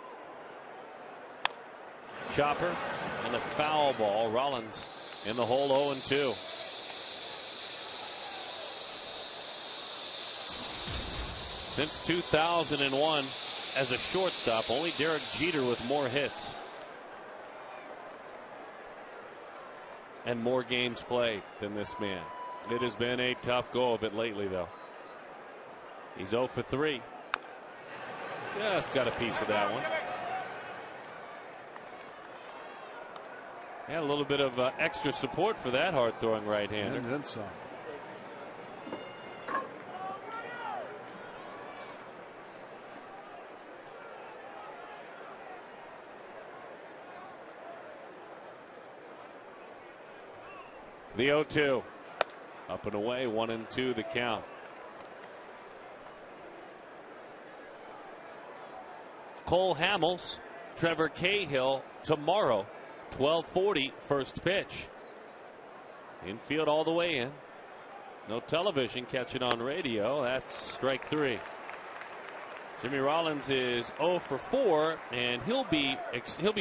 Chopper and a foul ball. Rollins in the hole, 0-2. Since 2001 as a shortstop, only Derek Jeter with more hits and more games played than this man. It has been a tough go of it lately, though. He's 0 for 3. Just got a piece of that one. Yeah, a little bit of extra support for that hard-throwing right-hander. And then some. The 0-2. Up and away, 1-2 the count. Cole Hamels, Trevor Cahill tomorrow, 12:40 first pitch. Infield all the way in. No television, catch it on radio. That's strike 3. Jimmy Rollins is 0 for 4, and he'll be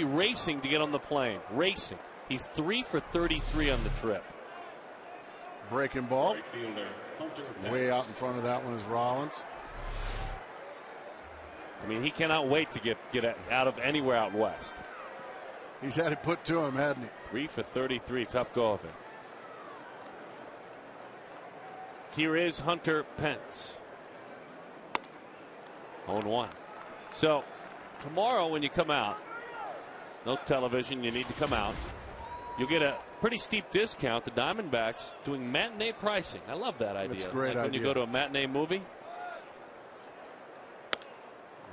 racing to get on the plane. Racing. He's 3 for 33 on the trip. Breaking ball. Way out in front of that one is Rollins. I mean, he cannot wait to get out of anywhere out west. He's had it put to him, hadn't he? 3 for 33. Tough go of it. Here is Hunter Pence. 0-1. So tomorrow when you come out, no television, you need to come out. You'll get a pretty steep discount. The Diamondbacks doing matinee pricing. I love that idea. That's a great like when idea. you go to a matinee movie.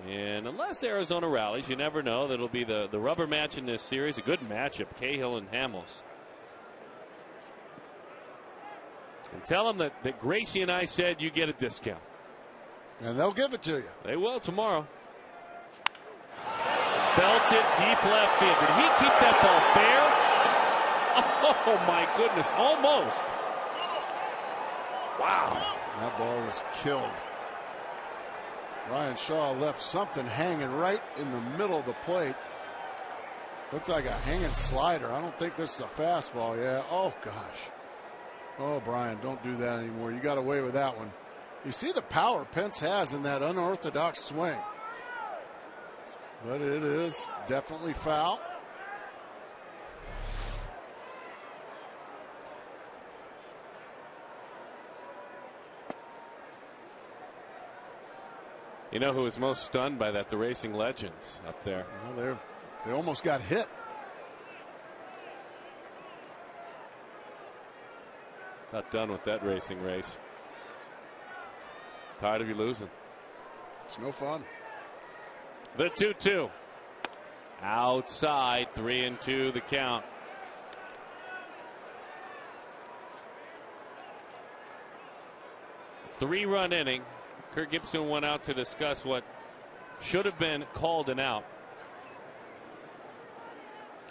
And unless Arizona rallies, you never know. That'll be the rubber match in this series. A good matchup, Cahill and Hamels. And tell them that Gracie and I said you get a discount. And they'll give it to you. They will tomorrow. Belted deep left field. Did he keep that ball fair? Oh, my goodness. Almost. Wow. That ball was killed. Ryan Shaw left something hanging right in the middle of the plate. Looked like a hanging slider. I don't think this is a fastball. Yeah. Oh, gosh. Oh, Brian, don't do that anymore. You got away with that one. You see the power Pence has in that unorthodox swing. But it is definitely foul. You know who was most stunned by that? The racing legends up there. Well, they almost got hit. Not done with that racing race. Tired of you losing. It's no fun. The 2-2. Outside, 3-2 the count. Three-run inning. Kirk Gibson went out to discuss what should have been called an out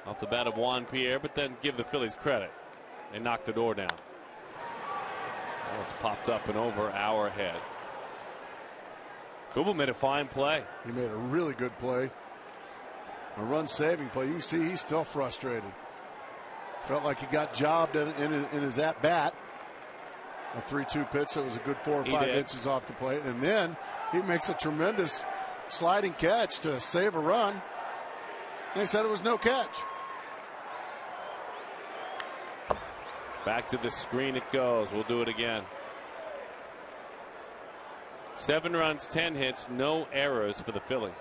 off the bat of Juan Pierre, but then give the Phillies credit. They knocked the door down. Well, it's popped up and over our head. Kubel made a fine play. He made a really good play. A run-saving play. You can see he's still frustrated. Felt like he got jobbed in his at-bat. A 3-2 pitch that was a good 4 or 5 inches off the plate. And then he makes a tremendous sliding catch to save a run. They said it was no catch. Back to the screen it goes. We'll do it again. 7 runs, 10 hits, no errors for the Phillies.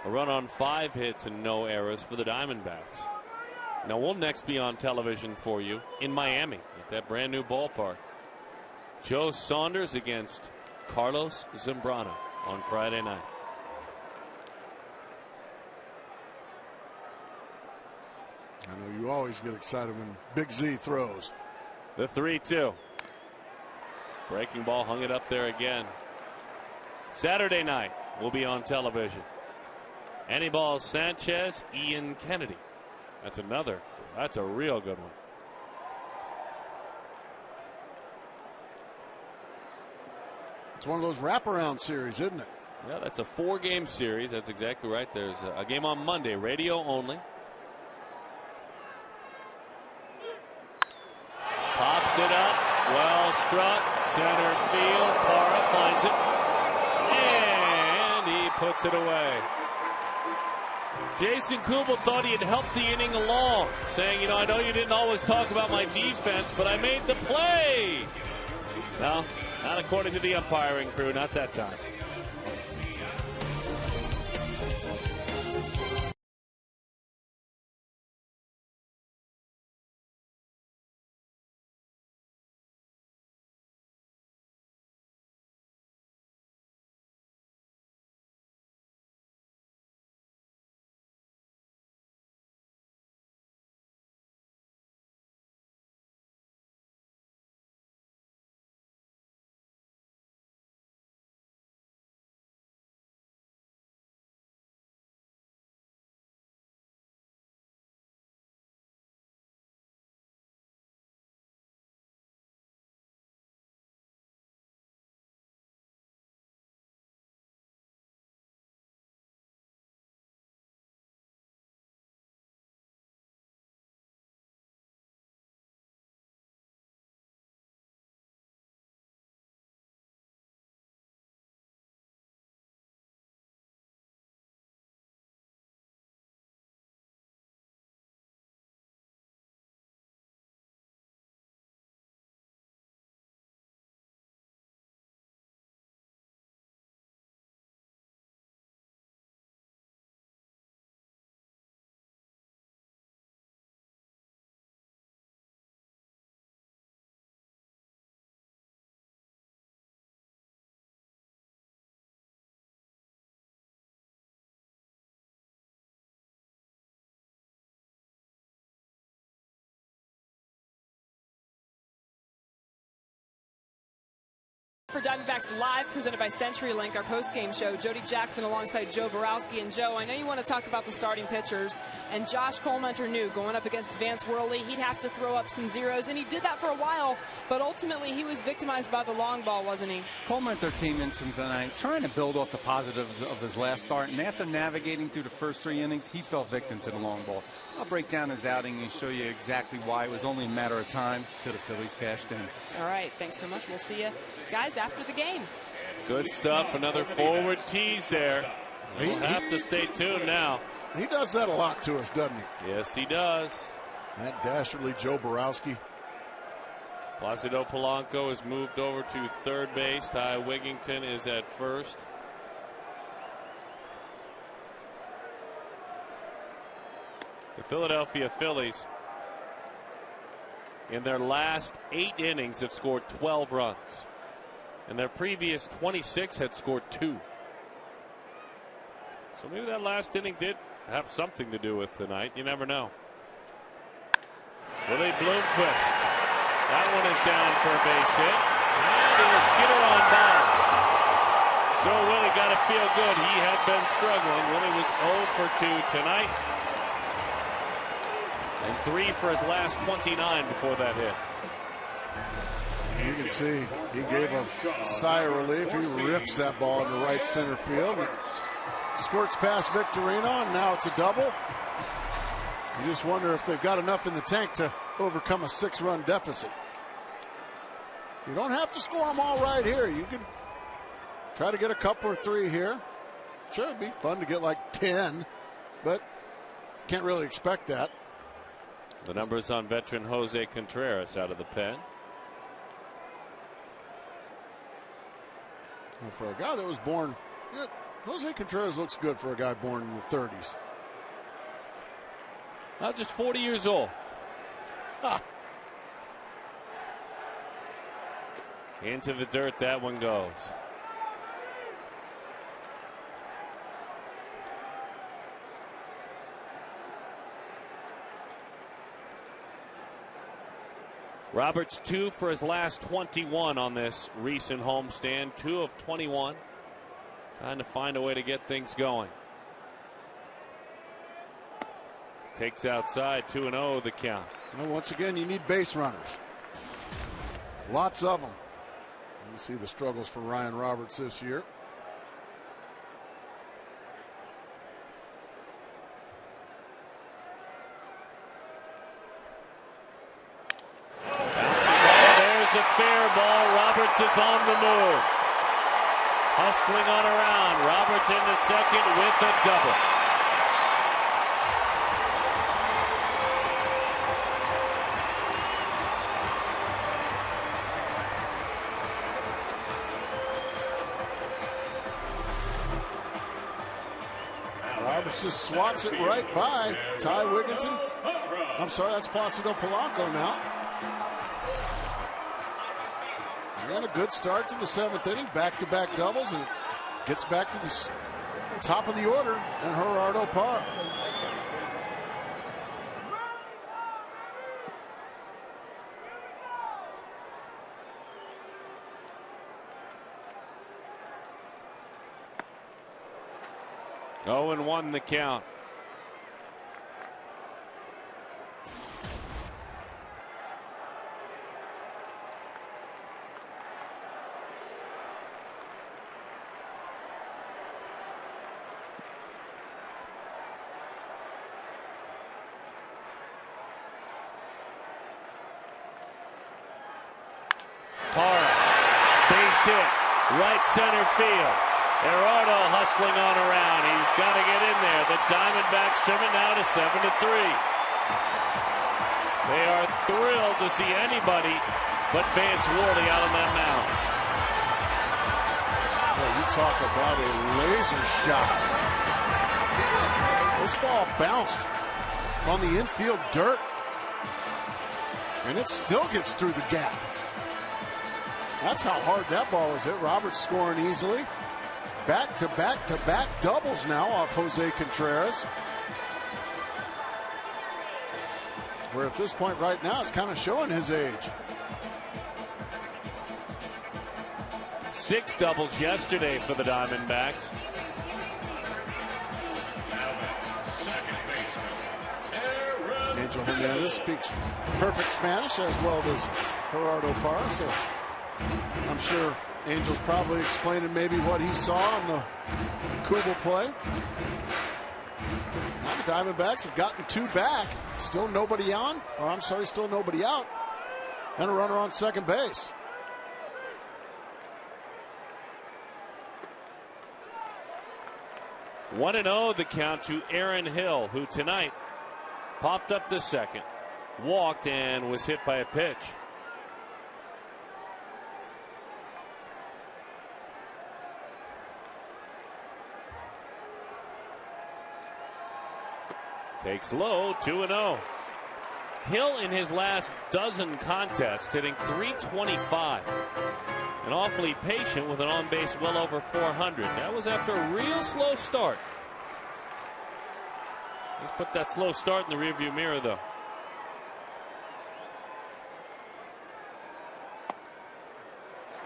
A run on 5 hits and no errors for the Diamondbacks. Now we'll next be on television for you in Miami at that brand new ballpark. Joe Saunders against Carlos Zambrano on Friday night. I know you always get excited when Big Z throws. The 3-2. Breaking ball, hung it up there again. Saturday night will be on television. Anibal Sanchez, Ian Kennedy. That's a real good one. It's one of those wraparound series, isn't it? Yeah, that's a 4-game series. That's exactly right. There's a game on Monday, radio only. Pops it up. Well struck. Center field. Parra finds it. And he puts it away. Jason Kubel thought he had helped the inning along, saying, I know you didn't always talk about my defense, but I made the play. No, not according to the umpiring crew, not that time. For Diamondbacks Live, presented by CenturyLink, our post-game show, Jody Jackson alongside Joe Borowski. And Joe, I know you want to talk about the starting pitchers, and Josh Colementer knew going up against Vance Worley, he'd have to throw up some zeros, and he did that for a while, but ultimately he was victimized by the long ball, wasn't he? Colementer came into tonight trying to build off the positives of his last start, and after navigating through the first 3 innings, he fell victim to the long ball. I'll break down his outing and show you exactly why. It was only a matter of time till the Phillies cashed in. All right, thanks so much. We'll see you guys after the game. Good stuff. Another forward tease there. We'll have to stay tuned now. He does that a lot to us, doesn't he? Yes, he does. That dastardly Joe Borowski. Placido Polanco is moved over to third base. Ty Wigington is at first. The Philadelphia Phillies, in their last 8 innings, have scored 12 runs. In their previous 26 had scored 2. So maybe that last inning did have something to do with tonight. You never know. Willie Bloomquist. That one is down for a base hit. And it will skitter on by. So Willie got to feel good. He had been struggling. Willie was 0 for 2 tonight. And 3 for his last 29 before that hit. You can see he gave a sigh of relief. He rips that ball in the right center field. It squirts past Victorino, and now it's a double. You just wonder if they've got enough in the tank to overcome a 6-run deficit. You don't have to score them all right here. You can try to get a couple or 3 here. Sure, it'd be fun to get like 10, but can't really expect that. The numbers on veteran Jose Contreras out of the pen. And for a guy that was born, Jose Contreras looks good for a guy born in the 30s. Not just 40 years old. Into the dirt that one goes. Roberts 2 for his last 21 on this recent homestand. 2 of 21. Trying to find a way to get things going. Takes outside, 2-0 the count. Well, once again, you need base runners. Lots of them. You see the struggles for Ryan Roberts this year. Bouncing ball, there's a fair ball. Roberts is on the move. Hustling on around. Roberts into second with a double. Roberts just swats it right by Ty Wigginton. I'm sorry, that's Placido Polanco now. And a good start to the 7th inning, back-to-back doubles, and gets back to the top of the order, and Gerardo Parra. Oh, and 1 the count. Parra, base hit, right center field. Gerardo hustling on around. He's got to get in there. The Diamondbacks trim it now to 7-3. They are thrilled to see anybody but Vance Worley out on that mound. Well, you talk about a laser shot. This ball bounced on the infield dirt, and it still gets through the gap. That's how hard that ball was hit. Roberts scoring easily. Back-to-back-to-back doubles now off Jose Contreras. Where at this point right now it's kind of showing his age. 6 doubles yesterday for the Diamondbacks. Angel Hernandez speaks perfect Spanish as well as Gerardo Parra, so I'm sure Angel's probably explaining maybe what he saw on the Kubel play. Now the Diamondbacks have gotten 2 back. Still nobody on, or I'm sorry, still nobody out. And a runner on second base. One 1-0 the count to Aaron Hill, who tonight popped up to second, walked, and was hit by a pitch. Takes low, 2-0. Hill in his last dozen contests hitting .325. And awfully patient with an on-base well over 400. That was after a real slow start. Let's put that slow start in the rearview mirror, though.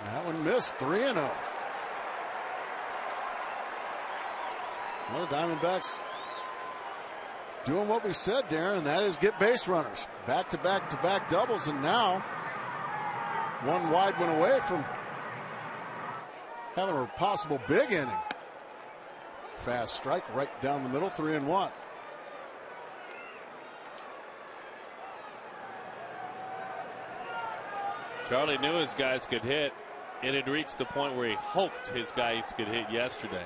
That one missed, 3-0. Well, the Diamondbacks doing what we said, Darren, and that is get base runners. Back-to-back-to-back doubles, and now one wide one away from having a possible big inning. Fast strike right down the middle, 3-1. Charlie knew his guys could hit. It had reached the point where he hoped his guys could hit yesterday.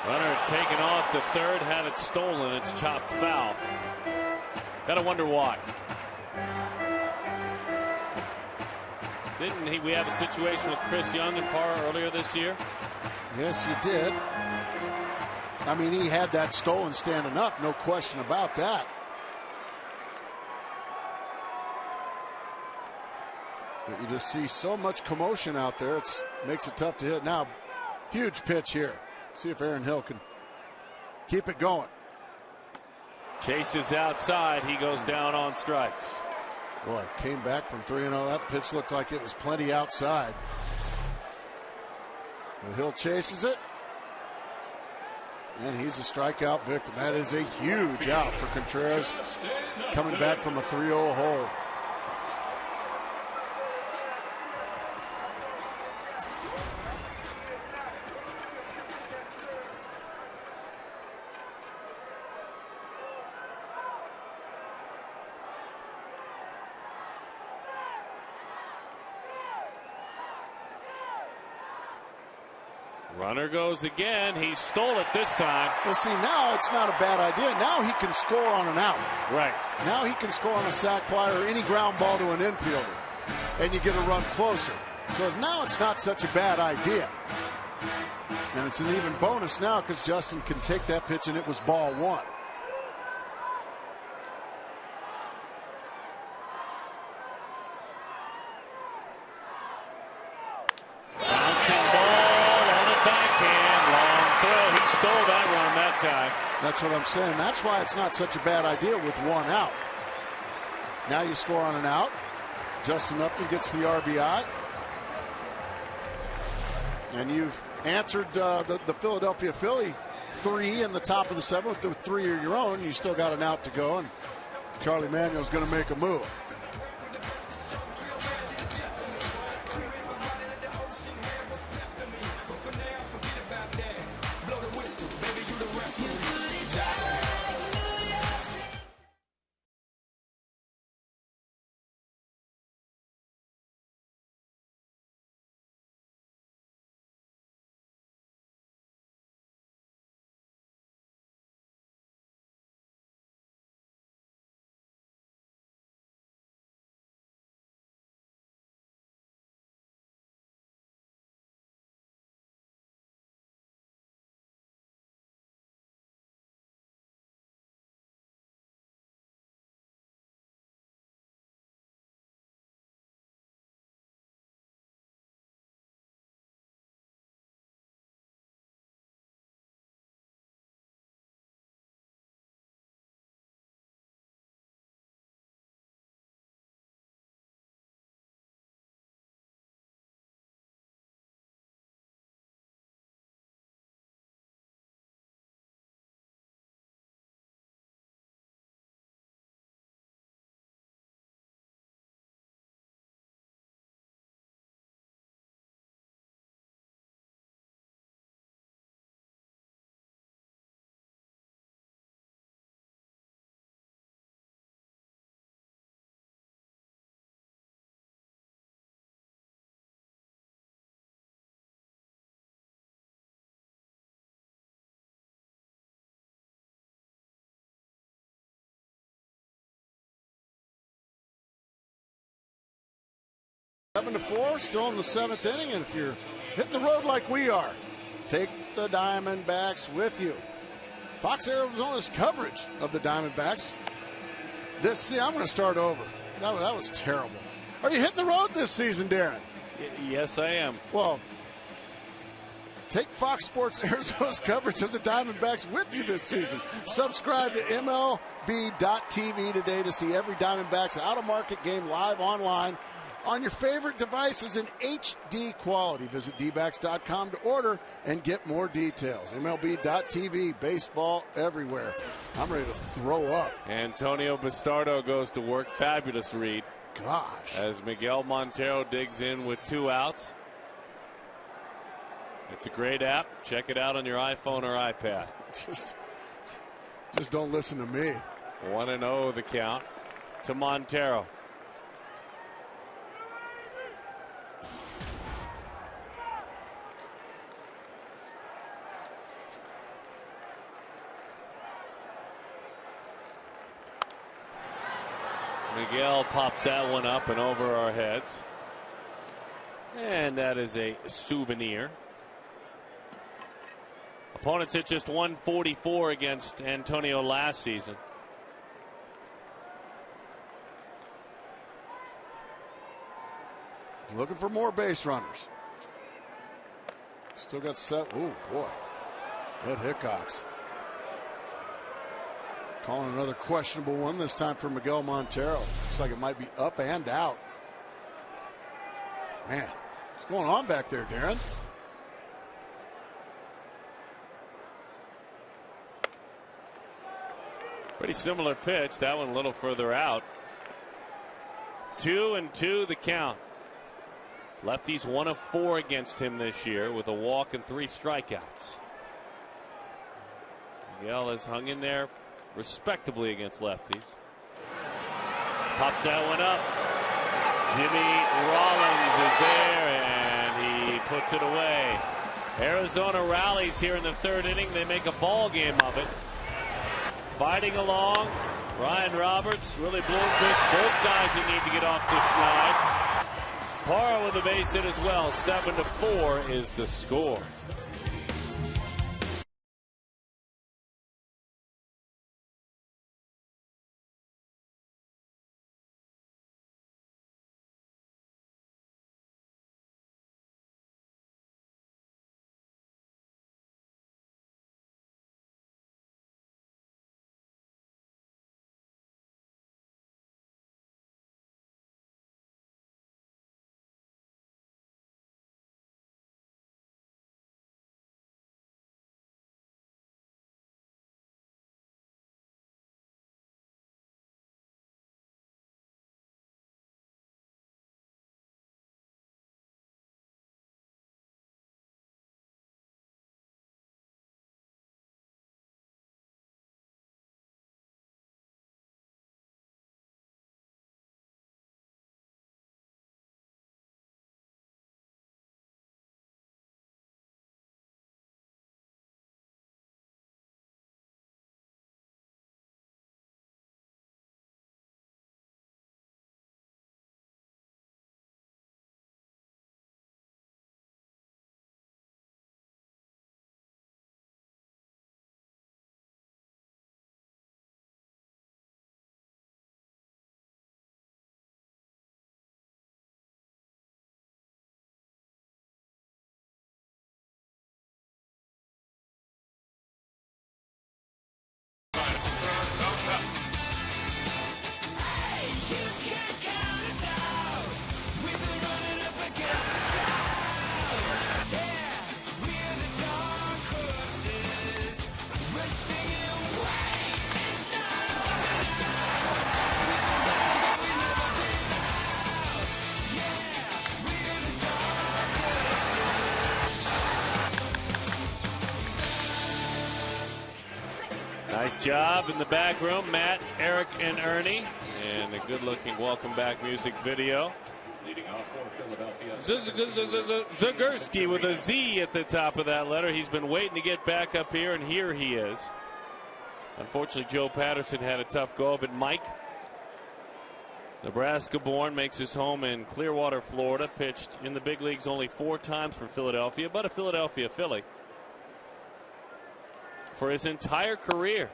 Runner taken off to third, had it stolen. It's chopped foul. Gotta wonder why. Didn't we have a situation with Chris Young and Parra earlier this year? Yes, you did. I mean, he had that stolen standing up, no question about that. But you just see so much commotion out there. It makes it tough to hit. Now, huge pitch here. See if Aaron Hill can keep it going. Chase is outside. He goes down on strikes. Boy, came back from 3-0. That pitch looked like it was plenty outside. But Hill chases it. And he's a strikeout victim. That is a huge out for Contreras, coming back from a 3-0 hole. Runner goes again. He stole it this time. Well, see, now it's not a bad idea. Now he can score on an out. Right. Now he can score on a sac fly or any ground ball to an infielder. And you get a run closer. So now it's not such a bad idea. And it's an even bonus now because Justin can take that pitch and it was ball one. That's what I'm saying. That's why it's not such a bad idea with one out. Now you score on an out. Justin Upton gets the RBI. And you've answered the Philadelphia Philly 3 in the top of the 7th with 3 of your own. You still got an out to go, and Charlie Manuel's going to make a move. Seven to 4, still in the 7th inning, and if you're hitting the road like we are, take the Diamondbacks with you. Fox Arizona's coverage of the Diamondbacks. I'm going to start over. That was terrible. Are you hitting the road this season, Darren? Yes, I am. Well, take Fox Sports Arizona's coverage of the Diamondbacks with you this season. Subscribe to MLB.TV today to see every Diamondbacks out-of-market game live online on your favorite devices in HD quality. Visit dbacks.com to order and get more details. MLB.TV, baseball everywhere. I'm ready to throw up. Antonio Bastardo goes to work. Fabulous read. Gosh. As Miguel Montero digs in with 2 outs. It's a great app. Check it out on your iPhone or iPad. Just don't listen to me. 1-0 the count to Montero. Miguel pops that one up and over our heads. And that is a souvenir. Opponents hit just 144 against Antonio last season. Looking for more base runners. Still got set. Oh, boy. Ed Hickox. Calling another questionable one, this time for Miguel Montero. Looks like it might be up and out. Man, what's going on back there, Darren? Pretty similar pitch. That one a little further out. 2-2 the count. Lefties 1 of 4 against him this year with a walk and 3 strikeouts. Miguel has hung in there respectably against lefties. Pops that one up. Jimmy Rollins is there and he puts it away. Arizona rallies here in the 3rd inning. They make a ball game of it. Fighting along. Ryan Roberts, Willie Bloomquist, both guys that need to get off the schneid. Parra with a base hit as well. 7-4 is the score. Nice job in the back room, Matt, Eric, and Ernie. And a good-looking welcome back music video. Zagurski with a Z at the top of that letter. He's been waiting to get back up here, and here he is. Unfortunately, Joe Patterson had a tough go of it. Mike, Nebraska-born, makes his home in Clearwater, Florida. Pitched in the big leagues only 4 times for Philadelphia, but a Philadelphia Philly for his entire career.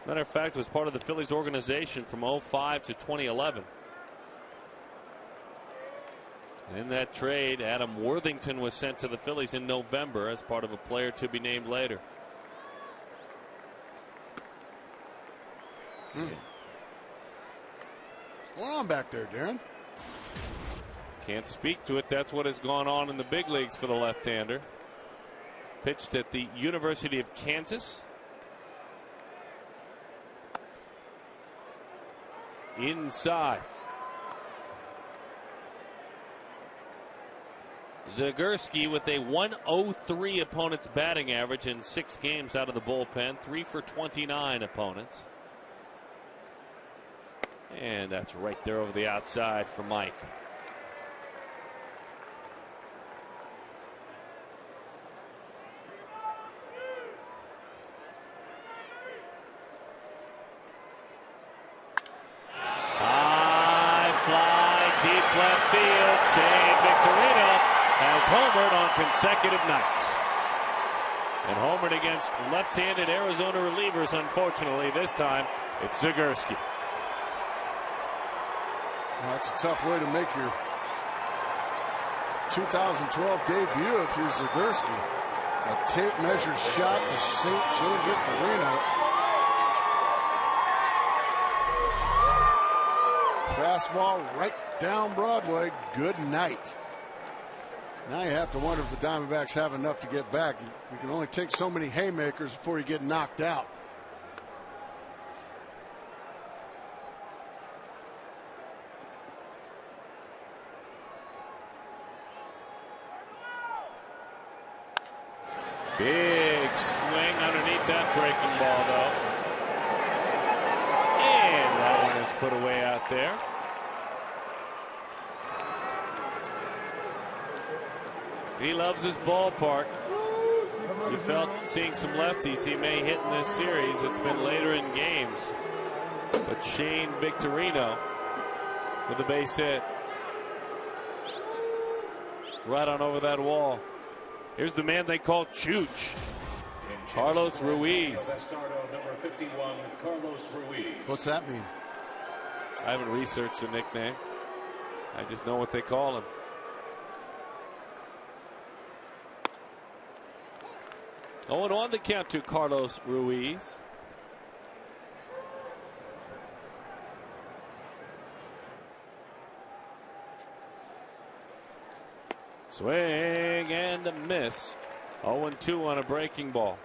Matter of fact, was part of the Phillies organization from 2005 to 2011. In that trade, Adam Worthington was sent to the Phillies in November as part of a player to be named later. What's going on back there, Darren? Can't speak to it. That's what has gone on in the big leagues for the left-hander. Pitched at the University of Kansas. Inside. Zagurski with a 103 opponent's batting average in 6 games out of the bullpen. 3 for 29 opponents. And that's right there over the outside for Mike. deep left field. Shane Victorino has homered on consecutive nights. And homered against left-handed Arizona relievers, unfortunately. This time, it's Zagurski. Well, that's a tough way to make your 2012 debut if you're Zagurski. A tape measure shot to Shane Victorino. Fastball right down Broadway. Good night. Now you have to wonder if the Diamondbacks have enough to get back. You can only take so many haymakers before you get knocked out. Big swing underneath that breaking ball, though. And that one is put away out there. He loves his ballpark. You felt seeing some lefties he may hit in this series. It's been later in games. But Shane Victorino with a base hit. Right on over that wall. Here's the man they call Chooch. Carlos Ruiz. What's that mean? I haven't researched the nickname. I just know what they call him. Oh, and on the count to Carlos Ruiz. Swing and a miss. 0-2 on a breaking ball.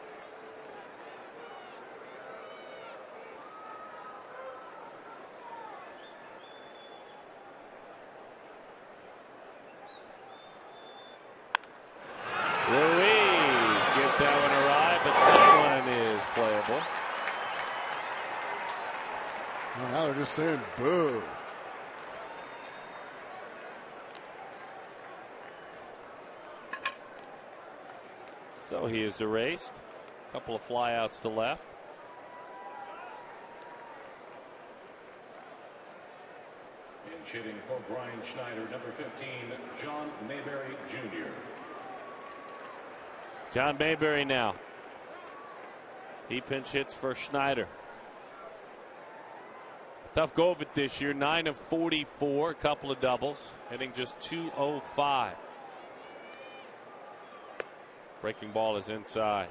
Ruiz gives that one a ride, but that one is playable. Well, now they're just saying boo. So he is erased. A couple of flyouts to left. And hitting for Brian Schneider, number 15, John Mayberry Jr. John Mayberry now. He pinch hits for Schneider. Tough go of it this year. 9 of 44, a couple of doubles, hitting just .205. Breaking ball is inside.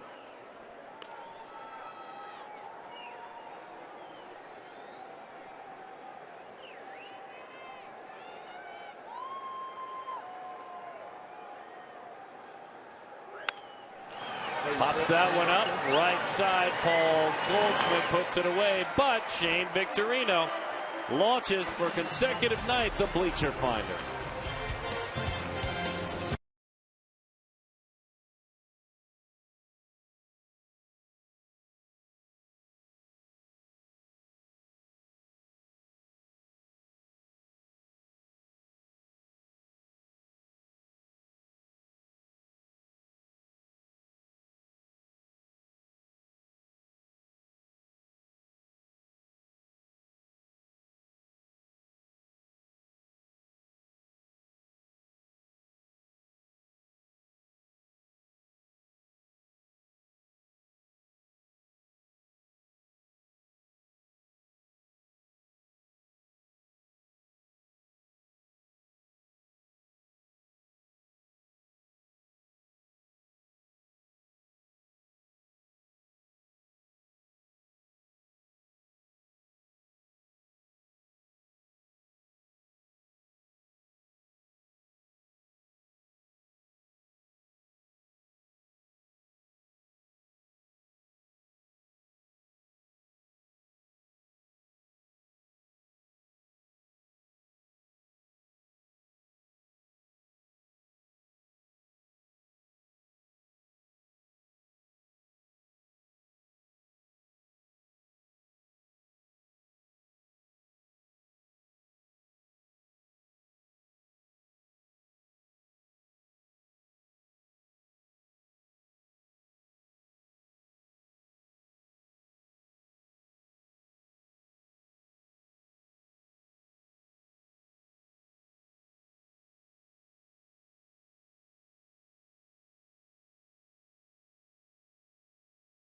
Pops that one up, right side. Paul Goldschmidt puts it away, but Shane Victorino launches for consecutive nights a bleacher finder.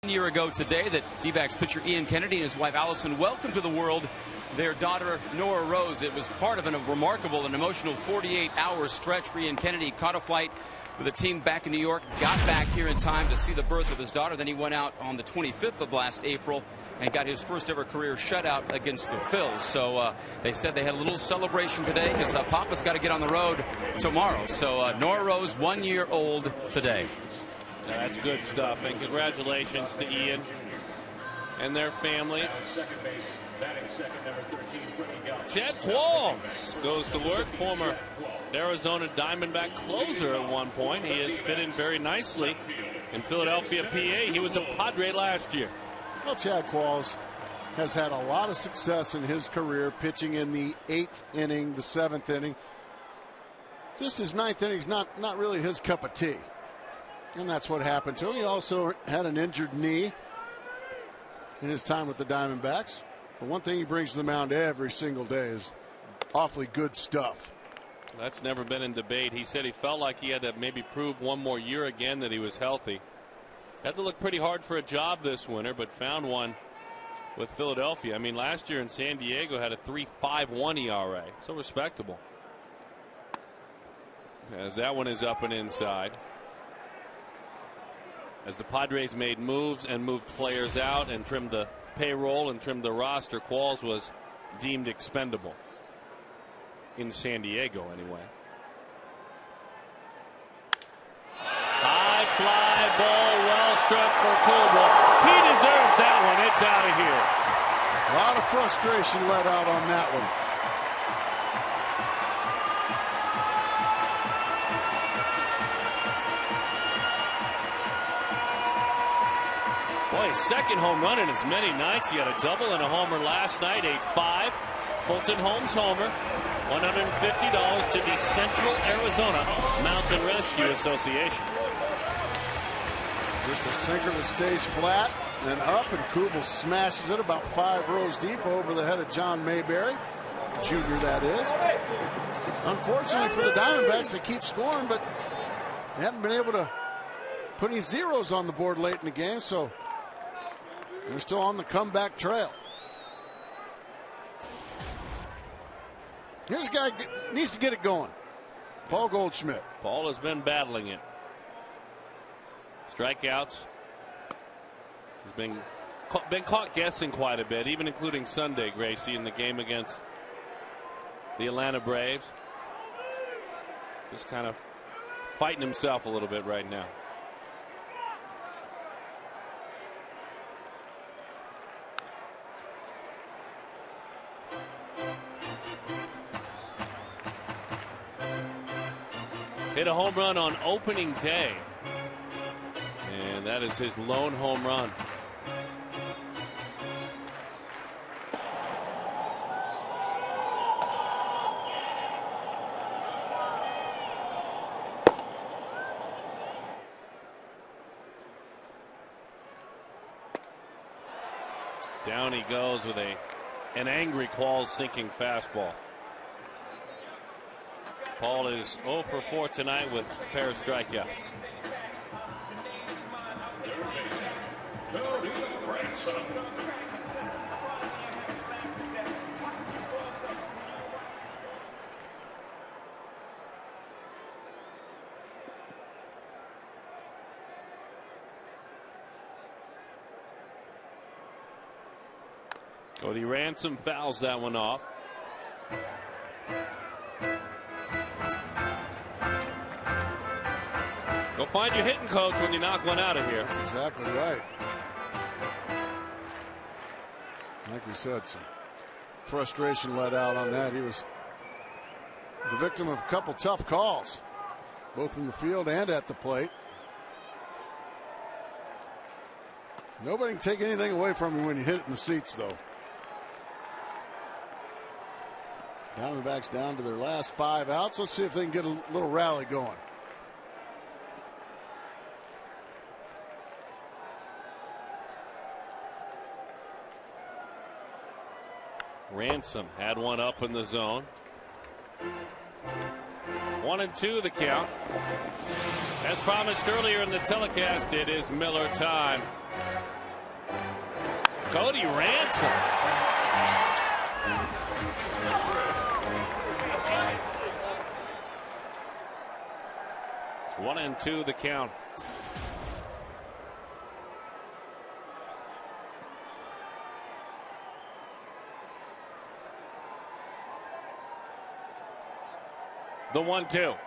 1 year ago today that D-backs pitcher Ian Kennedy and his wife Allison welcomed to the world their daughter Nora Rose. It was part of a remarkable and emotional 48-hour stretch for Ian Kennedy. Caught a flight with a team back in New York, got back here in time to see the birth of his daughter. Then he went out on the 25th of last April and got his first ever career shutout against the Phils. So they said they had a little celebration today because Papa's got to get on the road tomorrow. So Nora Rose, 1 year old today. That's good stuff, and congratulations to Ian and their family. Chad Qualls goes to work, former Arizona Diamondback closer at one point. He has fit in very nicely in Philadelphia, PA. He was a Padre last year. Well, Chad Qualls has had a lot of success in his career, pitching in the 8th inning, the 7th inning. Just his 9th inning is not really his cup of tea. And that's what happened to him. He also had an injured knee in his time with the Diamondbacks. But one thing he brings to the mound every single day is awfully good stuff. That's never been in debate. He said he felt like he had to maybe prove one more year again that he was healthy. Had to look pretty hard for a job this winter, but found one with Philadelphia. I mean, last year in San Diego had a 3.51 ERA. So respectable. As that one is up and inside. As the Padres made moves and moved players out and trimmed the payroll and trimmed the roster, Qualls was deemed expendable. In San Diego, anyway. High fly ball, well struck for Kubel. He deserves that one. It's out of here. A lot of frustration let out on that one. Boy, his second home run in as many nights. He had a double and a homer last night, 8-5. Fulton Holmes homer. $150 to the Central Arizona Mountain Rescue Association. Just a sinker that stays flat and up, and Kubel smashes it about 5 rows deep over the head of John Mayberry, Jr. that is. Unfortunately for the Diamondbacks, they keep scoring, but they haven't been able to put any zeros on the board late in the game, so they're still on the comeback trail. Here's a guy needs to get it going. Paul Goldschmidt. Paul has been battling it. Strikeouts. He's been caught guessing quite a bit, even including Sunday, Gracie, in the game against the Atlanta Braves. Just kind of fighting himself a little bit right now. Hit a home run on opening day. And that is his lone home run. Down he goes with an angry Qualls sinking fastball. Paul is 0 for 4 tonight with a pair of strikeouts. Cody Ransom fouls that one off. Go find your hitting coach when you knock one out of here. That's exactly right. Like we said, some frustration let out on that. He was the victim of a couple tough calls, both in the field and at the plate. Nobody can take anything away from you when you hit it in the seats, though. Diamondbacks down to their last 5 outs. Let's see if they can get a little rally going. Ransom had one up in the zone. 1-2 the count. As promised earlier in the telecast, it is Miller time. Cody Ransom. One and two the count. The 1-2.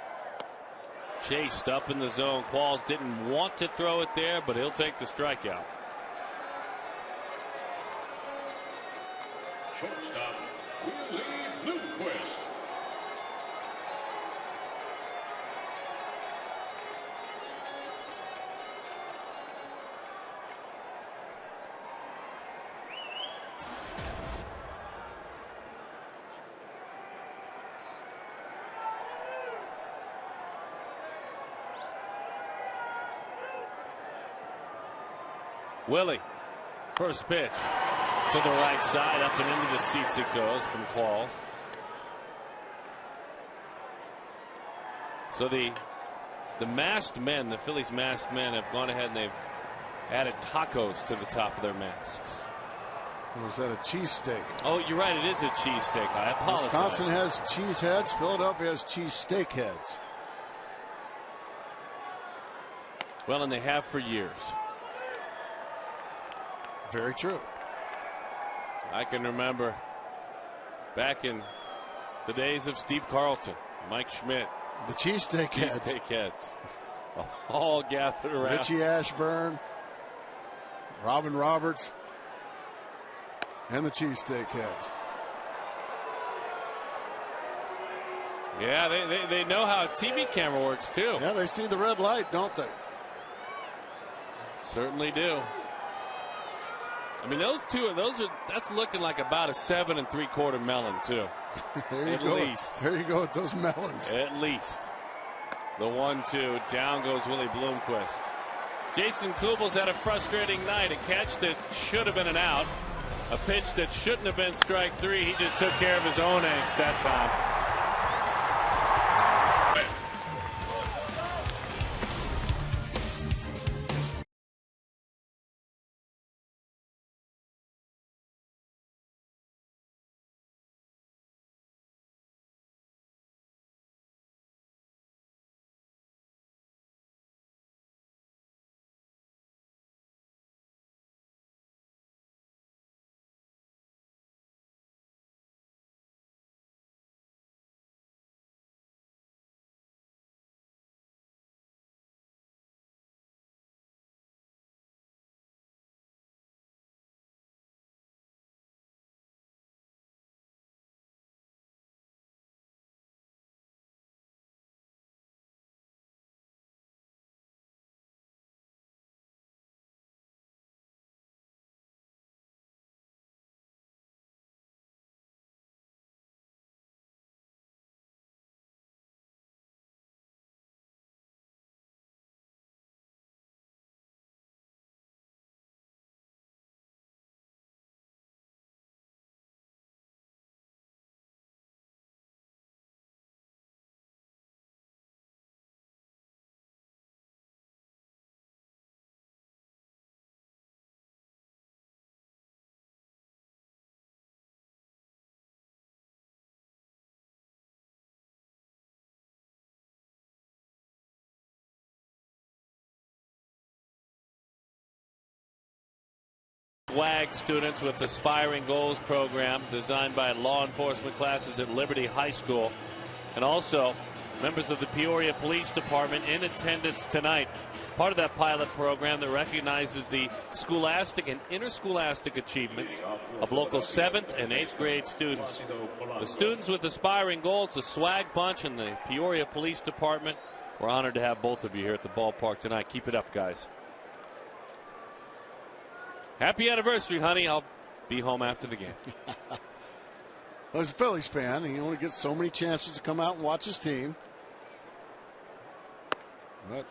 Chased up in the zone. Qualls didn't want to throw it there, but he'll take the strikeout. Shortstop, Willie Bloomquist. Willie, first pitch to the right side, up and into the seats it goes from Qualls. So the masked men, the Phillies masked men, have gone ahead and they've added tacos to the top of their masks. Or is that a cheesesteak? Oh, you're right. It is a cheesesteak. I apologize. Wisconsin has cheese heads. Philadelphia has cheese steak heads. Well, and they have for years. Very true. I can remember back in the days of Steve Carlton, Mike Schmidt. The cheesesteak heads. Cheesesteak heads. All gathered around. Richie Ashburn, Robin Roberts, and the cheesesteak heads. Yeah, they know how a TV camera works too. Yeah, they see the red light, don't they? Certainly do. I mean, that's looking like about a 7 3/4 melon too. There you At go. least. There you go with those melons. At least. The 1-2. Down goes Willie Bloomquist. Jason Kubel's had a frustrating night. A catch that should have been an out. A pitch that shouldn't have been strike three. He just took care of his own angst that time. SWAG students with the Aspiring Goals program designed by law enforcement classes at Liberty High School, and also members of the Peoria Police Department in attendance tonight. Part of that pilot program that recognizes the scholastic and interscholastic achievements of local 7th and 8th grade students. The students with Aspiring Goals, the SWAG bunch, and the Peoria Police Department, we're honored to have both of you here at the ballpark tonight. Keep it up, guys. Happy anniversary, honey. I'll be home after the game. Well, as a Phillies fan, he only gets so many chances to come out and watch his team. But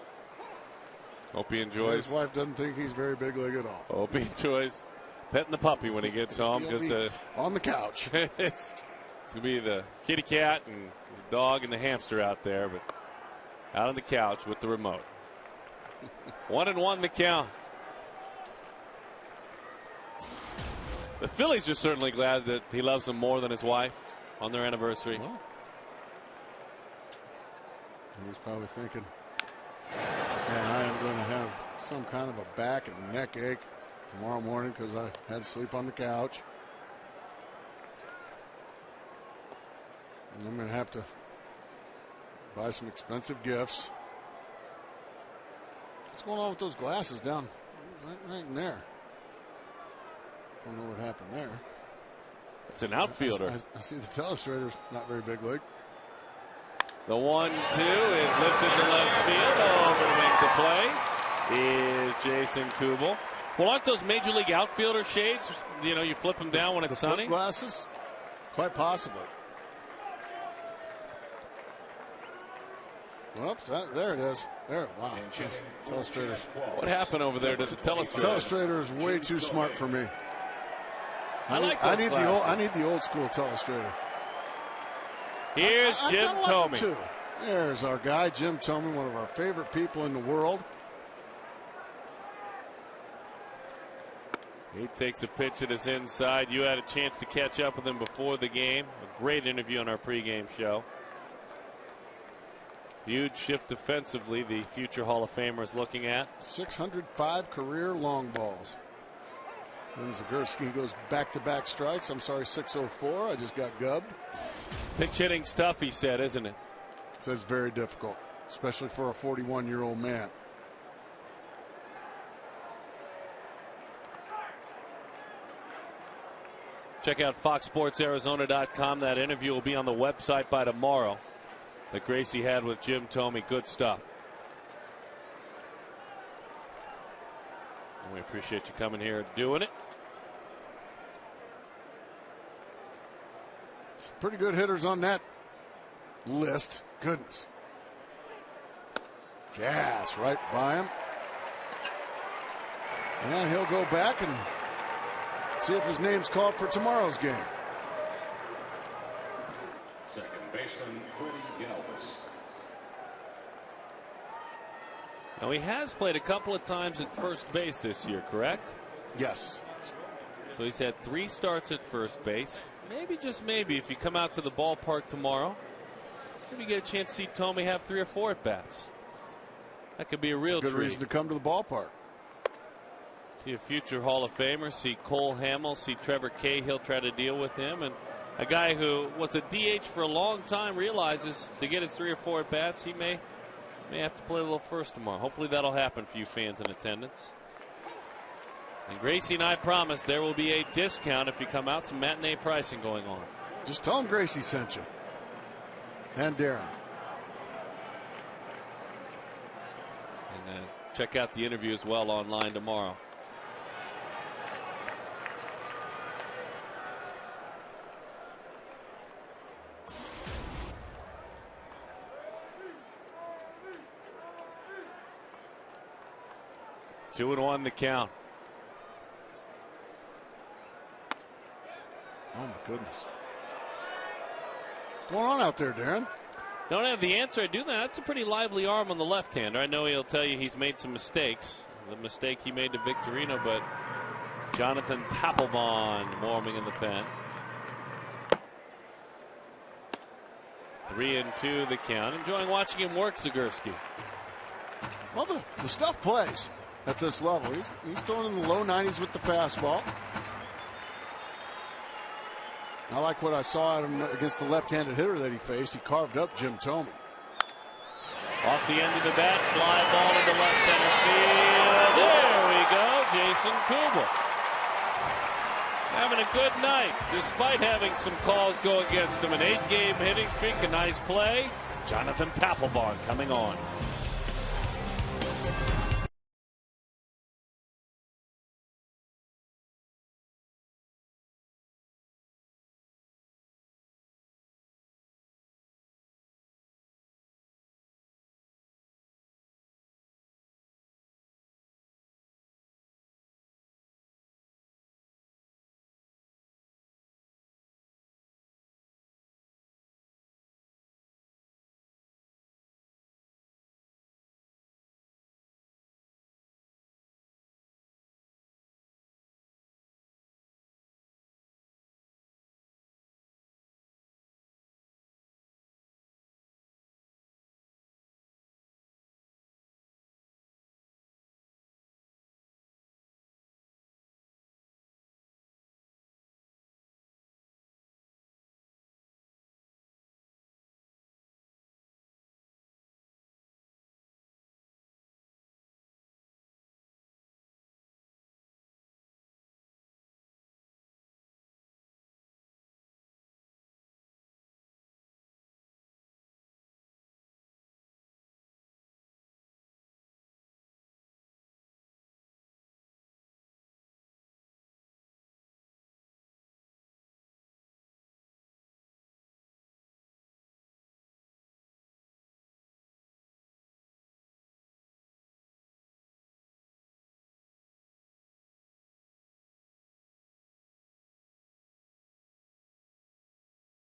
hope he enjoys. His wife doesn't think he's very big league at all. Hope he enjoys petting the puppy when he gets home. Because on the couch. It's going to be the kitty cat and the dog and the hamster out there, but out on the couch with the remote. 1-1 the count. The Phillies are certainly glad that he loves them more than his wife on their anniversary. Well, he's probably thinking, man, I am going to have some kind of a back and neck ache tomorrow morning because I had to sleep on the couch. And I'm going to have to buy some expensive gifts. What's going on with those glasses down right in there? Don't know what happened there. It's an outfielder. I see the telestrator's not very big league. The 1-2 is lifted to left field. Over to make the play is Jason Kubel. Well, aren't those Major League outfielder shades? You know, you flip them down when it's sunny. Flip glasses? Quite possibly. Whoops, there it is. There, wow. Telestrators. What happened over there to the telestrator? Telestrator is way too smart for me. I need the old school telestrator. Here's Jim Thome. There's our guy, Jim Thome, one of our favorite people in the world. He takes a pitch at his inside. You had a chance to catch up with him before the game. A great interview on our pregame show. Huge shift defensively, the future Hall of Famer is looking at. 605 career long balls. And Zagurski goes back-to-back strikes. I'm sorry, 604. I just got gubbed. Pitch hitting stuff, he said, isn't it? Says very difficult, especially for a 41-year-old man. Check out FoxSportsArizona.com. That interview will be on the website by tomorrow that Gracie had with Jim Thome. Good stuff. And we appreciate you coming here and doing it. Some pretty good hitters on that list. Goodness. Gas right by him. And he'll go back and see if his name's called for tomorrow's game. Second baseman, Freddie Galvis. Now, he has played a couple of times at first base this year, correct? Yes. So he's had 3 starts at first base. Maybe, just maybe, if you come out to the ballpark tomorrow, maybe you get a chance to see Thome have 3 or 4 at bats. That could be a real good treat. reason to come to the ballpark. See a future Hall of Famer, see Cole Hamill, see Trevor Cahill try to deal with him. And a guy who was a DH for a long time realizes to get his 3 or 4 at bats, he may have to play a little first tomorrow. Hopefully that'll happen for you fans in attendance. And Gracie and I promise there will be a discount if you come out. Some matinee pricing going on. Just tell him Gracie sent you. And Darren. And check out the interview as well online tomorrow. Two and 1 the count. Oh, my goodness. What's going on out there, Darren? Don't have the answer. I do that. That's a pretty lively arm on the left-hander. I know he'll tell you he's made some mistakes. The mistake he made to Victorino, but Jonathan Papelbon warming in the pen. 3-2 the count. Enjoying watching him work, Zagurski. Well, the stuff plays at this level. He's throwing in the low 90s with the fastball. I like what I saw at him against the left-handed hitter that he faced. He carved up Jim Thome. Off the end of the bat, fly ball into left center field. There we go, Jason Kubel. Having a good night, despite having some calls go against him. An 8-game hitting streak, a nice play. Jonathan Papelbon coming on.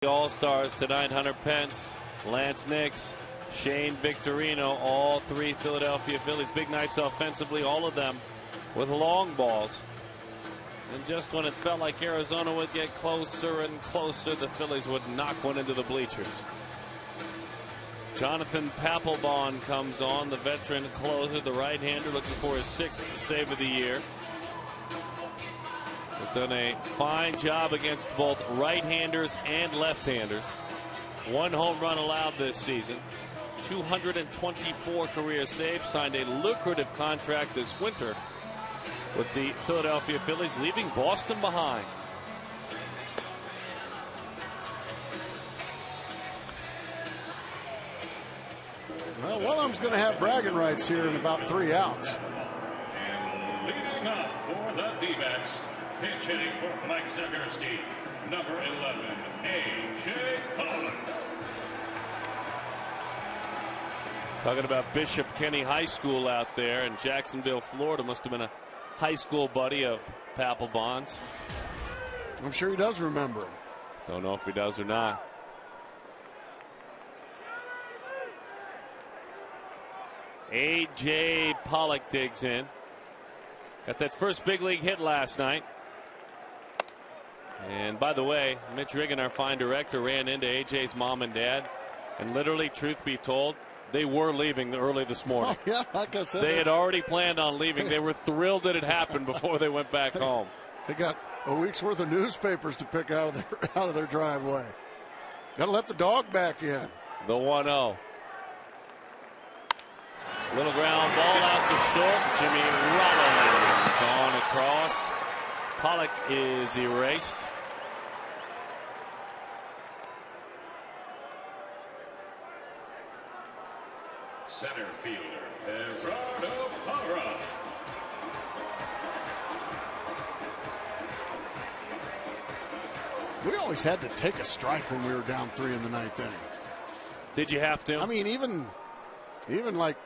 All-Stars tonight: Hunter Pence, Lance Nix, Shane Victorino, all three Philadelphia Phillies. Big nights offensively, all of them with long balls. And just when it felt like Arizona would get closer and closer, the Phillies would knock one into the bleachers. Jonathan Papelbon comes on, the veteran closer, the right-hander, looking for his 6th save of the year. Has done a fine job against both right-handers and left-handers. 1 home run allowed this season. 224 career saves. Signed a lucrative contract this winter with the Philadelphia Phillies, leaving Boston behind. Well, Willem's going to have bragging rights here in about 3 outs. And leading up for the D-backs, pitch hitting for Mike Zagorski, number 11, A.J. Pollock. Talking about Bishop Kenny High School out there in Jacksonville, Florida. Must have been a high school buddy of Papelbon's. I'm sure he does remember him. Don't know if he does or not. A.J. Pollock digs in. Got that first big league hit last night. And by the way, Mitch Riggin, our fine director, ran into A.J.'s mom and dad. And literally, truth be told, they were leaving early this morning. Oh, yeah, like I said. They had already planned on leaving. They were thrilled that it happened before they went back home. They got a week's worth of newspapers to pick out of their driveway. Got to let the dog back in. The 1-0. Little ground ball out to short. Jimmy Rollins on across. Pollock is erased. Center fielder, Gerardo Parra. We always had to take a strike when we were down 3 in the 9th inning. Did you have to? I mean, even like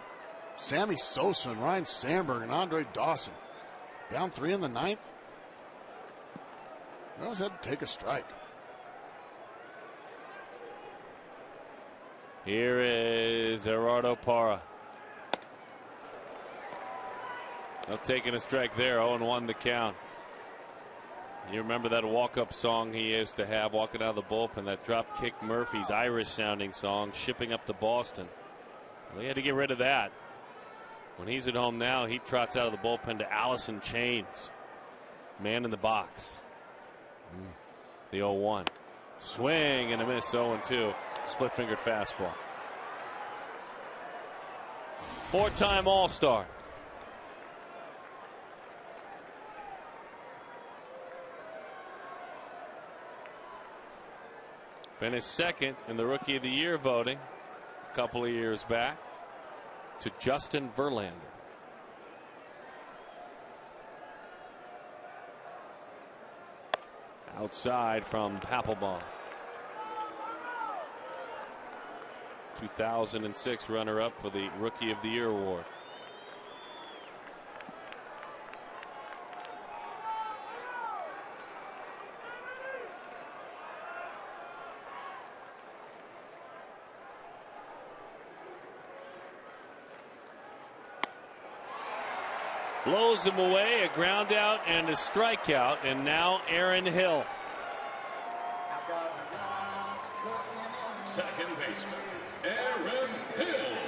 Sammy Sosa and Ryan Sandberg and Andre Dawson, down 3 in the 9th. We always had to take a strike. Here is Gerardo Parra. No taking a strike there. 0-1 the count. You remember that walk-up song he used to have walking out of the bullpen, that Dropkick Murphys Irish-sounding song, shipping up to Boston. Well, he had to get rid of that. When he's at home now, he trots out of the bullpen to Allison Chains. Man in the box. The 0-1. Swing and a miss, 0-2. Split-fingered fastball. 4-time All-Star. Finished second in the Rookie of the Year voting a couple of years back to Justin Verlander. Outside from Papelbon. 2006 runner-up for the Rookie of the Year award. Blows him away, a ground out and a strikeout, and now Aaron Hill. Second baseman, Aaron Hill.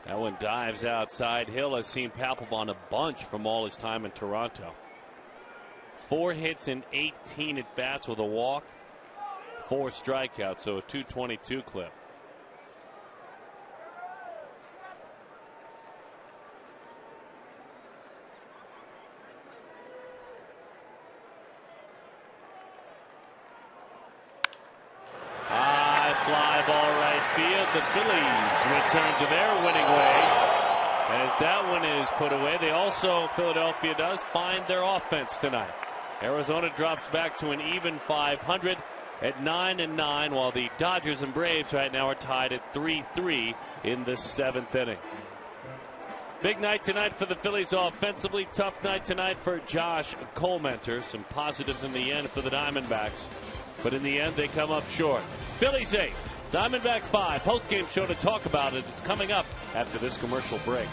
That one dives outside. Hill has seen Papelbon a bunch from all his time in Toronto. 4 hits and 18 at bats with a walk, 4 strikeouts, so a .222 clip. High fly ball right field. The Phillies return to their winning ways And as that one is put away, they also, Philadelphia does, find their offense tonight. Arizona drops back to an even 500 at 9-9, while the Dodgers and Braves right now are tied at 3-3 in the 7th inning. Big night tonight for the Phillies offensively. Tough night tonight for Josh Colmenter. Some positives in the end for the Diamondbacks, but in the end they come up short. Phillies 8, Diamondbacks 5. Post-game show to talk about it is coming up after this commercial break.